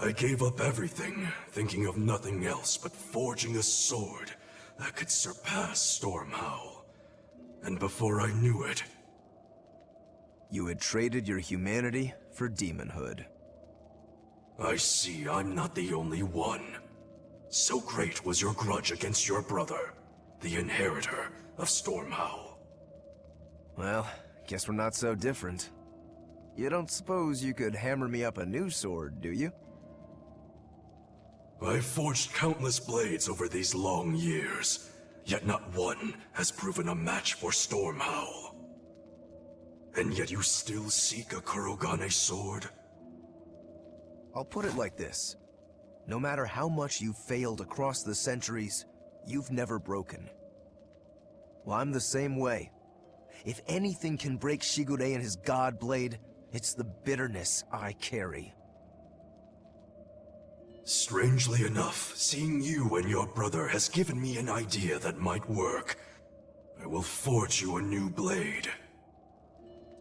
I gave up everything, thinking of nothing else but forging a sword that could surpass Stormhowl. And before I knew it... You had traded your humanity for demonhood. I see I'm not the only one. So great was your grudge against your brother, the inheritor of Stormhowl. Well, guess we're not so different. You don't suppose you could hammer me up a new sword, do you? I've forged countless blades over these long years, yet not one has proven a match for Stormhowl. And yet you still seek a Kurogane sword? I'll put it like this. No matter how much you've failed across the centuries, you've never broken. Well, I'm the same way. If anything can break Shigure and his god blade, it's the bitterness I carry. Strangely enough, seeing you and your brother has given me an idea that might work. I will forge you a new blade.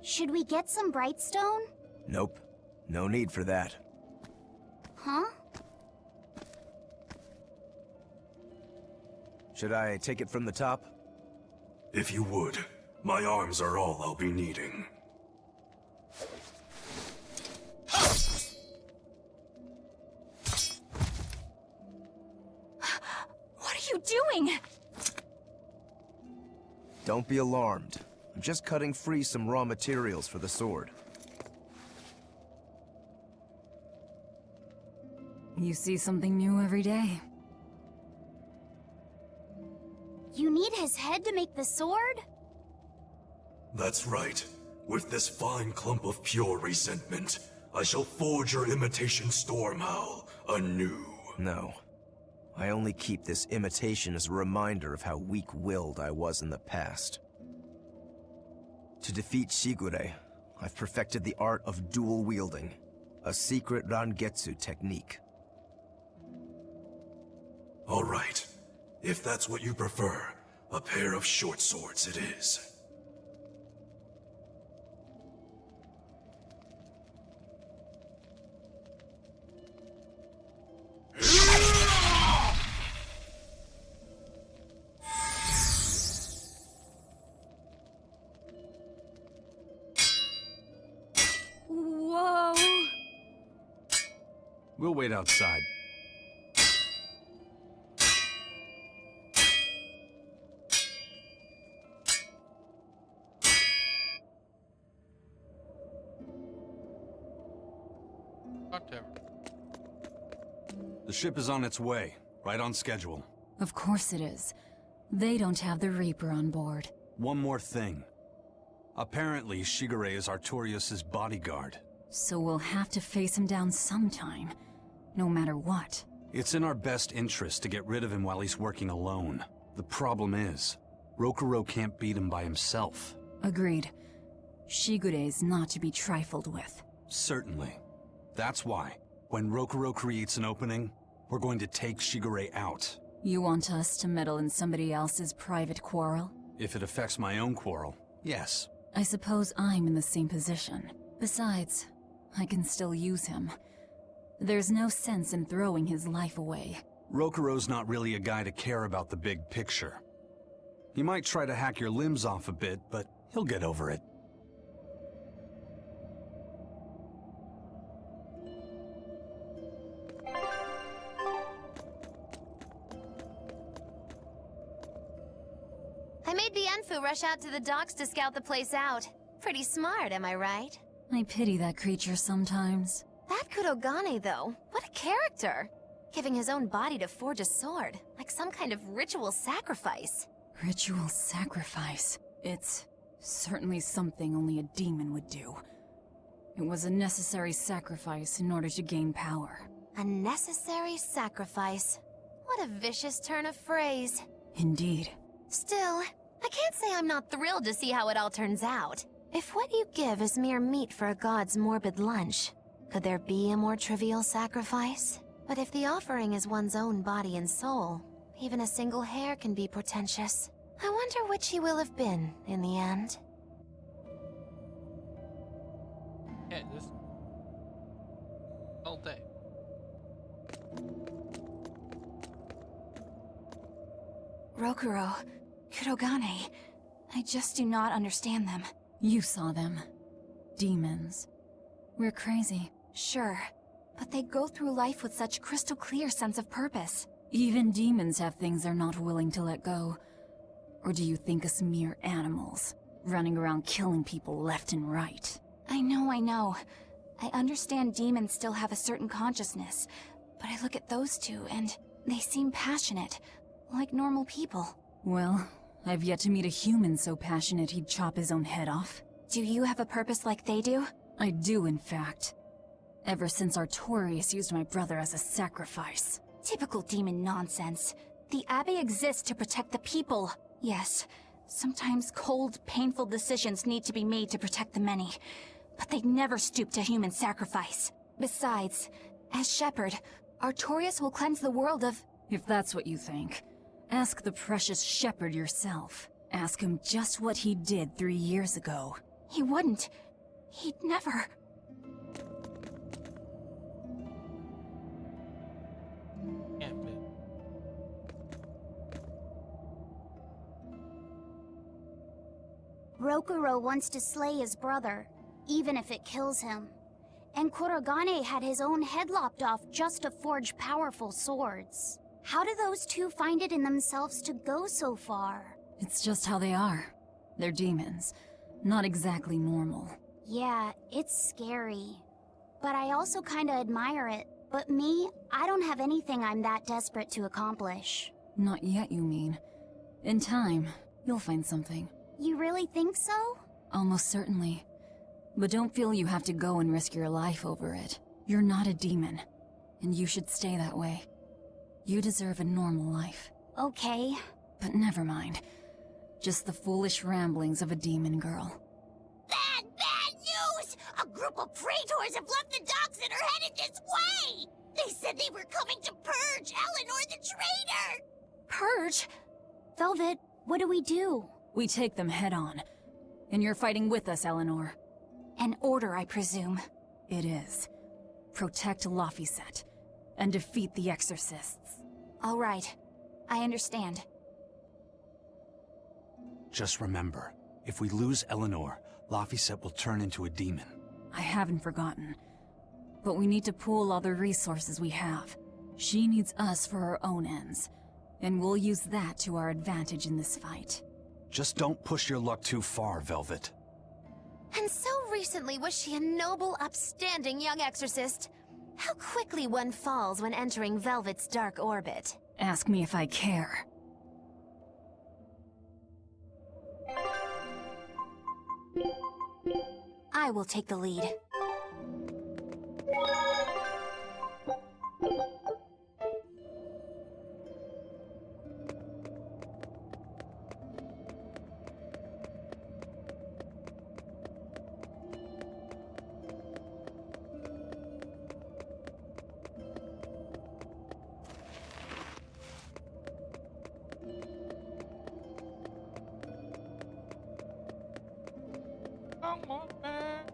Should we get some Brightstone? Nope. No need for that. Huh? Should I take it from the top? If you would. My arms are all I'll be needing. What are you doing? Don't be alarmed. I'm just cutting free some raw materials for the sword. You see something new every day. You need his head to make the sword? That's right. With this fine clump of pure resentment, I shall forge your imitation Stormhowl anew. No. I only keep this imitation as a reminder of how weak-willed I was in the past. To defeat Shigure, I've perfected the art of dual wielding, a secret Rangetsu technique. All right. If that's what you prefer, a pair of short swords it is. Whoa. We'll wait outside. Talk to him. The ship is on its way, right on schedule. Of course it is. They don't have the Reaper on board. One more thing. Apparently, Shigure is Artorius' bodyguard. So we'll have to face him down sometime, no matter what. It's in our best interest to get rid of him while he's working alone. The problem is, Rokuro can't beat him by himself. Agreed. Shigure is not to be trifled with. Certainly. That's why, when Rokuro creates an opening, we're going to take Shigure out. You want us to meddle in somebody else's private quarrel? If it affects my own quarrel, yes. I suppose I'm in the same position. Besides, I can still use him. There's no sense in throwing his life away. Rokuro's not really a guy to care about the big picture. He might try to hack your limbs off a bit, but he'll get over it. I made the Enfu rush out to the docks to scout the place out. Pretty smart, am I right? I pity that creature sometimes. That Kurogane, though, what a character! Giving his own body to forge a sword, like some kind of ritual sacrifice. Ritual sacrifice. It's certainly something only a demon would do. It was a necessary sacrifice in order to gain power. A necessary sacrifice. What a vicious turn of phrase. Indeed. Still, I can't say I'm not thrilled to see how it all turns out. If what you give is mere meat for a god's morbid lunch, could there be a more trivial sacrifice? But if the offering is one's own body and soul, even a single hair can be portentous. I wonder which he will have been in the end. Yeah, this all day. Rokuro, Kurogane, I just do not understand them. You saw them. Demons. We're crazy. Sure, but they go through life with such crystal clear sense of purpose. Even demons have things they're not willing to let go. Or do you think us mere animals, running around killing people left and right? I know. I understand demons still have a certain consciousness, but I look at those two and they seem passionate, like normal people. Well, I've yet to meet a human so passionate he'd chop his own head off. Do you have a purpose like they do? I do, in fact. Ever since Artorius used my brother as a sacrifice. Typical demon nonsense. The Abbey exists to protect the people. Yes, sometimes cold, painful decisions need to be made to protect the many, but they'd never stoop to human sacrifice. Besides, as shepherd, Artorius will cleanse the world of... If that's what you think, ask the precious shepherd yourself. Ask him just what he did 3 years ago. He wouldn't. He'd never... Yeah, but Rokuro wants to slay his brother, even if it kills him. And Kurogane had his own head lopped off just to forge powerful swords. How do those two find it in themselves to go so far? It's just how they are. They're demons. Not exactly normal. Yeah, it's scary. But I also kinda admire it. But me, I don't have anything I'm that desperate to accomplish. Not yet, you mean. In time, you'll find something. You really think so? Almost certainly. But don't feel you have to go and risk your life over it. You're not a demon, and you should stay that way. You deserve a normal life. Okay. But never mind. Just the foolish ramblings of a demon girl. Bad news! A group of praetors have left the docks and are headed this way! They said they were coming to purge Eleanor the traitor! Purge? Velvet, what do we do? We take them head on. And you're fighting with us, Eleanor. An order, I presume. It is. Protect Laphicet, and defeat the exorcists. All right. I understand. Just remember, if we lose Eleanor, Laphicet will turn into a demon. I haven't forgotten. But we need to pool all the resources we have. She needs us for her own ends, and we'll use that to our advantage in this fight. Just don't push your luck too far, Velvet. And so recently was she a noble, upstanding young exorcist. How quickly one falls when entering Velvet's dark orbit. Ask me if I care. I will take the lead. come on back.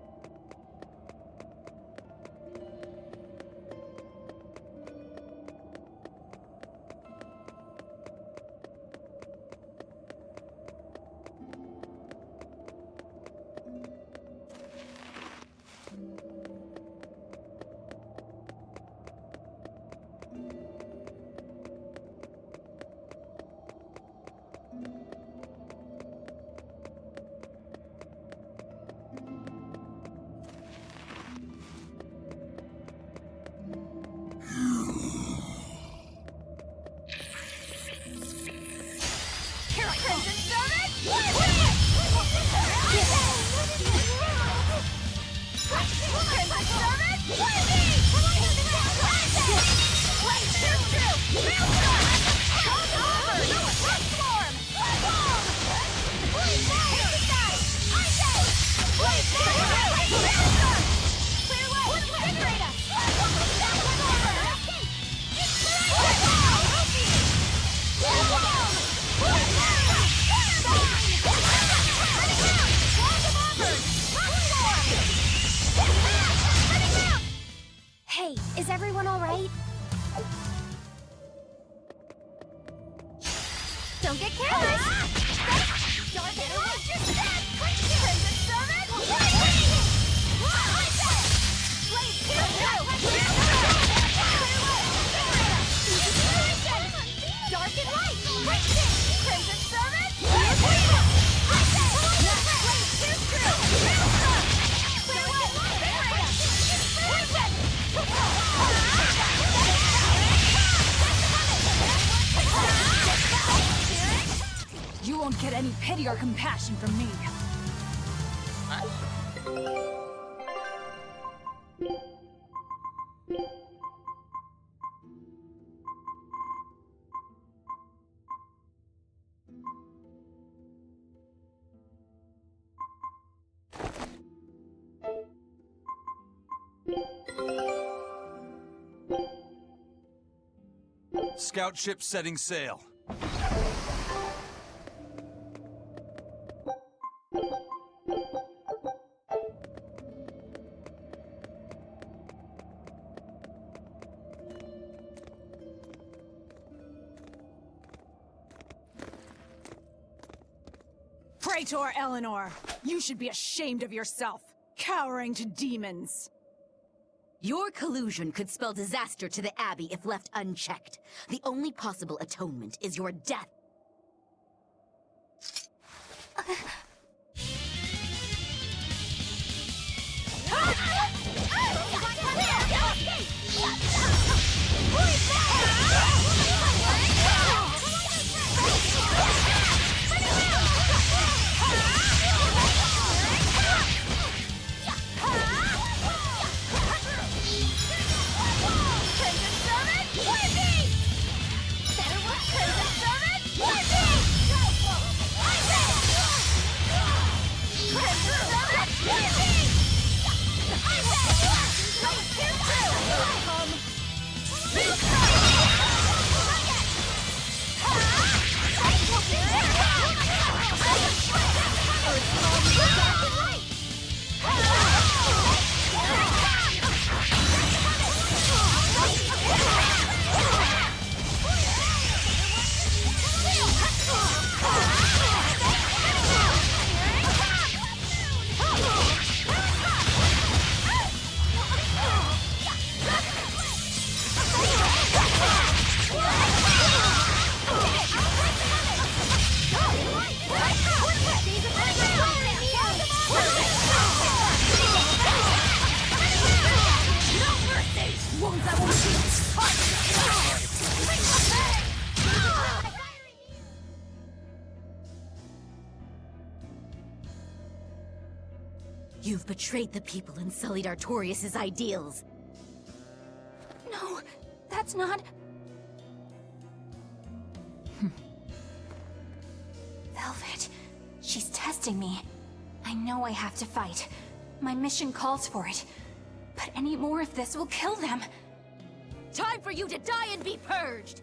Don't get careless! Dark and watch your step! Crimson Summon! Dark and light! Crimson Summon! You won't get any pity or compassion from me. Scout ship setting sail. Praetor Eleanor, you should be ashamed of yourself, cowering to demons. Your collusion could spell disaster to the Abbey if left unchecked. The only possible atonement is your death. You've betrayed the people and sullied Artorias' ideals. No, that's not... Velvet, she's testing me. I know I have to fight. My mission calls for it. But any more of this will kill them. Time for you to die and be purged!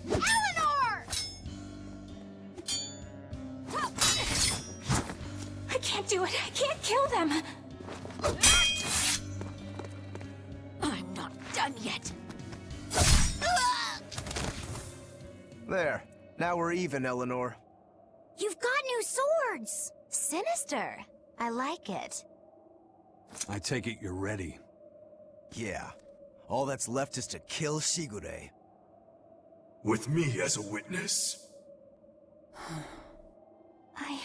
Eleanor! I can't do it. I can't kill them. I'm not done yet. There. Now we're even, Eleanor. You've got new swords! Sinister. I like it. I take it you're ready. Yeah. All that's left is to kill Shigure. With me as a witness? I...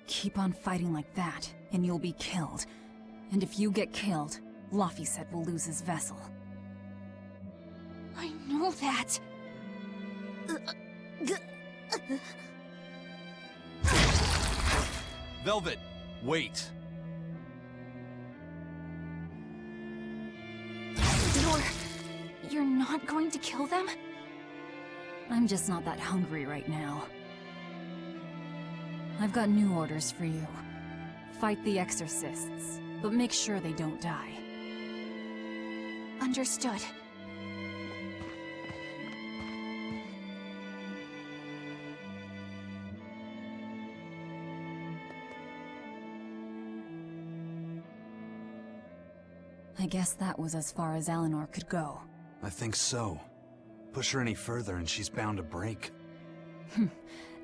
Keep on fighting like that, and you'll be killed. And if you get killed, Laphicet will lose his vessel. I know that. Velvet, wait. You're not going to kill them? I'm just not that hungry right now. I've got new orders for you. Fight the exorcists, but make sure they don't die. Understood. I guess that was as far as Eleanor could go. I think so. Push her any further and she's bound to break.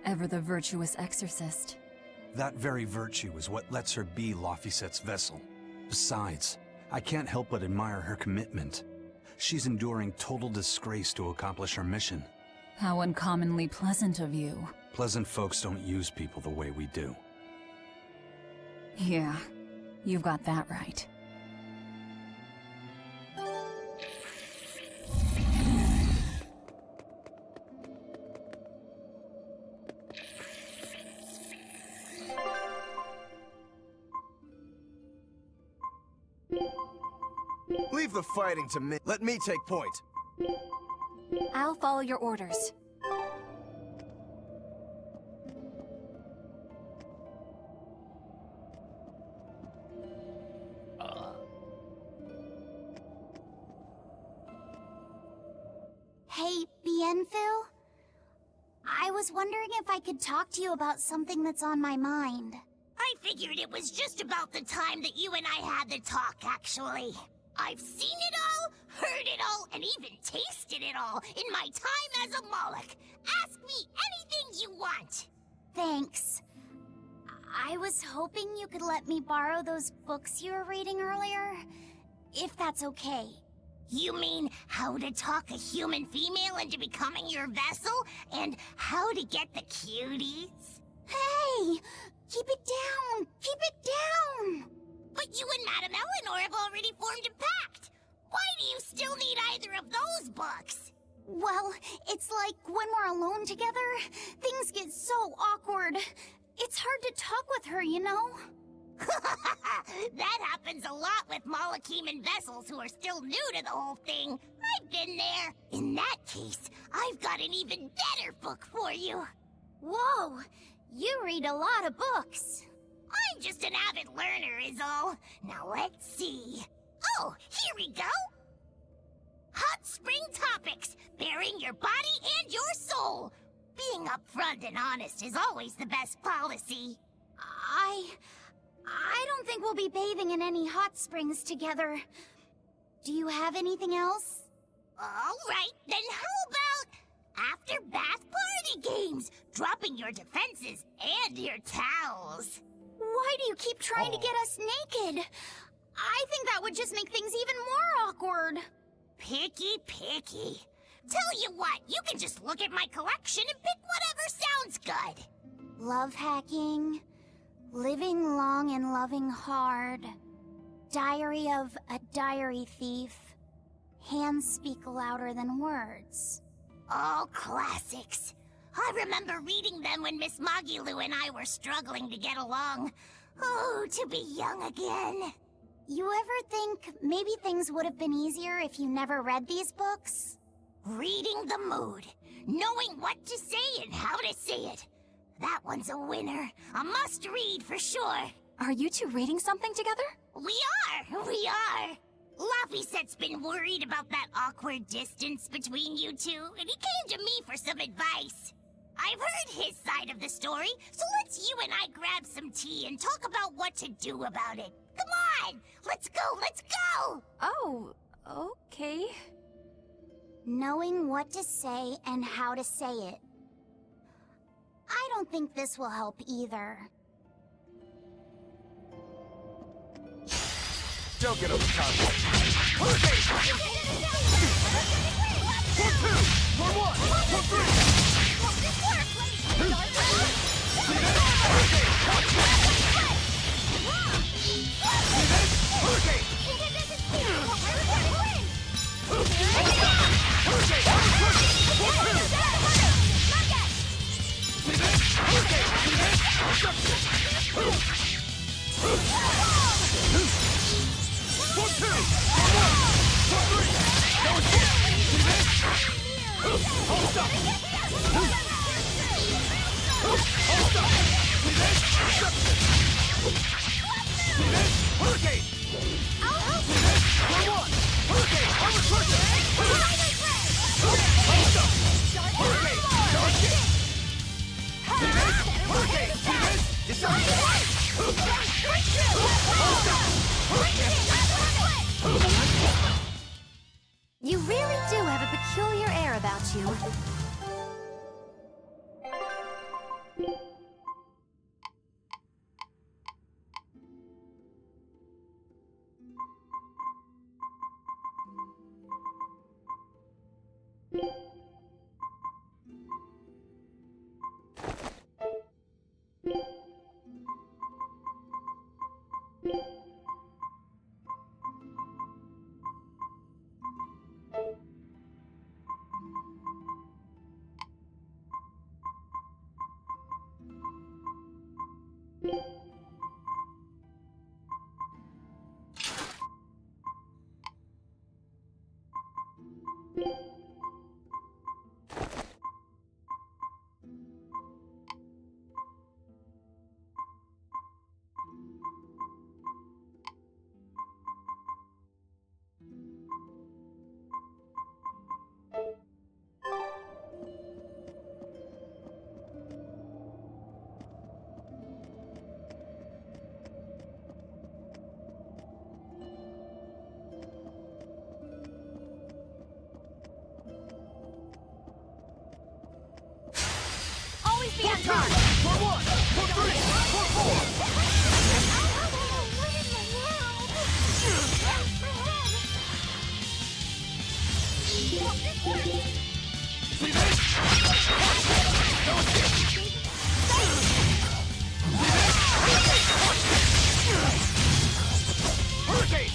Ever the virtuous exorcist. That very virtue is what lets her be Laphicet's vessel. Besides, I can't help but admire her commitment. She's enduring total disgrace to accomplish her mission. How uncommonly pleasant of you. Pleasant folks don't use people the way we do. Yeah, you've got that right. Leave the fighting to me. Let me take point. I'll follow your orders. Hey, Bienfil? I was wondering if I could talk to you about something that's on my mind. I figured it was just about the time that you and I had the talk, actually. I've seen it all, heard it all, and even tasted it all in my time as a Moloch. Ask me anything you want. Thanks. I was hoping you could let me borrow those books you were reading earlier, if that's okay. You mean how to talk a human female into becoming your vessel, and how to get the cuties? Hey! Keep it down! Keep it down! But you and Madame Eleanor have already formed a pact. Why do you still need either of those books? Well, it's like when we're alone together, things get so awkward. It's hard to talk with her, you know? That happens a lot with Molocheman vessels who are still new to the whole thing. I've been there. In that case, I've got an even better book for you. Whoa! You read a lot of books. I'm just an avid learner is all. Now let's see. Oh, here we go. Hot Spring Topics, bearing your body and your soul. Being upfront and honest is always the best policy. I don't think we'll be bathing in any hot springs together. Do you have anything else? All right, then how about after bath party games, dropping your defenses and your towels? Why do you keep trying to get us naked? I think that would just make things even more awkward. Picky. Tell you what, you can just look at my collection and pick whatever sounds good. Love hacking, living long and loving hard, diary of a diary thief, hands speak louder than words. All classics. I remember reading them when Miss Magilu and I were struggling to get along. Oh, to be young again. You ever think maybe things would have been easier if you never read these books? Reading the mood. Knowing what to say and how to say it. That one's a winner. A must-read for sure. Are you two reading something together? We are. Laphicet's been worried about that awkward distance between you two, and he came to me for some advice. I've heard his side of the story, so let's you and I grab some tea and talk about what to do about it. Come on! Let's go! Oh, okay. Knowing what to say and how to say it. I don't think this will help either. Don't get overconfident. Hurricane! For 2! For 1! For You really do have a peculiar air about Always be on guard! For 1, for 3, for 4! See this? No escape! Hurricane!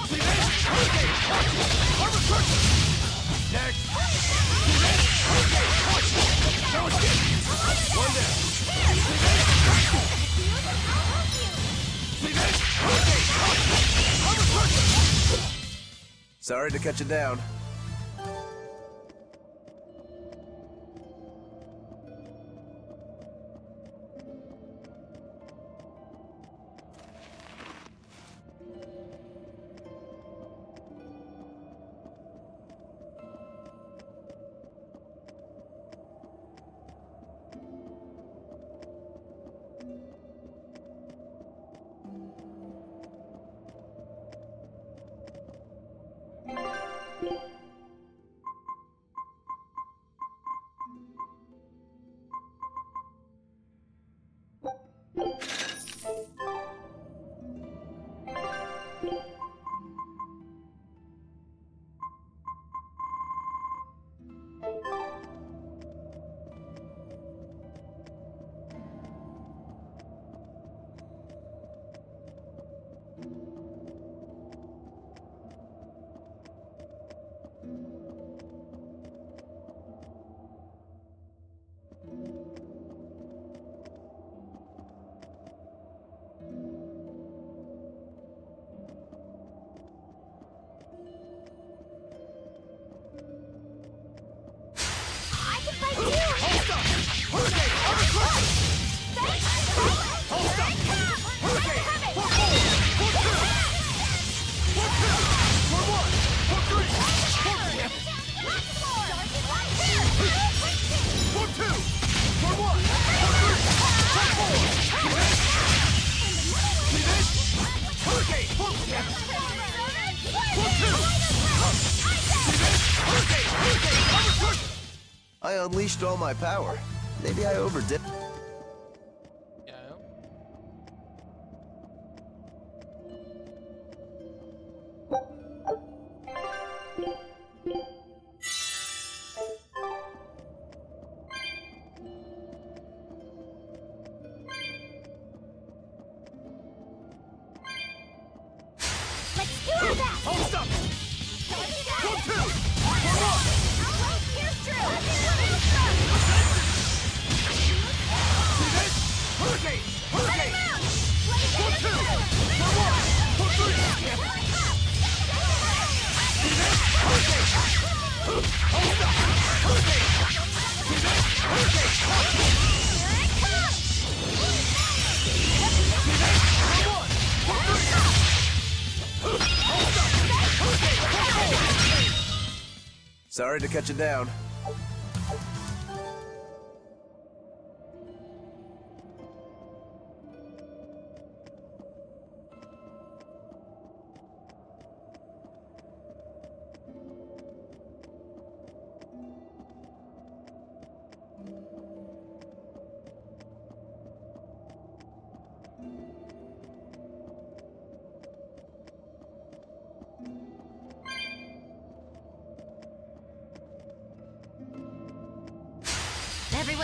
See this? Hurricane! Armor crusher! Next! See this? Hurricane! No escape! One down! See this? Hurricane! Armor crusher! Sorry to cut you down. I unleashed all my power. Maybe I overdid. Yeah. Let's do our best! Hold up! One, two! For 1! Here's true! See this? Hurricane! Hurricane! For 2! For 1! For 3! See this? Hurricane! Hold up! Hurricane! See this? Hurricane! Here it comes! See this? For 1! For 3! Hold up! Hurricane! For 4! Sorry to cut you down.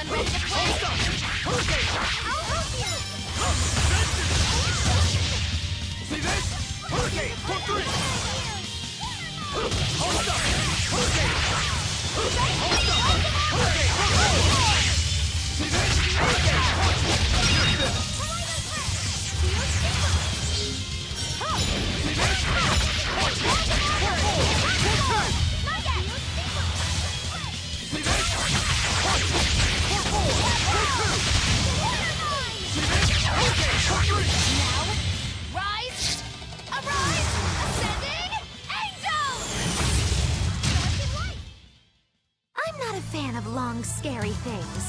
Anyone ready to play? Hurricane! I'll help you! See this? Hurricane! For 3! Hold up! Hurricane! Hold up! Hurricane! For 4! See this? Hurricane! Here's this! See this? Watch it! For 4! For 10! See this? Watch it! For 4! For 2! See this? Hurricane! For 3! Now, rise! Arise! Ascending! Angel! I'm not a fan of long, scary things.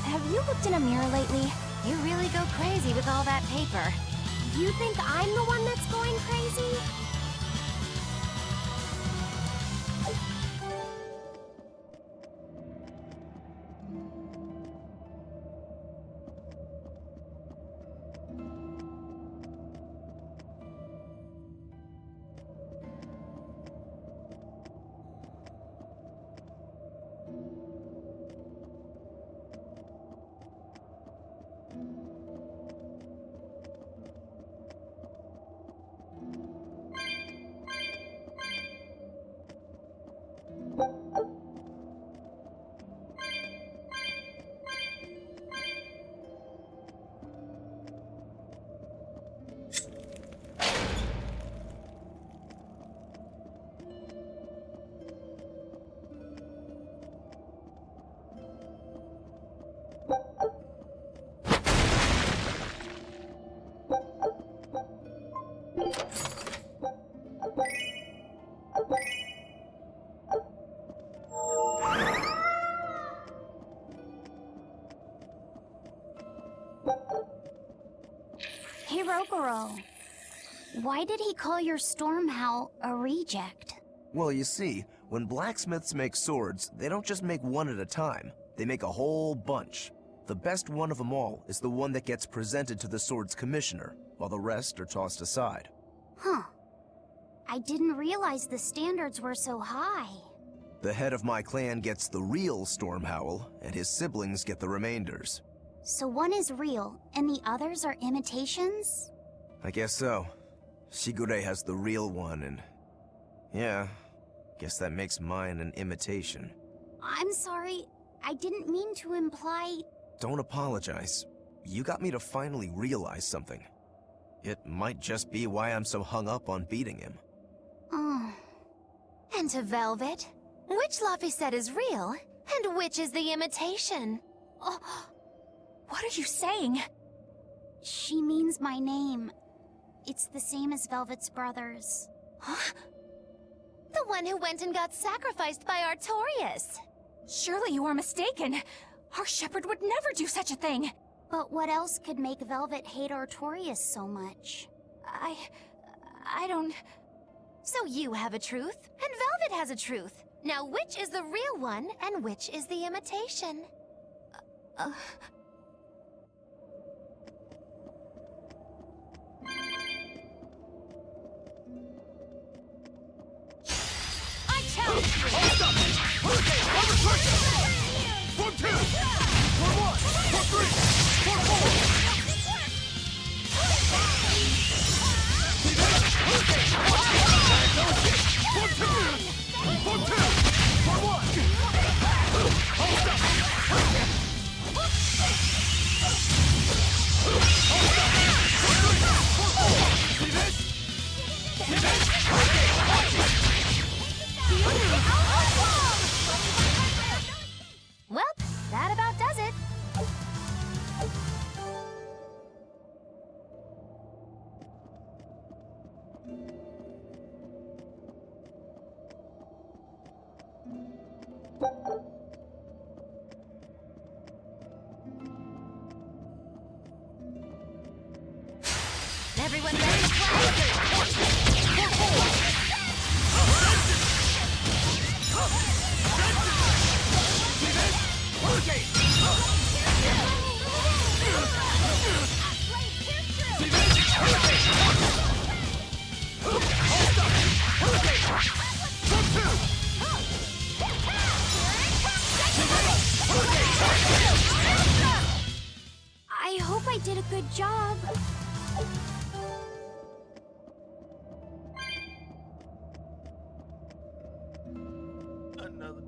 Have you looked in a mirror lately? You really go crazy with all that paper. You think I'm the one that's going crazy? Why did he call your storm howl a reject? Well, you see, when blacksmiths make swords, they don't just make one at a time. They make a whole bunch. The best one of them all is the one that gets presented to the sword's commissioner, while the rest are tossed aside. Huh. I didn't realize the standards were so high. The head of my clan gets the real storm howl, and his siblings get the remainders. So one is real, and the others are imitations? I guess so. Shigure has the real one, and... yeah, guess that makes mine an imitation. I'm sorry, I didn't mean to imply... Don't apologize. You got me to finally realize something. It might just be why I'm so hung up on beating him. Oh. And to Velvet, which Laphicet is real, and which is the imitation? Oh, what are you saying? She means my name. It's the same as Velvet's brothers. Huh? The one who went and got sacrificed by Artorias. Surely you are mistaken. Our shepherd would never do such a thing. But what else could make Velvet hate Artorias so much? I don't... So you have a truth, and Velvet has a truth. Now which is the real one, and which is the imitation? I challenge you! Hold up! Hurricane! Under pressure! For 2! For 1! For 3! For 4! See this? Hurricane! Watch it! No escape! For 2! For 2! For 1! Hold up! Hurricane! Hold up! For 3! For 4! See this? See this? Hurricane! Watch it! Well, that about does it. did a good job. Another.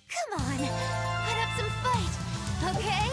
Come on, put up some fight, okay?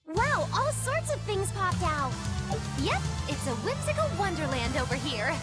Wow, all sorts of things popped out. Yep, it's a whimsical wonderland over here.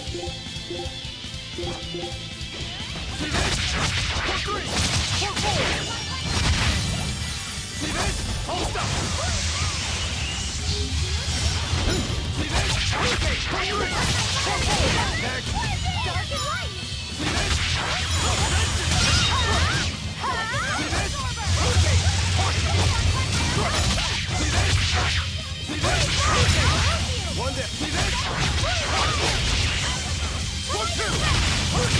See this? For 3! For 4! See this? Hold up! See this? Okay, for 3! For 4! Next! Dark and light! See this? See this? Okay, see this? See this? Okay! One down. See this? 1, 2! Okay!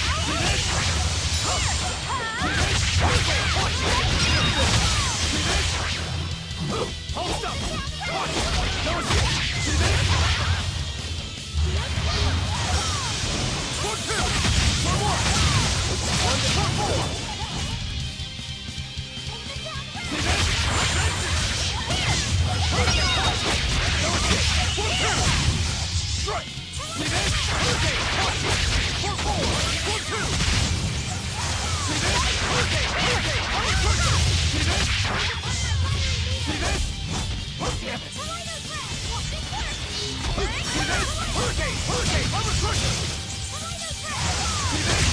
See this? See this? Okay! See this? Hold up! Watch! No escape! See this? 1, 2! For 1! 1 to 4! See this? No escape! 1, 2! Strike! See this? Okay! Watch it! For 4! 1, 2! See this? Okay! Okay! I'm a pusher! See this? See this? Oh, damn it! See this? Okay! Okay! I'm a pusher! See this?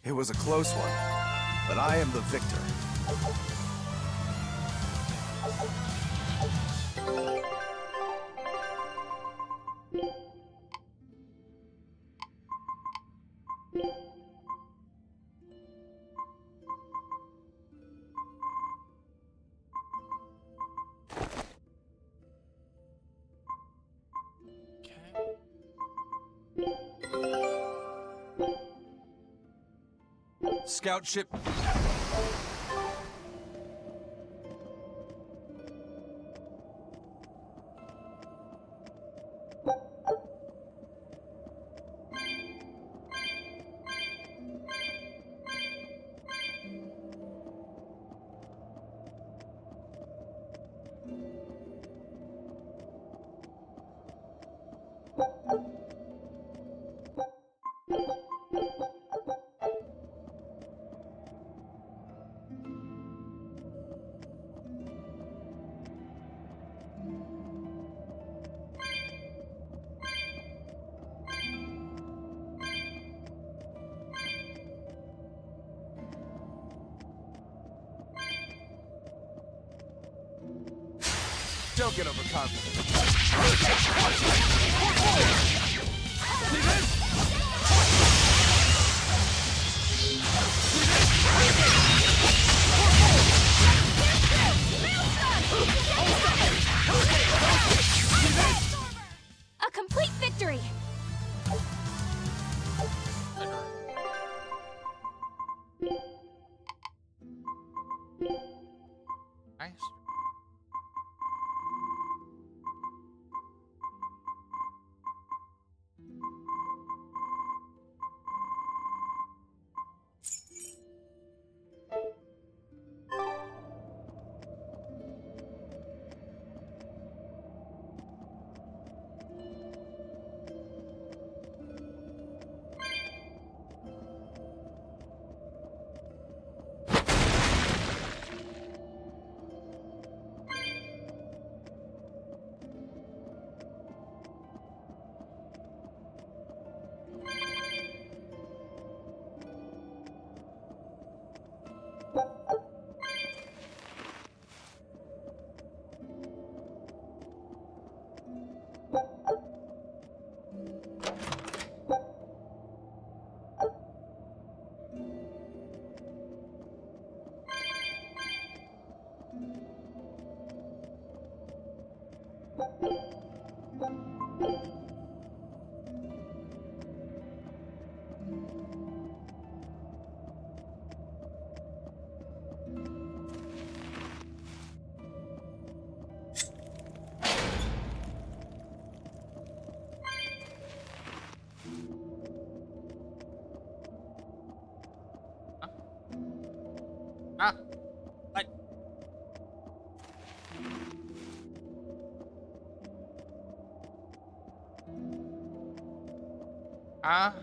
It was a close one, but I am the victor. Scout ship. Don't get overconfident. See this? A complete victory! Nice. Ah! What? Ah?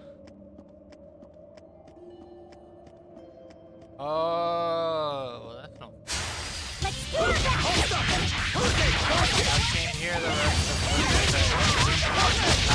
Oh, that's no. Let's do it! I can't hear the rest of what you're saying.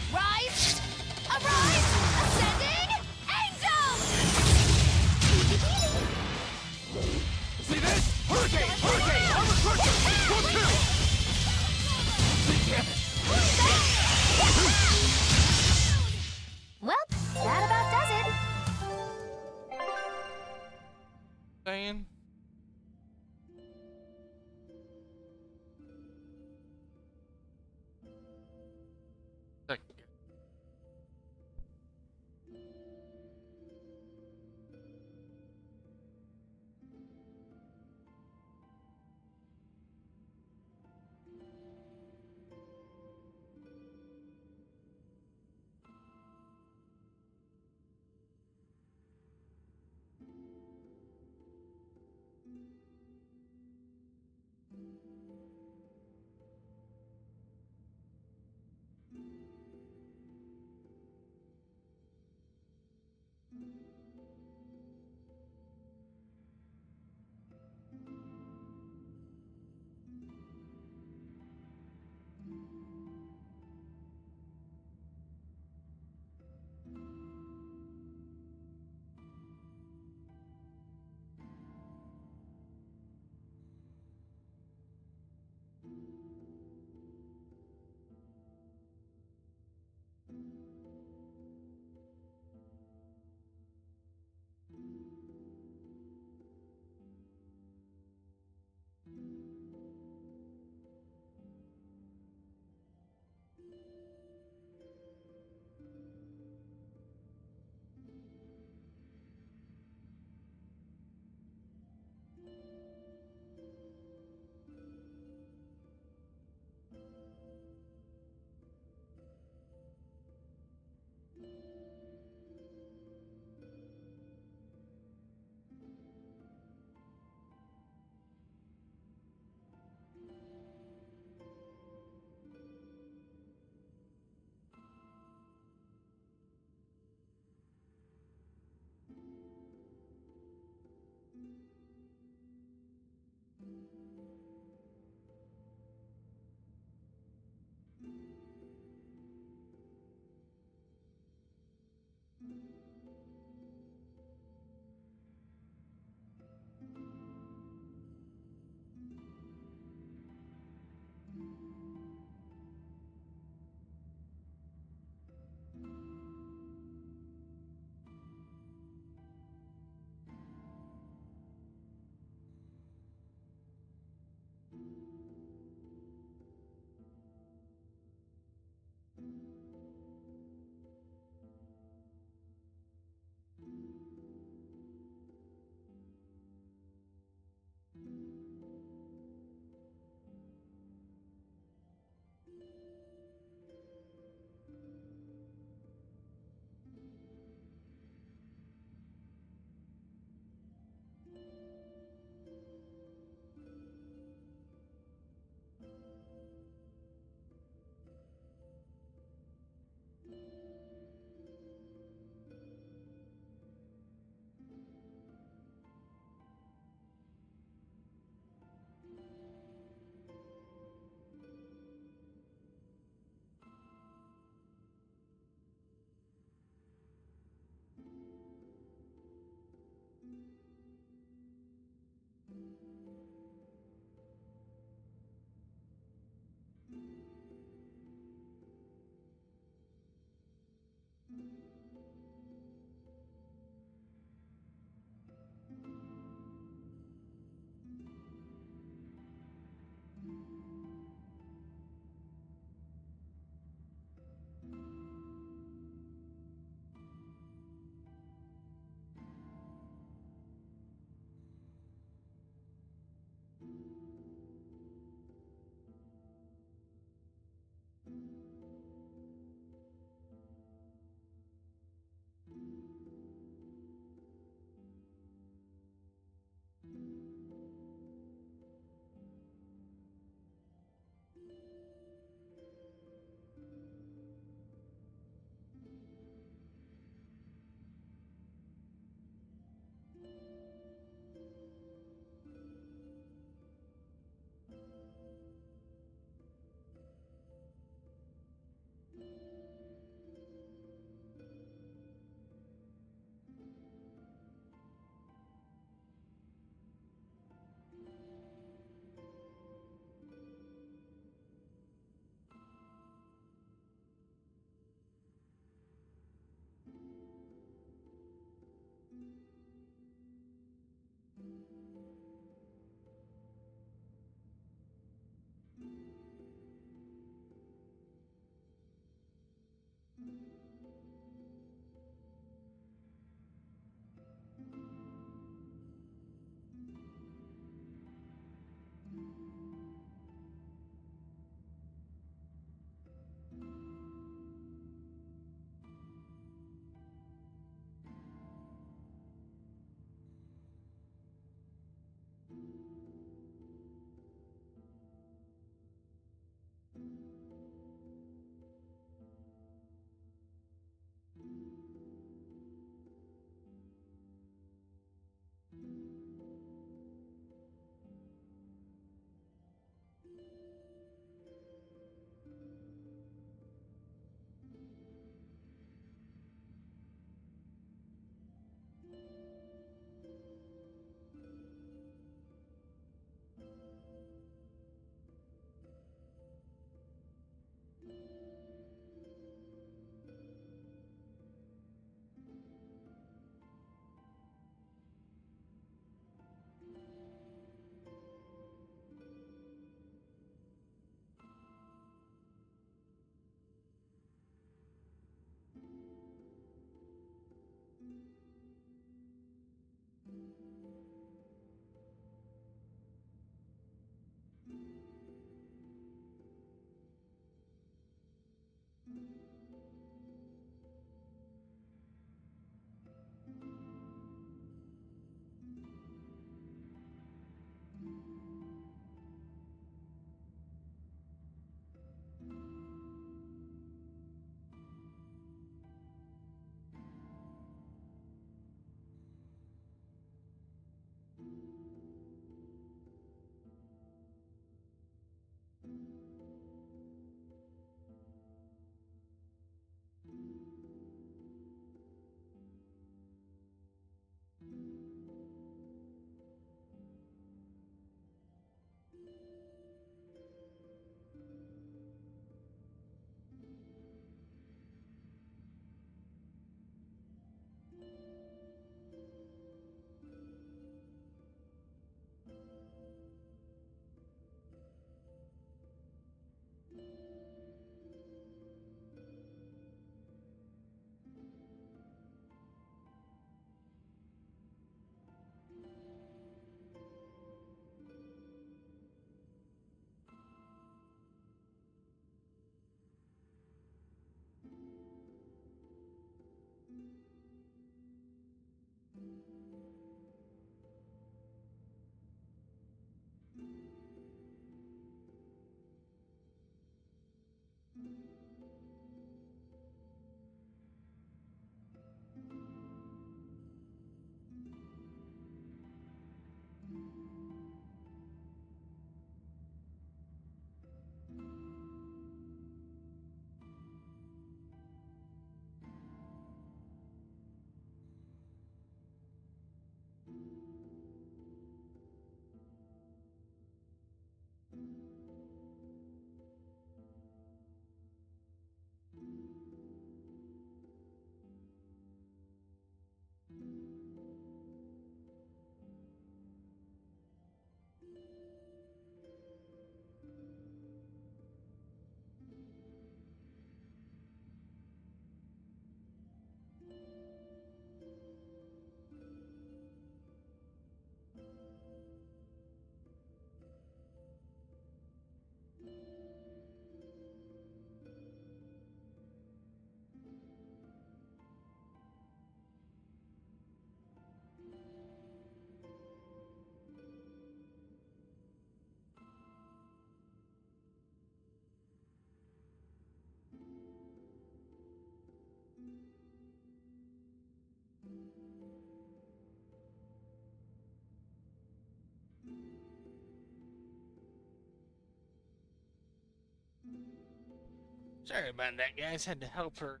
Sorry about that, guys. Had to help her.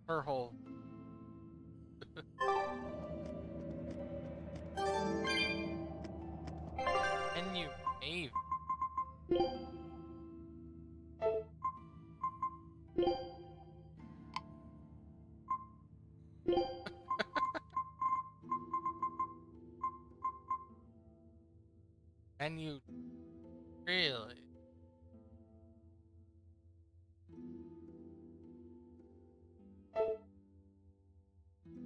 Her whole. And you, Eve. And you, really?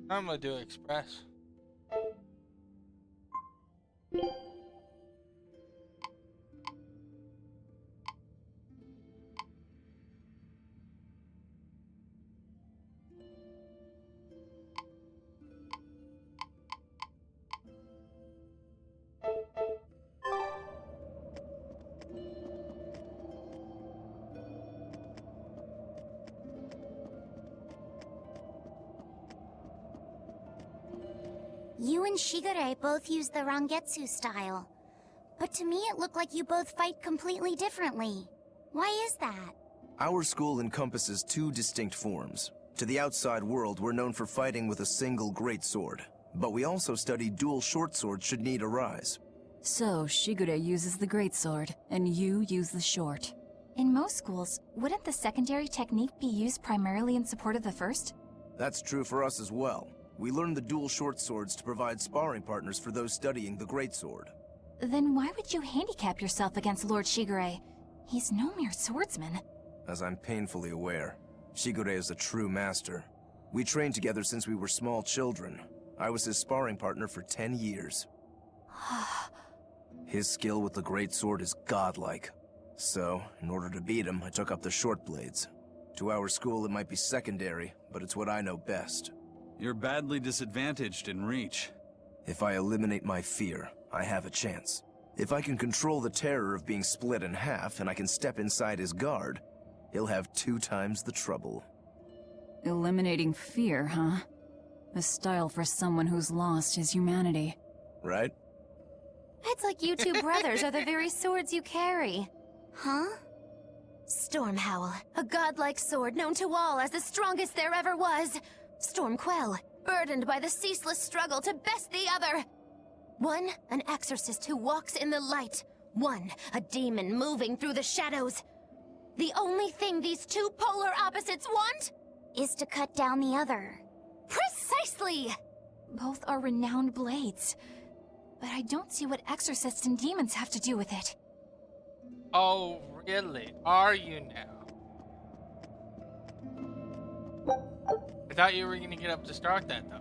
I'm gonna do express. You and Shigure both use the Rangetsu style. But to me it looked like you both fight completely differently. Why is that? Our school encompasses two distinct forms. To the outside world, we're known for fighting with a single greatsword. But we also study dual short swords should need arise. So, Shigure uses the greatsword, and you use the short. In most schools, wouldn't the secondary technique be used primarily in support of the first? That's true for us as well. We learn the dual short swords to provide sparring partners for those studying the greatsword. Then why would you handicap yourself against Lord Shigure? He's no mere swordsman. As I'm painfully aware, Shigure is a true master. We trained together since we were small children. I was his sparring partner for 10 years. His skill with the greatsword is godlike. So, in order to beat him, I took up the short blades. To our school, it might be secondary, but it's what I know best. You're badly disadvantaged in reach. If I eliminate my fear, I have a chance. If I can control the terror of being split in half and I can step inside his guard, he'll have 2 times the trouble. Eliminating fear, huh? A style for someone who's lost his humanity. Right? It's like you two brothers are the very swords you carry. Huh? Stormhowl, a godlike sword known to all as the strongest there ever was. Stormquell, burdened by the ceaseless struggle to best the other. One, an exorcist who walks in the light. One, a demon moving through the shadows. The only thing these two polar opposites want Is to cut down the other. Precisely! Both are renowned blades. But I don't see what exorcists and demons have to do with it. Oh, really? Are you now? I thought you were gonna get up to start that, though.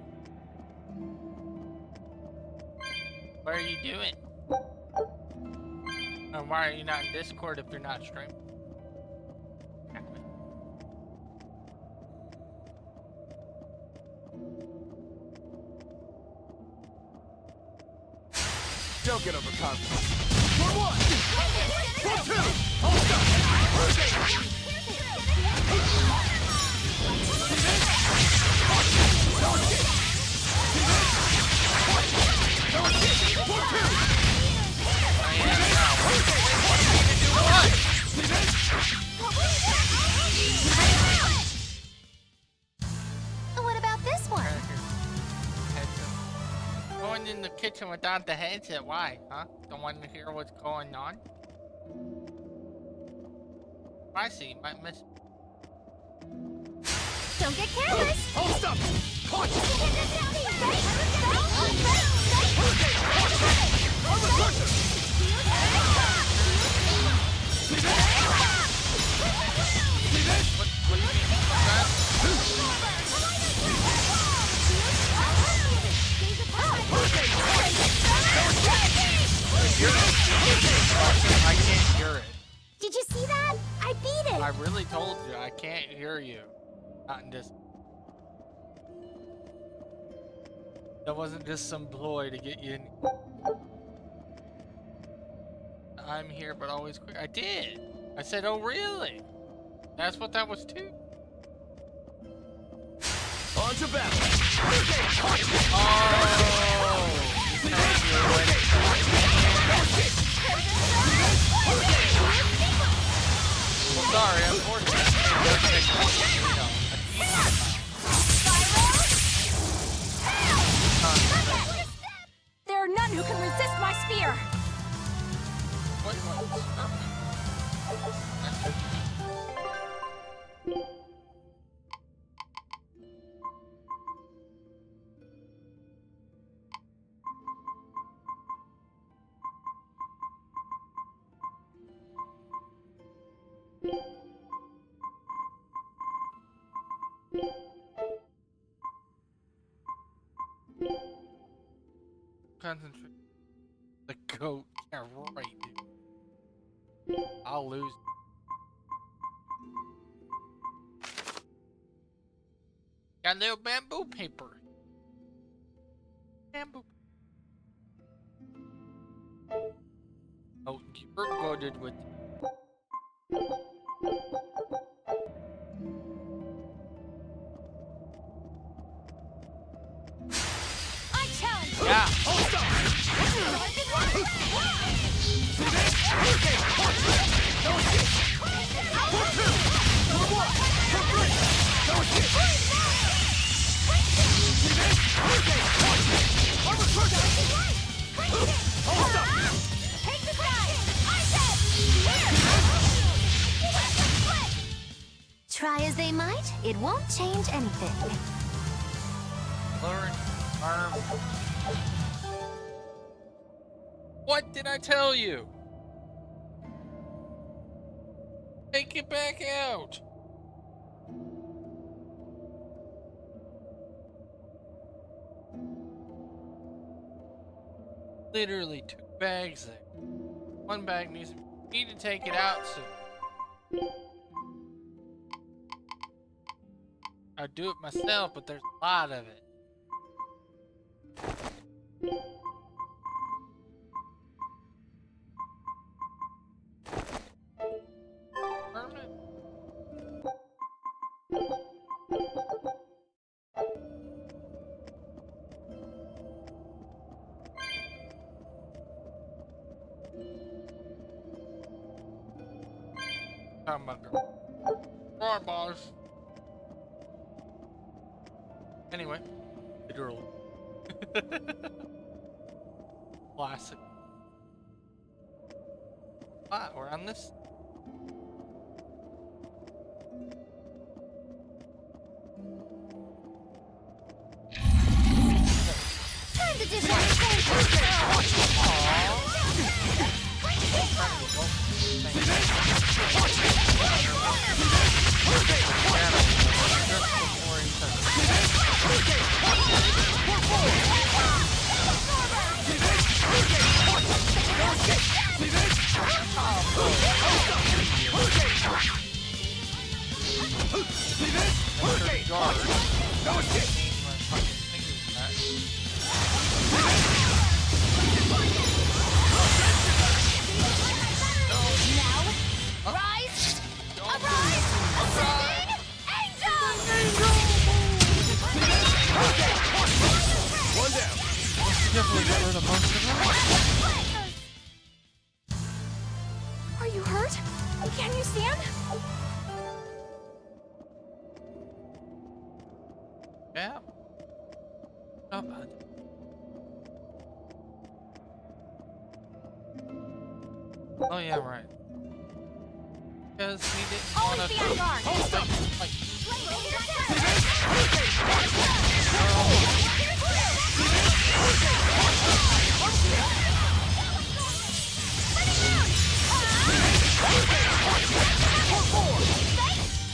What are you doing? And why are you not in Discord if you're not streaming? Don't get overconfident. For 1! For 2! Hold up! What about this one? Going in the kitchen without the headset, why, huh? Don't want to hear what's going on? I see, you might miss. Don't get careless! Hold stop! Caution! What do you mean? I can't hear it. Did you see that? I beat it! I really told you, I can't hear you. Not in this. That wasn't just some ploy to get you in. I'm here, but always quick. I did. I said, oh, really? That's what that was too. On to battle! Oh! Well, sorry, unfortunately. Concentrate. The goat. Yeah, right, dude. I'll lose. Got a little bamboo paper. Bamboo. Oh, you're goaded with. I challenge you! Yeah. Take the prize! I said! Try as they might, it won't change anything. Lowering arm. What did I tell you? Take it back out. Literally 2 bags there. 1 bag needs to need to take it out soon. I'd do it myself, but there's a lot of it. Herman. Talking about girl. Roar bars. Anyway, literally. Classic. Ah, we're on this. Time to dish out Definitely got rid of most of them. Are you hurt? Can you stand? Yeah. Not bad. Oh yeah, right. Because we didn't want Always to. be on guard. Hold up. Like,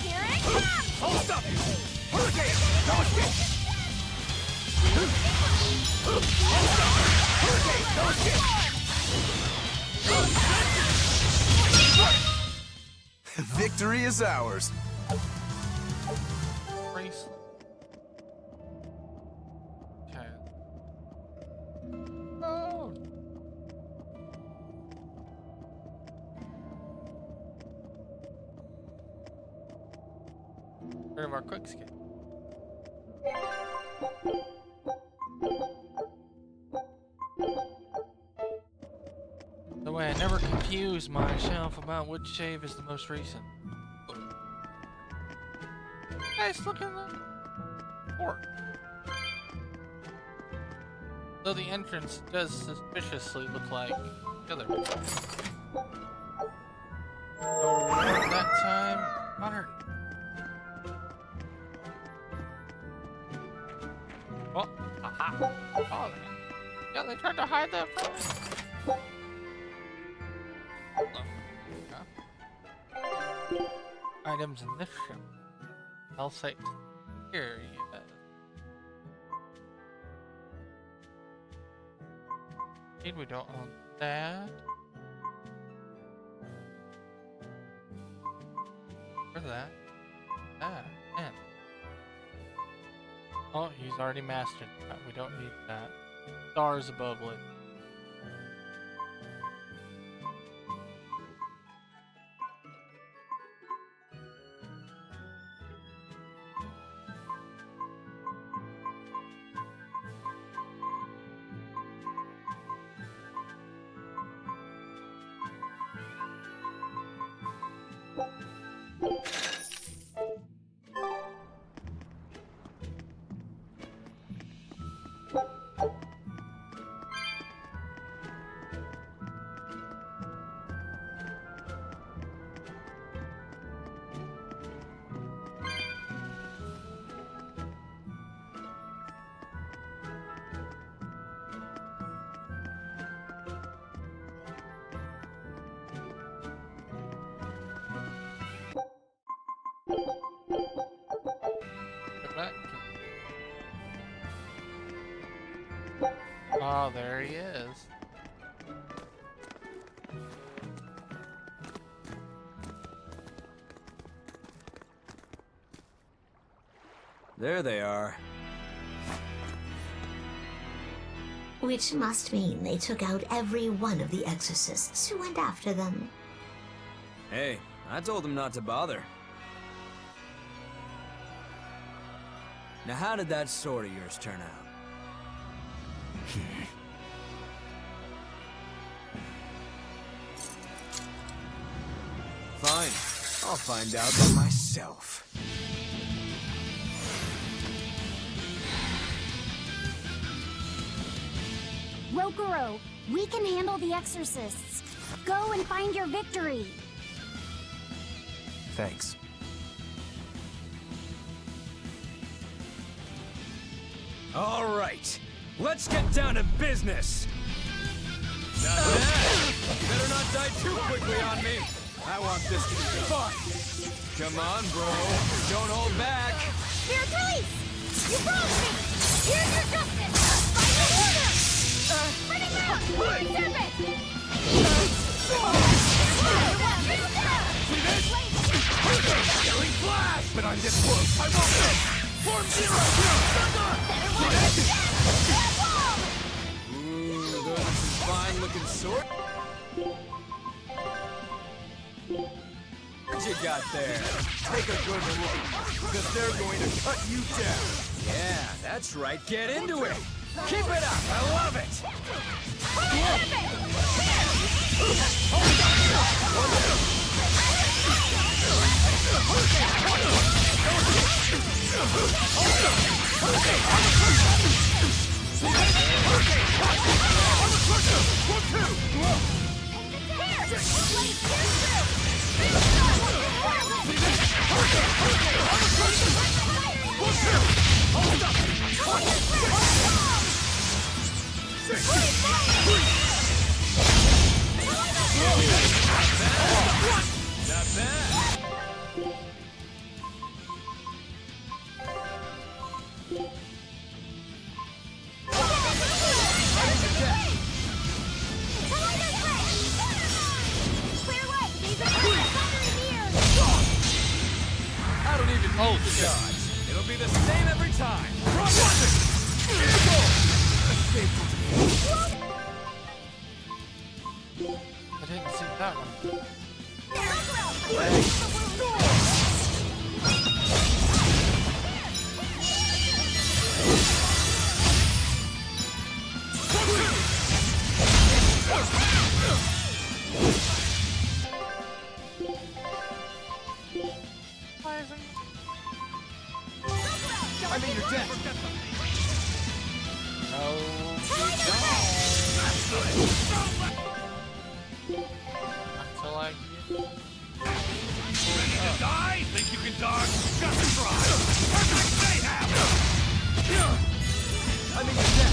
Here it comes! I'll stop you! Hurricane! No escape! Hurricane! No escape! Victory is ours. bracelet. Okay. Oh. Rid of our quick skip. The way I never confuse myself about which shave is the most recent. Nice looking port. Though the entrance does suspiciously look like the other one. No reward that time. Modern. Oh, aha. Oh, yeah, they tried to hide that from me. Hello. Yeah. Items in this ship. I'll say here, yes. We don't own that. Where's that? Ah, man. Oh, he's already mastered that. We don't need that. Stars above it. Oh, there he is. There they are. Which must mean they took out every one of the exorcists who went after them. Hey, I told them not to bother. Now how did that sword of yours turn out? Fine, I'll find out for myself. Rokuro, we can handle the exorcists. Go and find your victory. Thanks. All right, let's get down to business. Not bad. Better not die too quickly on me. I want this to be fun. Come on, bro. Don't hold back. Spiritualize! You broke me! Here's your justice! Final order! Spinning round! Holy serpent! See this? Yelling flash! But I'm this close. I won't miss! Form zero! Ooh, this is fine-looking sword. What you got there? Take a good look, because they're going to cut you down. Yeah, that's right. Get into it. Keep it up. I love it. Not bad. I don't even need the dodge. It'll be the same every time. I didn't see that one. I mean, you're dead. Until I get... Ready to die? Think you can dodge? Just try! Perfect mayhem! I mean, you're dead.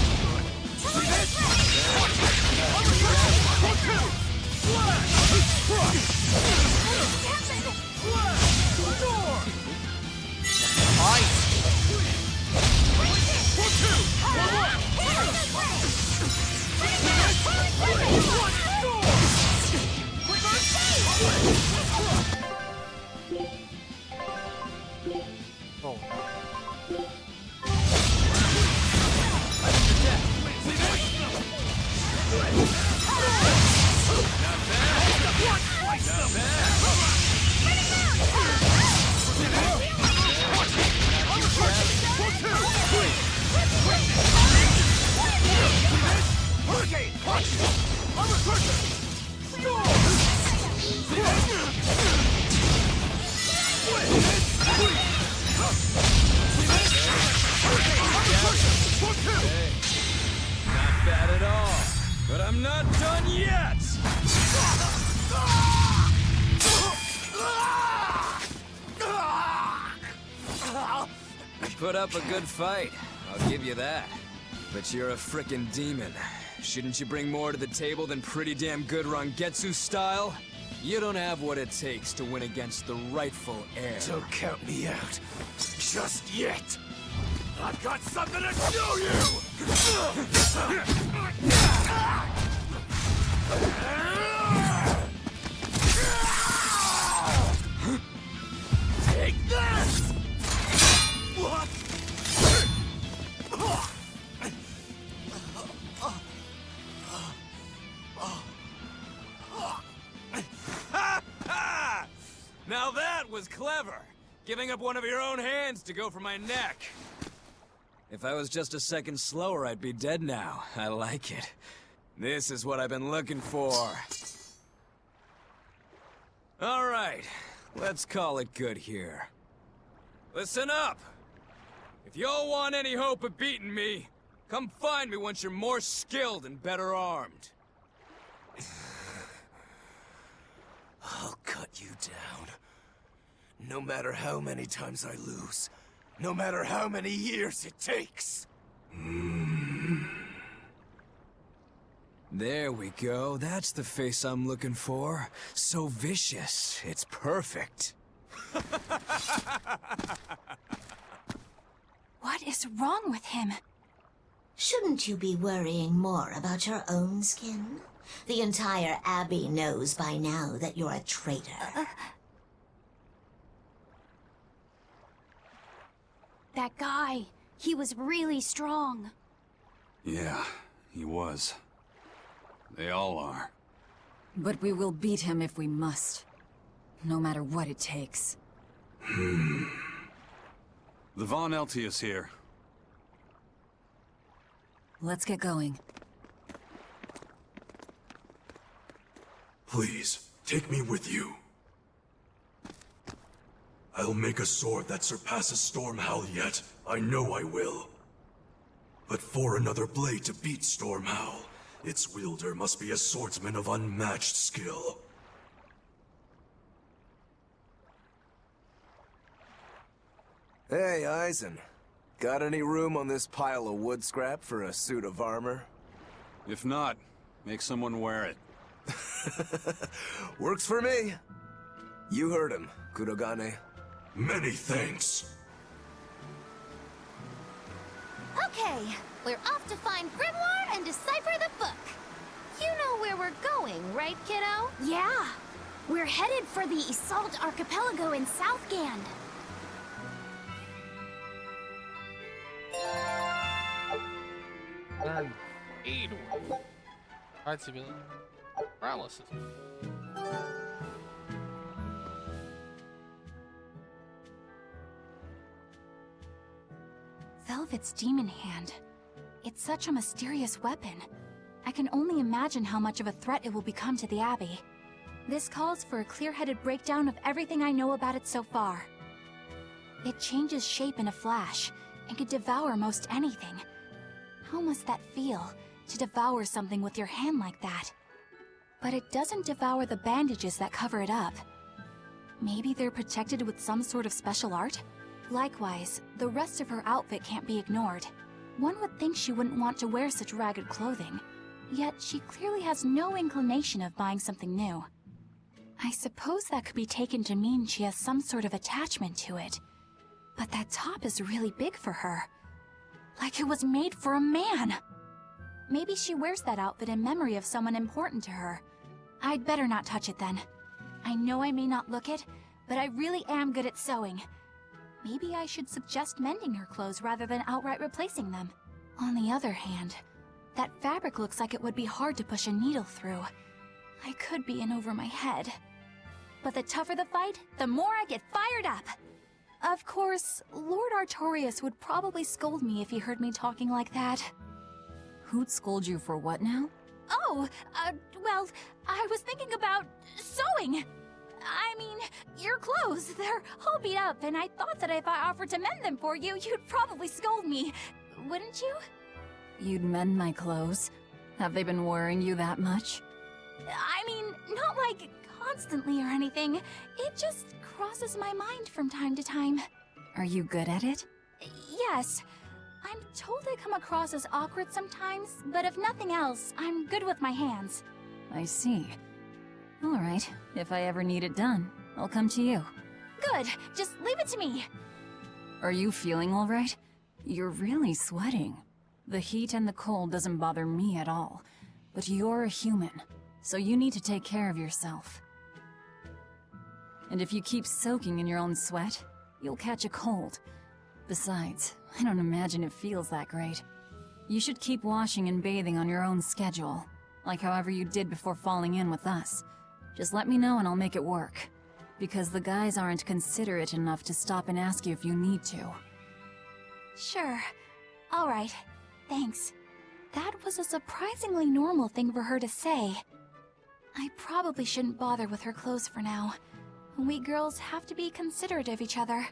See this? One, two! Slash! Crush! I'm not done yet! You put up a good fight, I'll give you that. But you're a frickin' demon. Shouldn't you bring more to the table than pretty damn good Rangetsu style? You don't have what it takes to win against the rightful heir. Don't count me out. Just yet. I've got something to show you! Take this! What? Now that was clever! Giving up one of your own hands to go for my neck. If I was just a second slower, I'd be dead now. I like it. This is what I've been looking for. Alright, let's call it good here. Listen up! If y'all want any hope of beating me, come find me once you're more skilled and better armed. I'll cut you down. No matter how many times I lose. No matter how many years it takes. There we go. That's the face I'm looking for. So vicious. It's perfect. What is wrong with him? Shouldn't you be worrying more about your own skin? The entire Abbey knows by now that you're a traitor. That guy, he was really strong. Yeah, he was. They all are. But we will beat him if we must. No matter what it takes. The Von Eltius here. Let's get going. Please, take me with you. I'll make a sword that surpasses Stormhowl yet. I know I will. But for another blade to beat Stormhowl, its wielder must be a swordsman of unmatched skill. Hey, Eisen. Got any room on this pile of wood scrap for a suit of armor? If not, make someone wear it. Works for me. You heard him, Kurogane. Many thanks. Okay, we're off to find Grimoire and decipher the book. You know where we're going, right, kiddo? Yeah. We're headed for the Assault Archipelago in Southgand. Aid. Alright, civilian. Paralysis. Velvet's demon hand. It's such a mysterious weapon. I can only imagine how much of a threat it will become to the Abbey. This calls for a clear-headed breakdown of everything I know about it so far. It changes shape in a flash, and could devour most anything. How must that feel, to devour something with your hand like that? But it doesn't devour the bandages that cover it up. Maybe they're protected with some sort of special art? Likewise, the rest of her outfit can't be ignored. One would think she wouldn't want to wear such ragged clothing. Yet she clearly has no inclination of buying something new. I suppose that could be taken to mean she has some sort of attachment to it. But that top is really big for her. Like it was made for a man. Maybe she wears that outfit in memory of someone important to her. I'd better not touch it then. I know I may not look it, but I really am good at sewing. Maybe I should suggest mending her clothes rather than outright replacing them. On the other hand, that fabric looks like it would be hard to push a needle through. I could be in over my head. But the tougher the fight, the more I get fired up. Of course, Lord Artorias would probably scold me if he heard me talking like that. Who'd scold you for what now? Oh, well, I was thinking about sewing. I mean, your clothes, they're all beat up, and I thought that if I offered to mend them for you, you'd probably scold me. Wouldn't you? You'd mend my clothes? Have they been worrying you that much? I mean, not like constantly or anything. It just crosses my mind from time to time. Are you good at it? Yes. I'm told I come across as awkward sometimes, but if nothing else, I'm good with my hands. I see. Alright, if I ever need it done, I'll come to you. Good, just leave it to me. Are you feeling alright? You're really sweating. The heat and the cold doesn't bother me at all. But you're a human, so you need to take care of yourself. And if you keep soaking in your own sweat, you'll catch a cold. Besides, I don't imagine it feels that great. You should keep washing and bathing on your own schedule, like however you did before falling in with us. Just let me know and I'll make it work. Because the guys aren't considerate enough to stop and ask you if you need to. Sure. Alright. Thanks. That was a surprisingly normal thing for her to say. I probably shouldn't bother with her clothes for now. We girls have to be considerate of each other.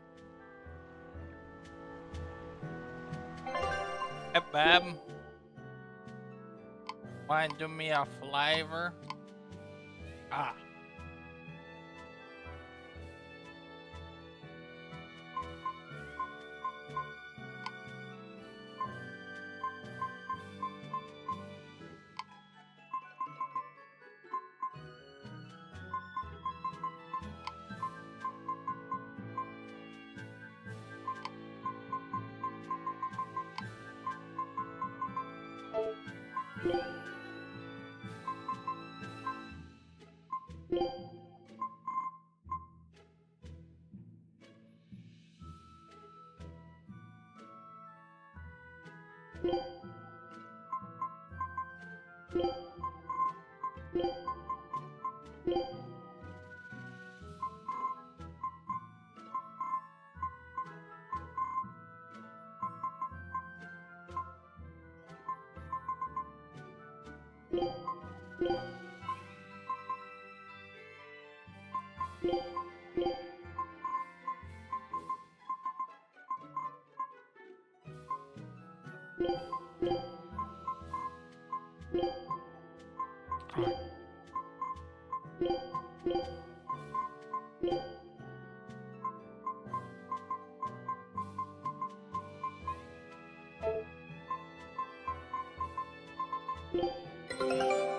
Hey, babe. Wanna do me a flavor? Ah.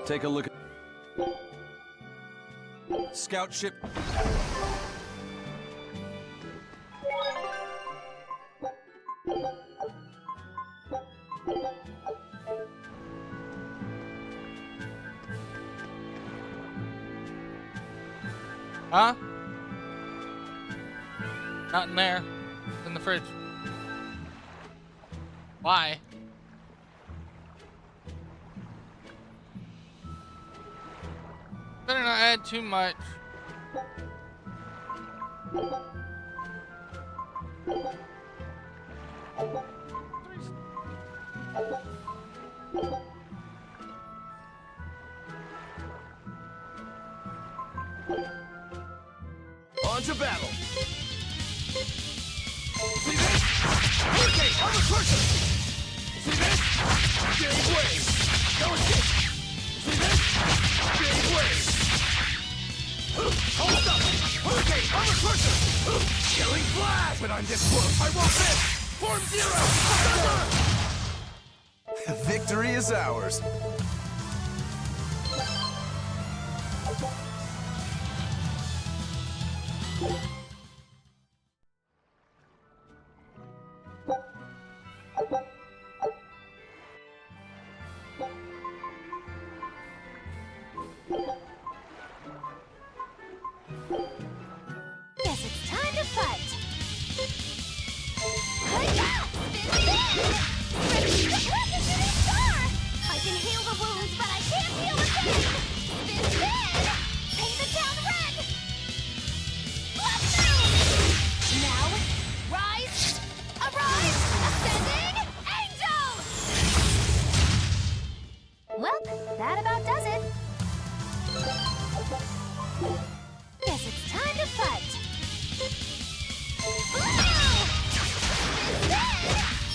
Take a look at... Scout ship... Huh? Not in there. It's in the fridge. Why? Better not add too much. On to battle! See this? Okay, armor crusher! See this? Gave way! Now escape! See this? Gave way! Hold up! Okay, armor crusher! Killing flash! But I'm this close, I won't miss! Form zero! Thunder! Victory is ours. Guess it's time to fight! I can heal the wounds, but I can't heal the pain! Spin spin! Paint the town red! Blast through! Now, rise! Arise! Ascending! Angels! Well, that about does it. Guess it's time to fight!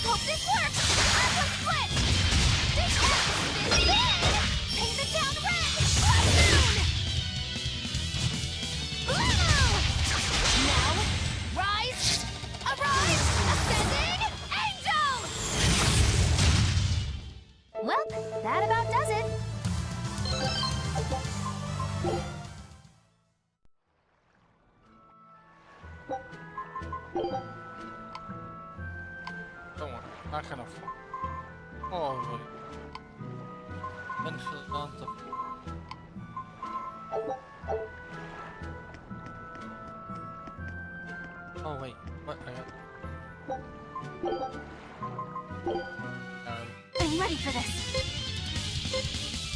Hope this works! Aqua split! Big F! Spin! That about does it. Don't worry, not gonna fall. Oh, wait. Eventually on the Oh wait, what? I got. I'm ready for this.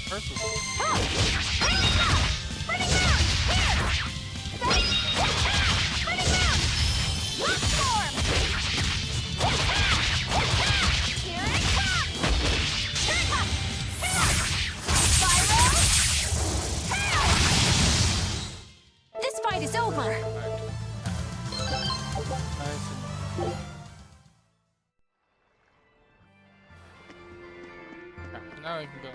Purple. Running down! Here! Ready? Running down! Lock form! Here it comes! Turn up! Spiral! Tail! This fight is over! Nice and... Now I can go.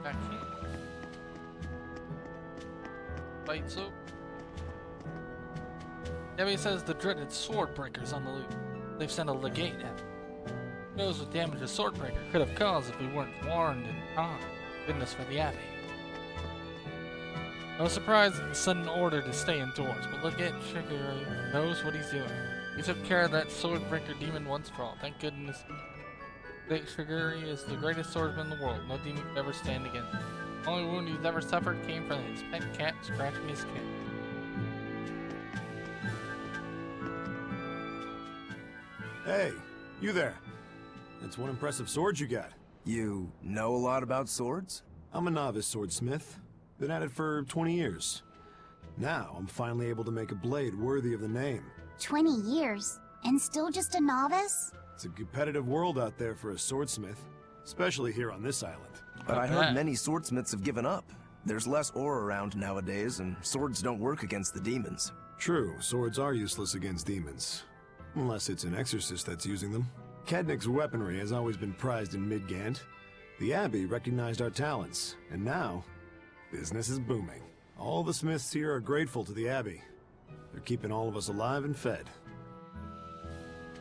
Back here. Fight soap. Debbie says the dreaded Swordbreaker's on the loose. They've sent a legate out. Who knows what damage a Swordbreaker could have caused if we weren't warned in time. Goodness for the Abbey. No surprise at the sudden order to stay indoors, but look at Shigure knows what he's doing. He took care of that Swordbreaker demon once for all. Thank goodness. Shigure is the greatest swordsman in the world. No demon could ever stand against him. The only wound he's ever suffered came from his pet cat scratching his skin. Hey, you there. That's one impressive sword you got. You know a lot about swords? I'm a novice swordsmith. Been at it for 20 years. Now, I'm finally able to make a blade worthy of the name. 20 years, and still just a novice? It's a competitive world out there for a swordsmith, especially here on this island. But I heard many swordsmiths have given up. There's less ore around nowadays, and swords don't work against the demons. True, swords are useless against demons. Unless it's an exorcist that's using them. Kadnik's weaponry has always been prized in Midgant. The Abbey recognized our talents, and now, business is booming. All the smiths here are grateful to the Abbey. They're keeping all of us alive and fed.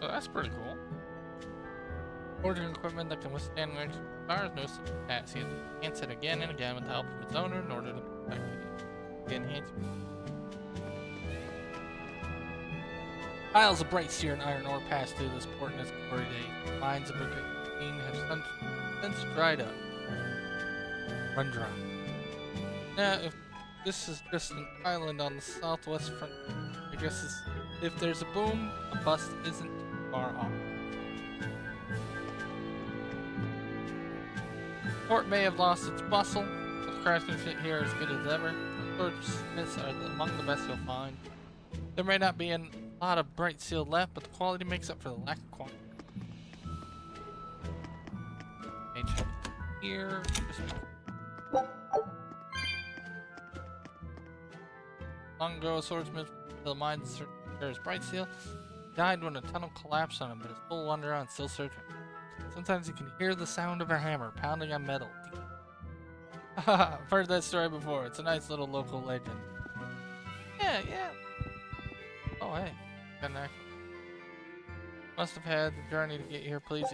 Oh, that's pretty cool. Ordering equipment that can withstand range fires no such capacity. He enhance it again and again with the help of its owner in order to protect the enhancement. Piles of bright steel and iron ore pass through this port in its glory days. Mines of Brigade have since dried up. Run dry. Now, if this is just an island on the southwest front, I guess if there's a boom, a bust isn't far off. The port may have lost its bustle, but the craftsmanship here is good as ever. The swordsmiths are among the best you'll find. There may not be a lot of bright steel left, but the quality makes up for the lack of quantity. May check here. Long ago, a swordsmith the mines there's bright steel. He died when a tunnel collapsed on him, but his full wonder on still searching. Sometimes you can hear the sound of a hammer pounding on metal. I've heard that story before. It's a nice little local legend. Yeah. Oh, hey. Got an action. Must have had the journey to get here. Please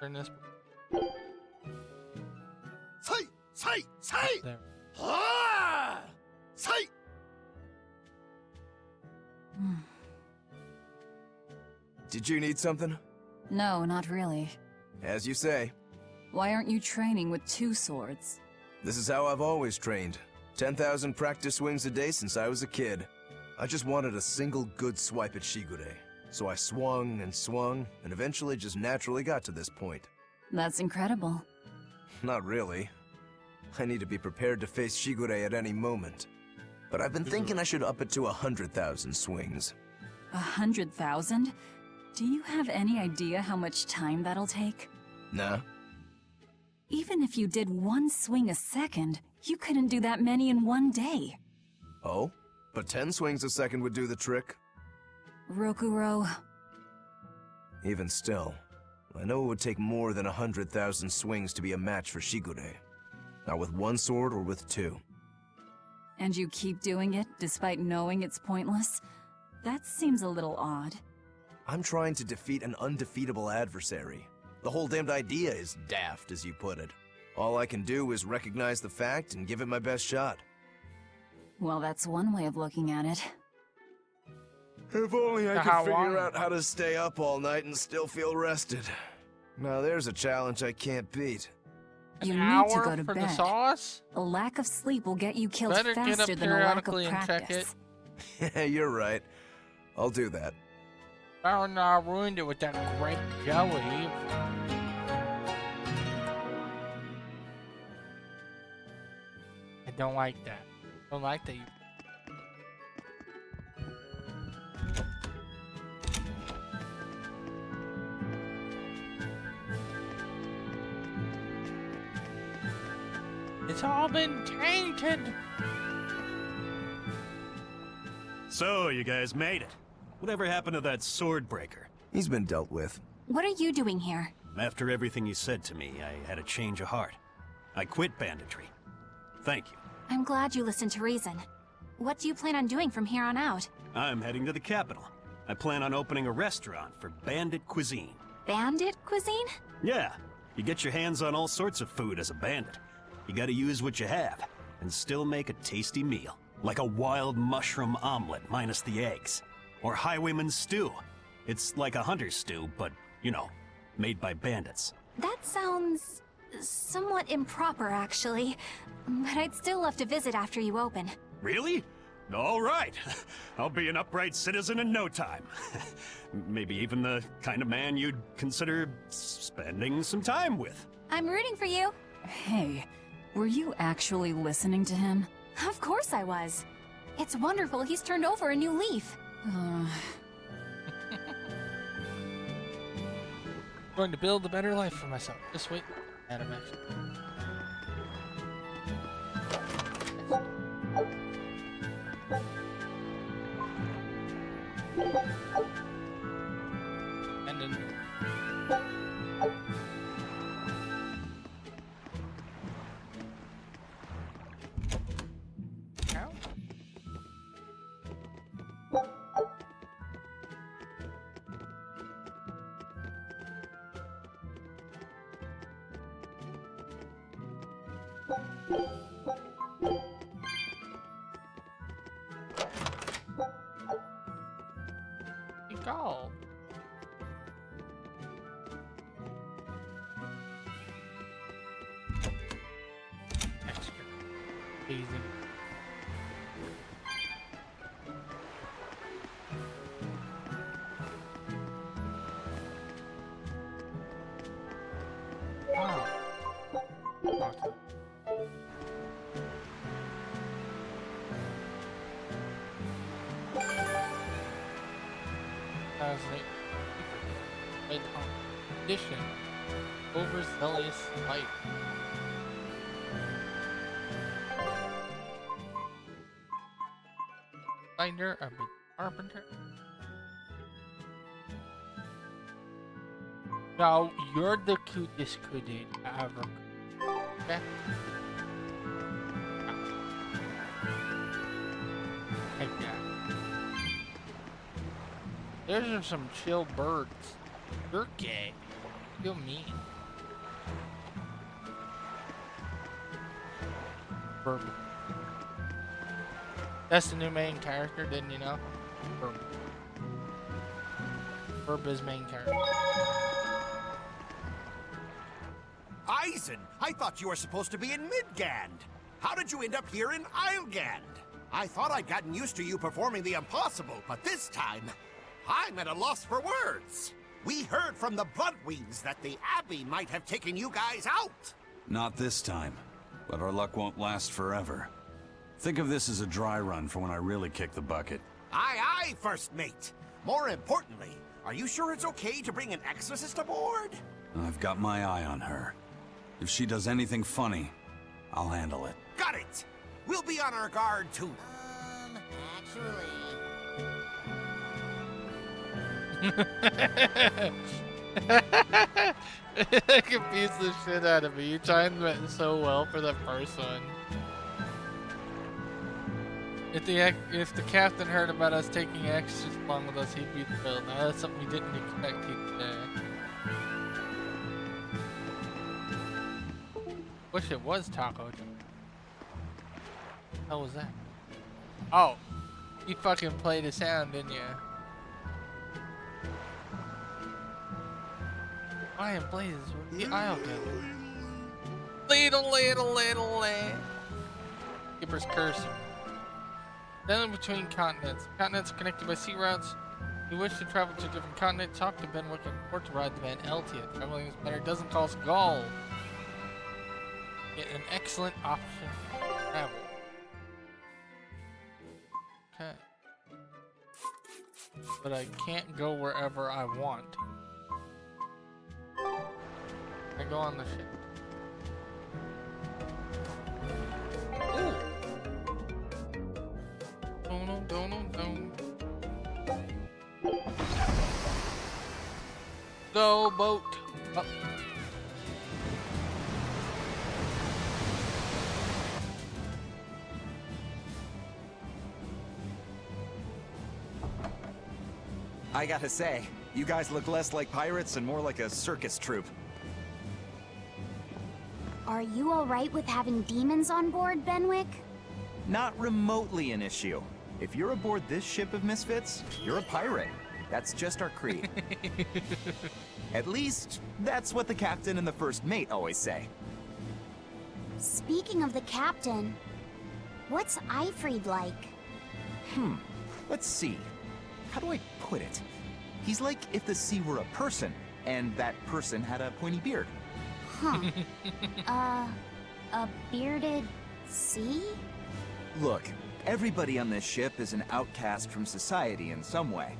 turn this. Say! There. Ah! Say! Did you need something? No, not really. As you say. Why aren't you training with 2 swords? This is how I've always trained. 10,000 practice swings a day since I was a kid. I just wanted a single good swipe at Shigure. So I swung, and eventually just naturally got to this point. That's incredible. Not really. I need to be prepared to face Shigure at any moment. But I've been thinking I should up it to 100,000 swings. 100,000? Do you have any idea how much time that'll take? Nah. Even if you did 1 swing a second, you couldn't do that many in 1 day. Oh? But 10 swings a second would do the trick. Rokuro. Even still, I know it would take more than 100,000 swings to be a match for Shigure. Not with 1 sword or with 2. And you keep doing it despite knowing it's pointless? That seems a little odd. I'm trying to defeat an undefeatable adversary. The whole damned idea is daft, as you put it. All I can do is recognize the fact and give it my best shot. Well, that's one way of looking at it. If only I How could figure long? out how to stay up all night and still feel rested. Now there's a challenge I can't beat. You An need to hour go to for bed. the sauce? A lack of sleep will get you killed Better get up faster than a lack of periodically and check it. practice. You're right. I'll do that. Oh no, I ruined it with that grape jelly. I don't like that. I don't like that you... It's all been tainted. So, you guys made it. Whatever happened to that sword breaker? He's been dealt with. What are you doing here? After everything you said to me, I had a change of heart. I quit banditry. Thank you. I'm glad you listened to reason. What do you plan on doing from here on out? I'm heading to the capital. I plan on opening a restaurant for bandit cuisine. Bandit cuisine? Yeah, you get your hands on all sorts of food as a bandit. You gotta use what you have, and still make a tasty meal. Like a wild mushroom omelet minus the eggs. Or highwayman stew. It's like a hunter's stew, but, you know, made by bandits. That sounds somewhat improper, actually. But I'd still love to visit after you open. Really? All right. I'll be an upright citizen in no time. Maybe even the kind of man you'd consider spending some time with. I'm rooting for you. Hey, were you actually listening to him? Of course I was. It's wonderful he's turned over a new leaf. Going to build a better life for myself. Just wait. Adam action. And then... Ow. Go. Extra. Easy. Wow. Awesome. As a with condition, overzealous fight. Finder of the carpenter. Now you're the cutest kid ever. Okay. Like that. Those are some chill birds. You're gay. You're mean. Burp. That's the new main character, didn't you know? Burp. Burp is main character. Eisen, I thought you were supposed to be in Midgand. How did you end up here in Islegand? I thought I'd gotten used to you performing the impossible, but this time, I'm at a loss for words. We heard from the Bloodwings that the Abbey might have taken you guys out. Not this time, but our luck won't last forever. Think of this as a dry run for when I really kick the bucket. Aye, aye, First Mate. More importantly, are you sure it's okay to bring an exorcist aboard? I've got my eye on her. If she does anything funny, I'll handle it. Got it! We'll be on our guard, too. It confused the shit out of me. You timed it so well for the first one. If the captain heard about us taking extras along with us, he'd be thrilled. Now that's something we didn't expect he'd say. Wish it was Taco Joe. How was that? Oh, you fucking played a sound, didn't you? I am blazes with the aisle gather. Ladle. Skipper's curse. Sailing between continents. Continents are connected by sea routes. If you wish to travel to a different continent, talk to Benwick or to ride the Van Eltia. Traveling is better, doesn't cost gall. Get an excellent option for travel. Okay. But I can't go wherever I want. I go on the ship. Ooh. Don't. Go boat. Up. I gotta say, you guys look less like pirates and more like a circus troupe. Are you alright with having demons on board, Benwick? Not remotely an issue. If you're aboard this ship of misfits, you're a pirate. That's just our creed. At least, that's what the captain and the first mate always say. Speaking of the captain, what's Eifried like? Let's see. How do I put it? He's like if the sea were a person, and that person had a pointy beard. Huh. A bearded sea? Look, everybody on this ship is an outcast from society in some way.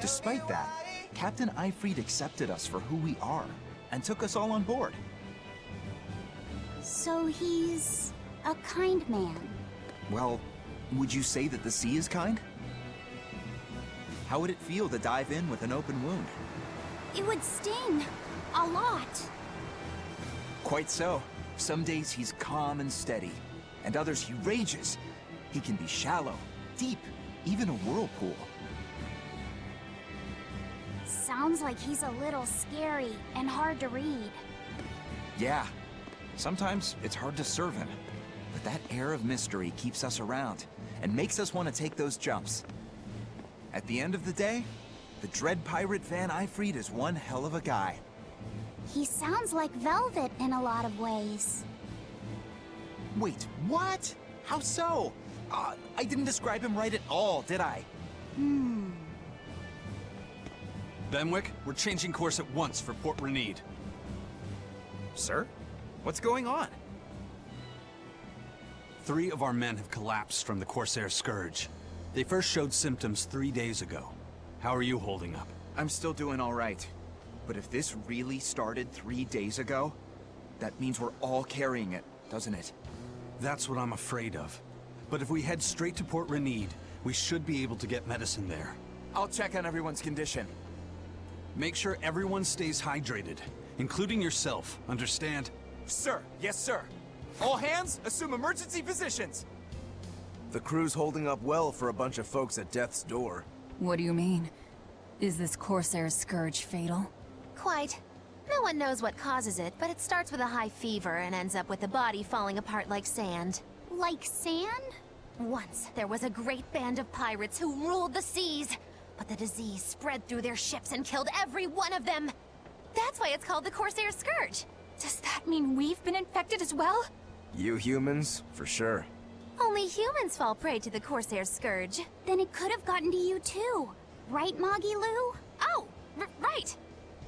Despite that, Captain Eifried accepted us for who we are, and took us all on board. So he's a kind man. Well, would you say that the sea is kind? How would it feel to dive in with an open wound? It would sting. A lot. Quite so. Some days he's calm and steady, and others he rages. He can be shallow, deep, even a whirlpool. Sounds like he's a little scary and hard to read. Yeah. Sometimes it's hard to serve him, but that air of mystery keeps us around and makes us want to take those jumps. At the end of the day, the dread pirate Van Eifried is one hell of a guy. He sounds like Velvet in a lot of ways. Wait, what? How so? I didn't describe him right at all, did I? Benwick, we're changing course at once for Port Renede. Sir? What's going on? 3 of our men have collapsed from the Corsair Scourge. They first showed symptoms 3 days ago. How are you holding up? I'm still doing all right. But if this really started 3 days ago, that means we're all carrying it, doesn't it? That's what I'm afraid of. But if we head straight to Port Renede, we should be able to get medicine there. I'll check on everyone's condition. Make sure everyone stays hydrated, including yourself, understand? Sir, yes sir. All hands, assume emergency positions. The crew's holding up well for a bunch of folks at death's door. What do you mean? Is this Corsair Scourge fatal? Quite. No one knows what causes it, but it starts with a high fever and ends up with the body falling apart like sand. Like sand? Once, there was a great band of pirates who ruled the seas, but the disease spread through their ships and killed every one of them. That's why it's called the Corsair Scourge. Does that mean we've been infected as well? You humans, for sure. Only humans fall prey to the Corsair Scourge. Then it could have gotten to you too. Right, Moggy Lou? Oh, right.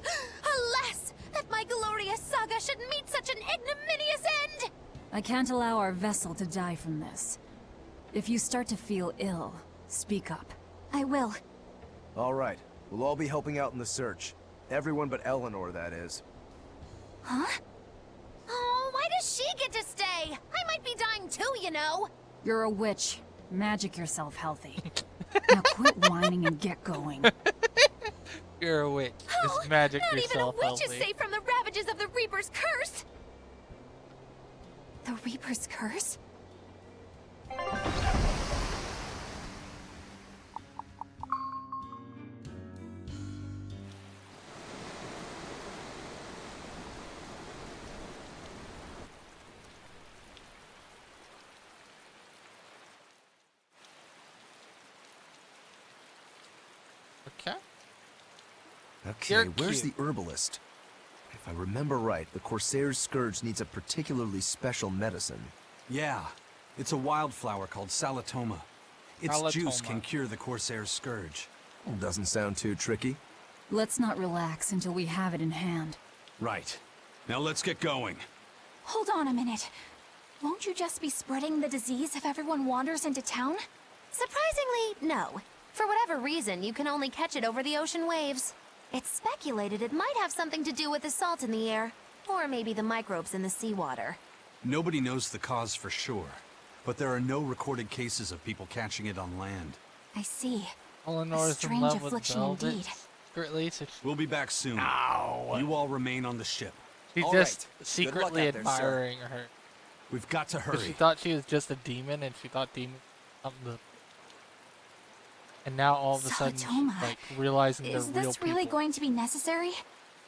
Alas, that my glorious saga should meet such an ignominious end! I can't allow our vessel to die from this. If you start to feel ill, speak up. I will. All right, we'll all be helping out in the search. Everyone but Eleanor, that is. Huh? Oh, why does she get to stay? I might be dying too, you know. You're a witch. Magic yourself healthy. Now quit whining and get going. You're a witch. Oh, Just magic not yourself even a witch healthy. is safe from the ravages of the Reaper's curse. The Reaper's curse? Okay, where's the herbalist? If I remember right, the Corsair's Scourge needs a particularly special medicine. Yeah, it's a wildflower called Salatoma. Its juice can cure the Corsair's Scourge. Doesn't sound too tricky. Let's not relax until we have it in hand. Right. Now let's get going. Hold on a minute. Won't you just be spreading the disease if everyone wanders into town? Surprisingly, no. For whatever reason, you can only catch it over the ocean waves. It's speculated it might have something to do with the salt in the air, or maybe the microbes in the seawater. Nobody knows the cause for sure, but there are no recorded cases of people catching it on land. I see. Eleanor is in strange love with affliction Velvet. indeed. Secretly, so We'll be back soon. Ow. You all remain on the ship. she's All just right. Good secretly luck out there, sir. admiring her. We've got to 'Cause she hurry. thought she was just a demon, and she thought demon something to... And now all of a sudden, she's Salatoma. like realizing they're Is real this really people. going to be necessary?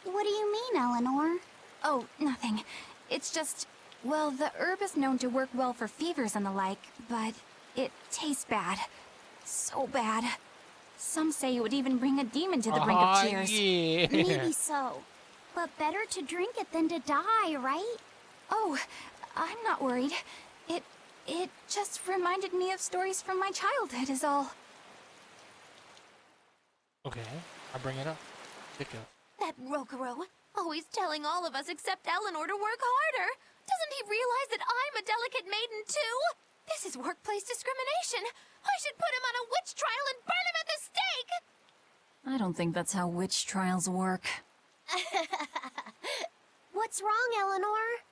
What do you mean, Eleanor? Oh, nothing. It's just, well, the herb is known to work well for fevers and the like, but it tastes bad. So bad. Some say it would even bring a demon to the brink of tears. Yeah. Maybe so. But better to drink it than to die, right? Oh, I'm not worried. It just reminded me of stories from my childhood is all. Okay, I'll bring it up. Ridiculous. That Rokuro, always telling all of us except Eleanor to work harder. Doesn't he realize that I'm a delicate maiden too? This is workplace discrimination. I should put him on a witch trial and burn him at the stake! I don't think that's how witch trials work. What's wrong, Eleanor?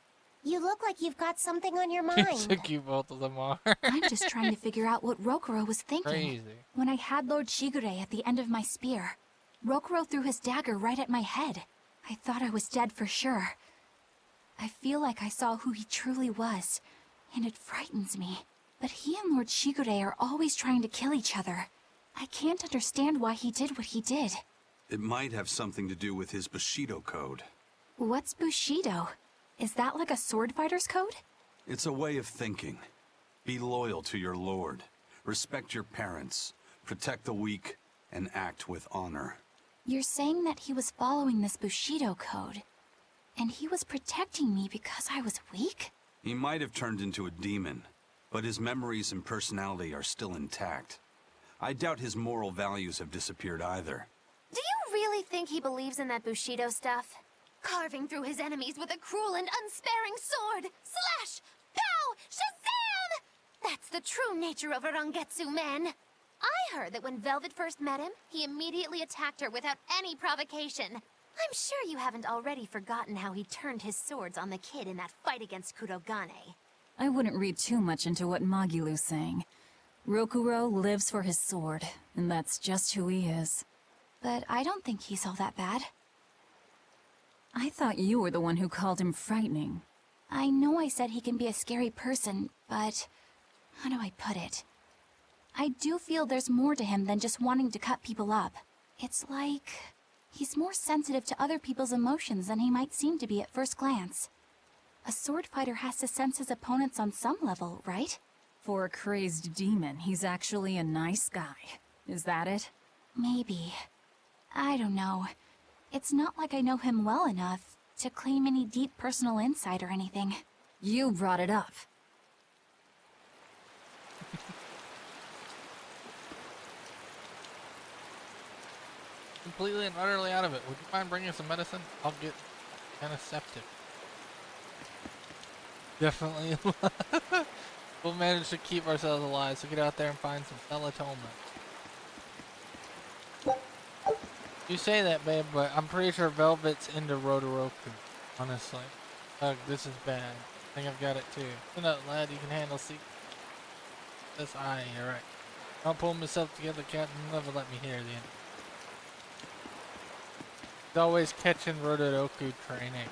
You look like you've got something on your How mind. cute both of them are. I'm just trying to figure out what Rokuro was thinking. Crazy. When I had Lord Shigure at the end of my spear, Rokuro threw his dagger right at my head. I thought I was dead for sure. I feel like I saw who he truly was, and it frightens me. But he and Lord Shigure are always trying to kill each other. I can't understand why he did what he did. It might have something to do with his Bushido code. What's Bushido? Is that like a sword fighter's code? It's a way of thinking. Be loyal to your lord. Respect your parents. Protect the weak. And act with honor. You're saying that he was following this Bushido code, and he was protecting me because I was weak? He might have turned into a demon, but his memories and personality are still intact. I doubt his moral values have disappeared either. Do you really think he believes in that Bushido stuff? Carving through his enemies with a cruel and unsparing sword! Slash! Pow! Shazam! That's the true nature of a Rangetsu man. I heard that when Velvet first met him, he immediately attacked her without any provocation. I'm sure you haven't already forgotten how he turned his swords on the kid in that fight against Kurogane. I wouldn't read too much into what Magilu's saying. Rokuro lives for his sword, and that's just who he is. But I don't think he's all that bad. I thought you were the one who called him frightening. I know I said he can be a scary person, but how do I put it? I do feel there's more to him than just wanting to cut people up. It's like he's more sensitive to other people's emotions than he might seem to be at first glance. A sword fighter has to sense his opponents on some level, right? For a crazed demon, he's actually a nice guy. Is that it? Maybe. I don't know. It's not like I know him well enough to claim any deep personal insight or anything. You brought it up. Completely and utterly out of it. Would you mind bringing some medicine? I'll get antiseptic. Definitely. We'll manage to keep ourselves alive, so get out there and find some Salatoma. You say that, babe, but I'm pretty sure Velvet's into Rodoroku. Honestly. Ugh, this is bad. I think I've got it too. Listen up, lad. You can handle secrets. That's you're right. I'll pull myself together, Captain. Never let me hear the end. He's always catching Rodoroku training.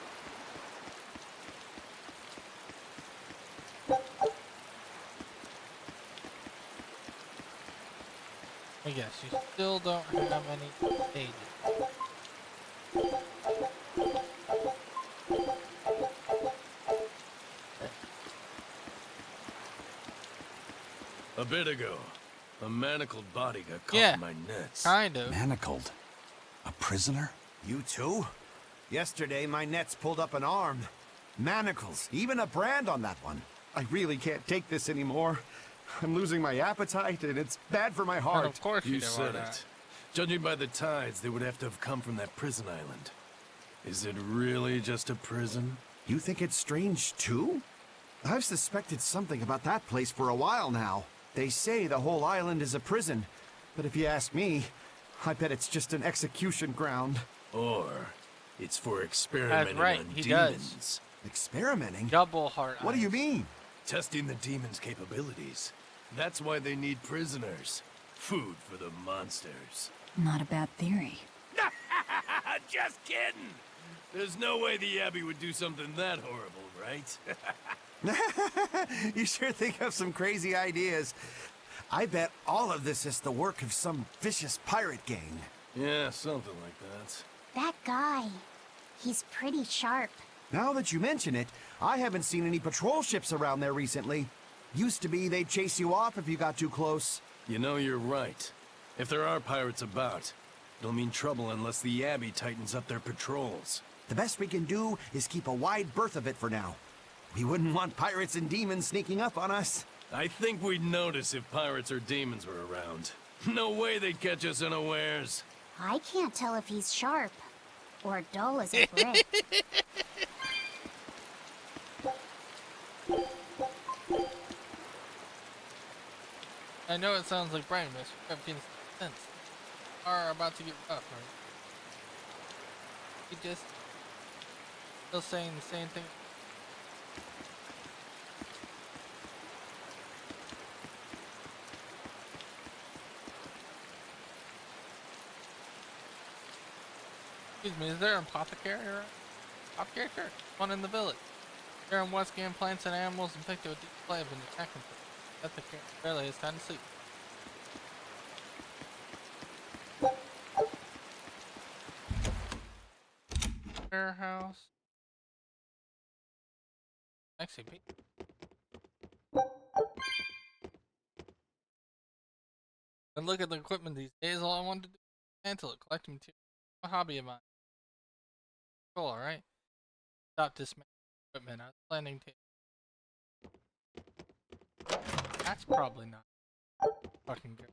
I guess you still don't have any pages. A bit ago, a manacled body got caught in my nets. Kind of. Manacled? A prisoner? You too? Yesterday, my nets pulled up an arm. Manacles, even a brand on that one. I really can't take this anymore. I'm losing my appetite, and it's bad for my heart. Of course You don't said want it. Judging by the tides, they would have to have come from that prison island. Is it really just a prison? You think it's strange, too? I've suspected something about that place for a while now. They say the whole island is a prison, but if you ask me, I bet it's just an execution ground. Or it's for experimenting right, on he demons. does. Experimenting? Double heart. What do you mean? Testing the demons' capabilities. That's why they need prisoners. Food for the monsters. Not a bad theory. Just kidding! There's no way the Abbey would do something that horrible, right? You sure think of some crazy ideas. I bet all of this is the work of some vicious pirate gang. Yeah, something like that. That guy. He's pretty sharp. Now that you mention it, I haven't seen any patrol ships around there recently. Used to be they'd chase you off if you got too close. You know, you're right. If there are pirates about, it'll mean trouble unless the Abbey tightens up their patrols. The best we can do is keep a wide berth of it for now. We wouldn't want pirates and demons sneaking up on us. I think we'd notice if pirates or demons were around. No way they'd catch us unawares. I can't tell if he's sharp or dull as a brick. I know it sounds like brain mess, but I've been sense. Are about to get rough, right? You just still saying the same thing. Excuse me, is there an apothecary around? Apothecary? Sure. One in the village. Here in West Game plants and animals and picked up a deep slave and attack him. That's the care. Barely, it's time to sleep. Warehouse. Actually, and look at the equipment these days. All I wanted to do was mantle it, collect material. A hobby of mine. Cool, alright? Stop dismantling equipment. I was planning to. That's probably not fucking good.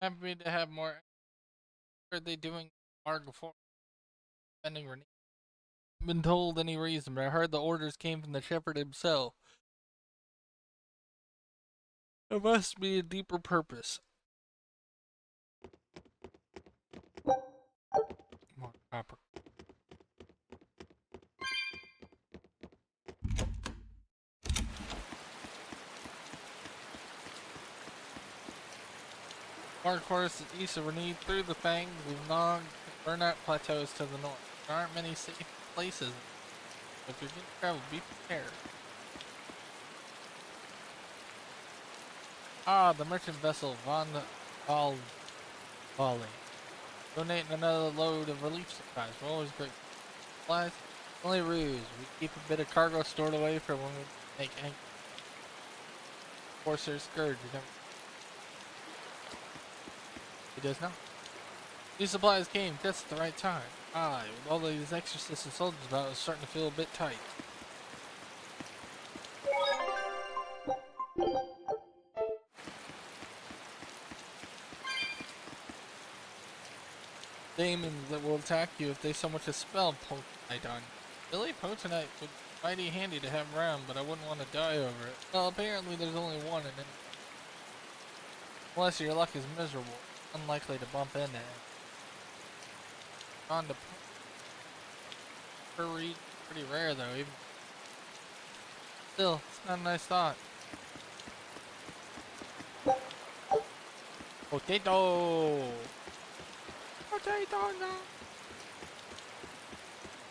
Happy to have more. What are they doing Argo for? Spending Renee. Been told any reason, but I heard the orders came from the shepherd himself. There must be a deeper purpose. More copper. Mark course east of Renee through the Fangs of Nog burnout plateaus to the north. There aren't many safe places. If you're going to travel, be prepared. Ah, the merchant vessel Von Volley. Donating another load of relief supplies. We're always great. Supplies, only ruse. We keep a bit of cargo stored away for when we make anchor. Corsair Scourge. You never. He does not. These supplies came just at the right time. Ah, with all these exorcists and soldiers about, I was starting to feel a bit tight. Demons that will attack you if they so much as spell Potenite on you. Really? Potenite would be mighty handy to have around, but I wouldn't want to die over it. Well, apparently there's only one in it. Unless your luck is miserable. Unlikely to bump into it. On to read, pretty rare though, even. Still, it's not a nice thought. Potato! Potato, no!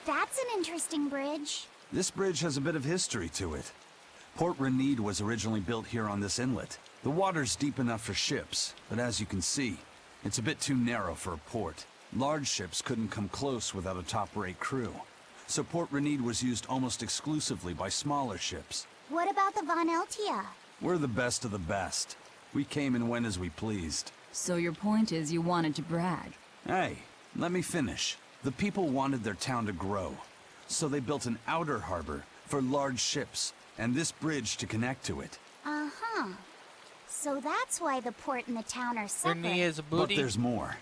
That's an interesting bridge. This bridge has a bit of history to it. Port Renede was originally built here on this inlet. The water's deep enough for ships, but as you can see, it's a bit too narrow for a port. Large ships couldn't come close without a top-rate crew. so Port Renede was used almost exclusively by smaller ships. What about the Von Eltia? We're the best of the best. We came and went as we pleased. So your point is you wanted to brag? Hey, let me finish. The people wanted their town to grow, so they built an outer harbor for large ships, and this bridge to connect to it. Uh-huh. So that's why the port and the town are Your separate. knee is a booty. But there's more.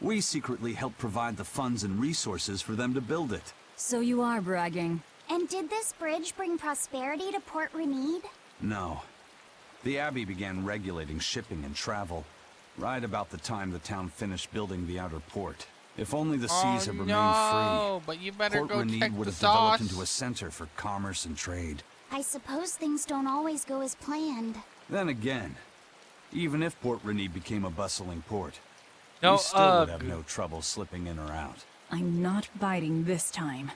We secretly helped provide the funds and resources for them to build it. So you are bragging. And did this bridge bring prosperity to Port Renede? No. The Abbey began regulating shipping and travel, right about the time the town finished building the outer port. If only the seas had remained free, but you better Port go Renede check would the have developed sauce. into a center for commerce and trade. I suppose things don't always go as planned. Then again, even if Port Renede became a bustling port, No, we still would have no trouble slipping in or out. I'm not biting this time.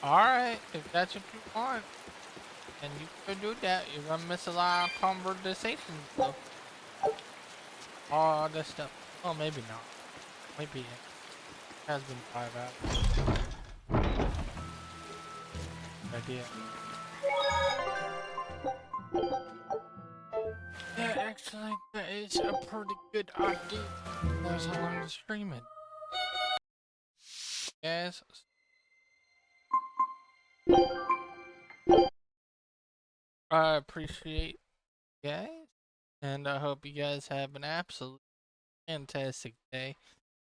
Alright, if that's what you want, and you can do that, you're gonna miss a lot of conversations, though. All this stuff. Oh, maybe not. Maybe it has been 5 hours. Good idea. Yeah, actually, that is a pretty good idea. That's how long to stream it. Yes. I appreciate you guys, and I hope you guys have an absolutely fantastic day.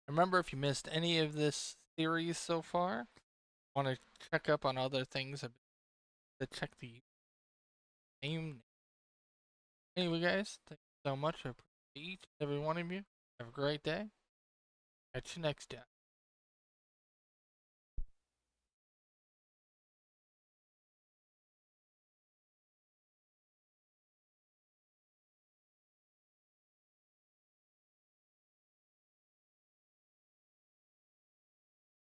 Remember, if you missed any of this series so far, want to check up on other things, to check the name. Anyway, guys, thank you so much. I appreciate each and every one of you. Have a great day. Catch you next time.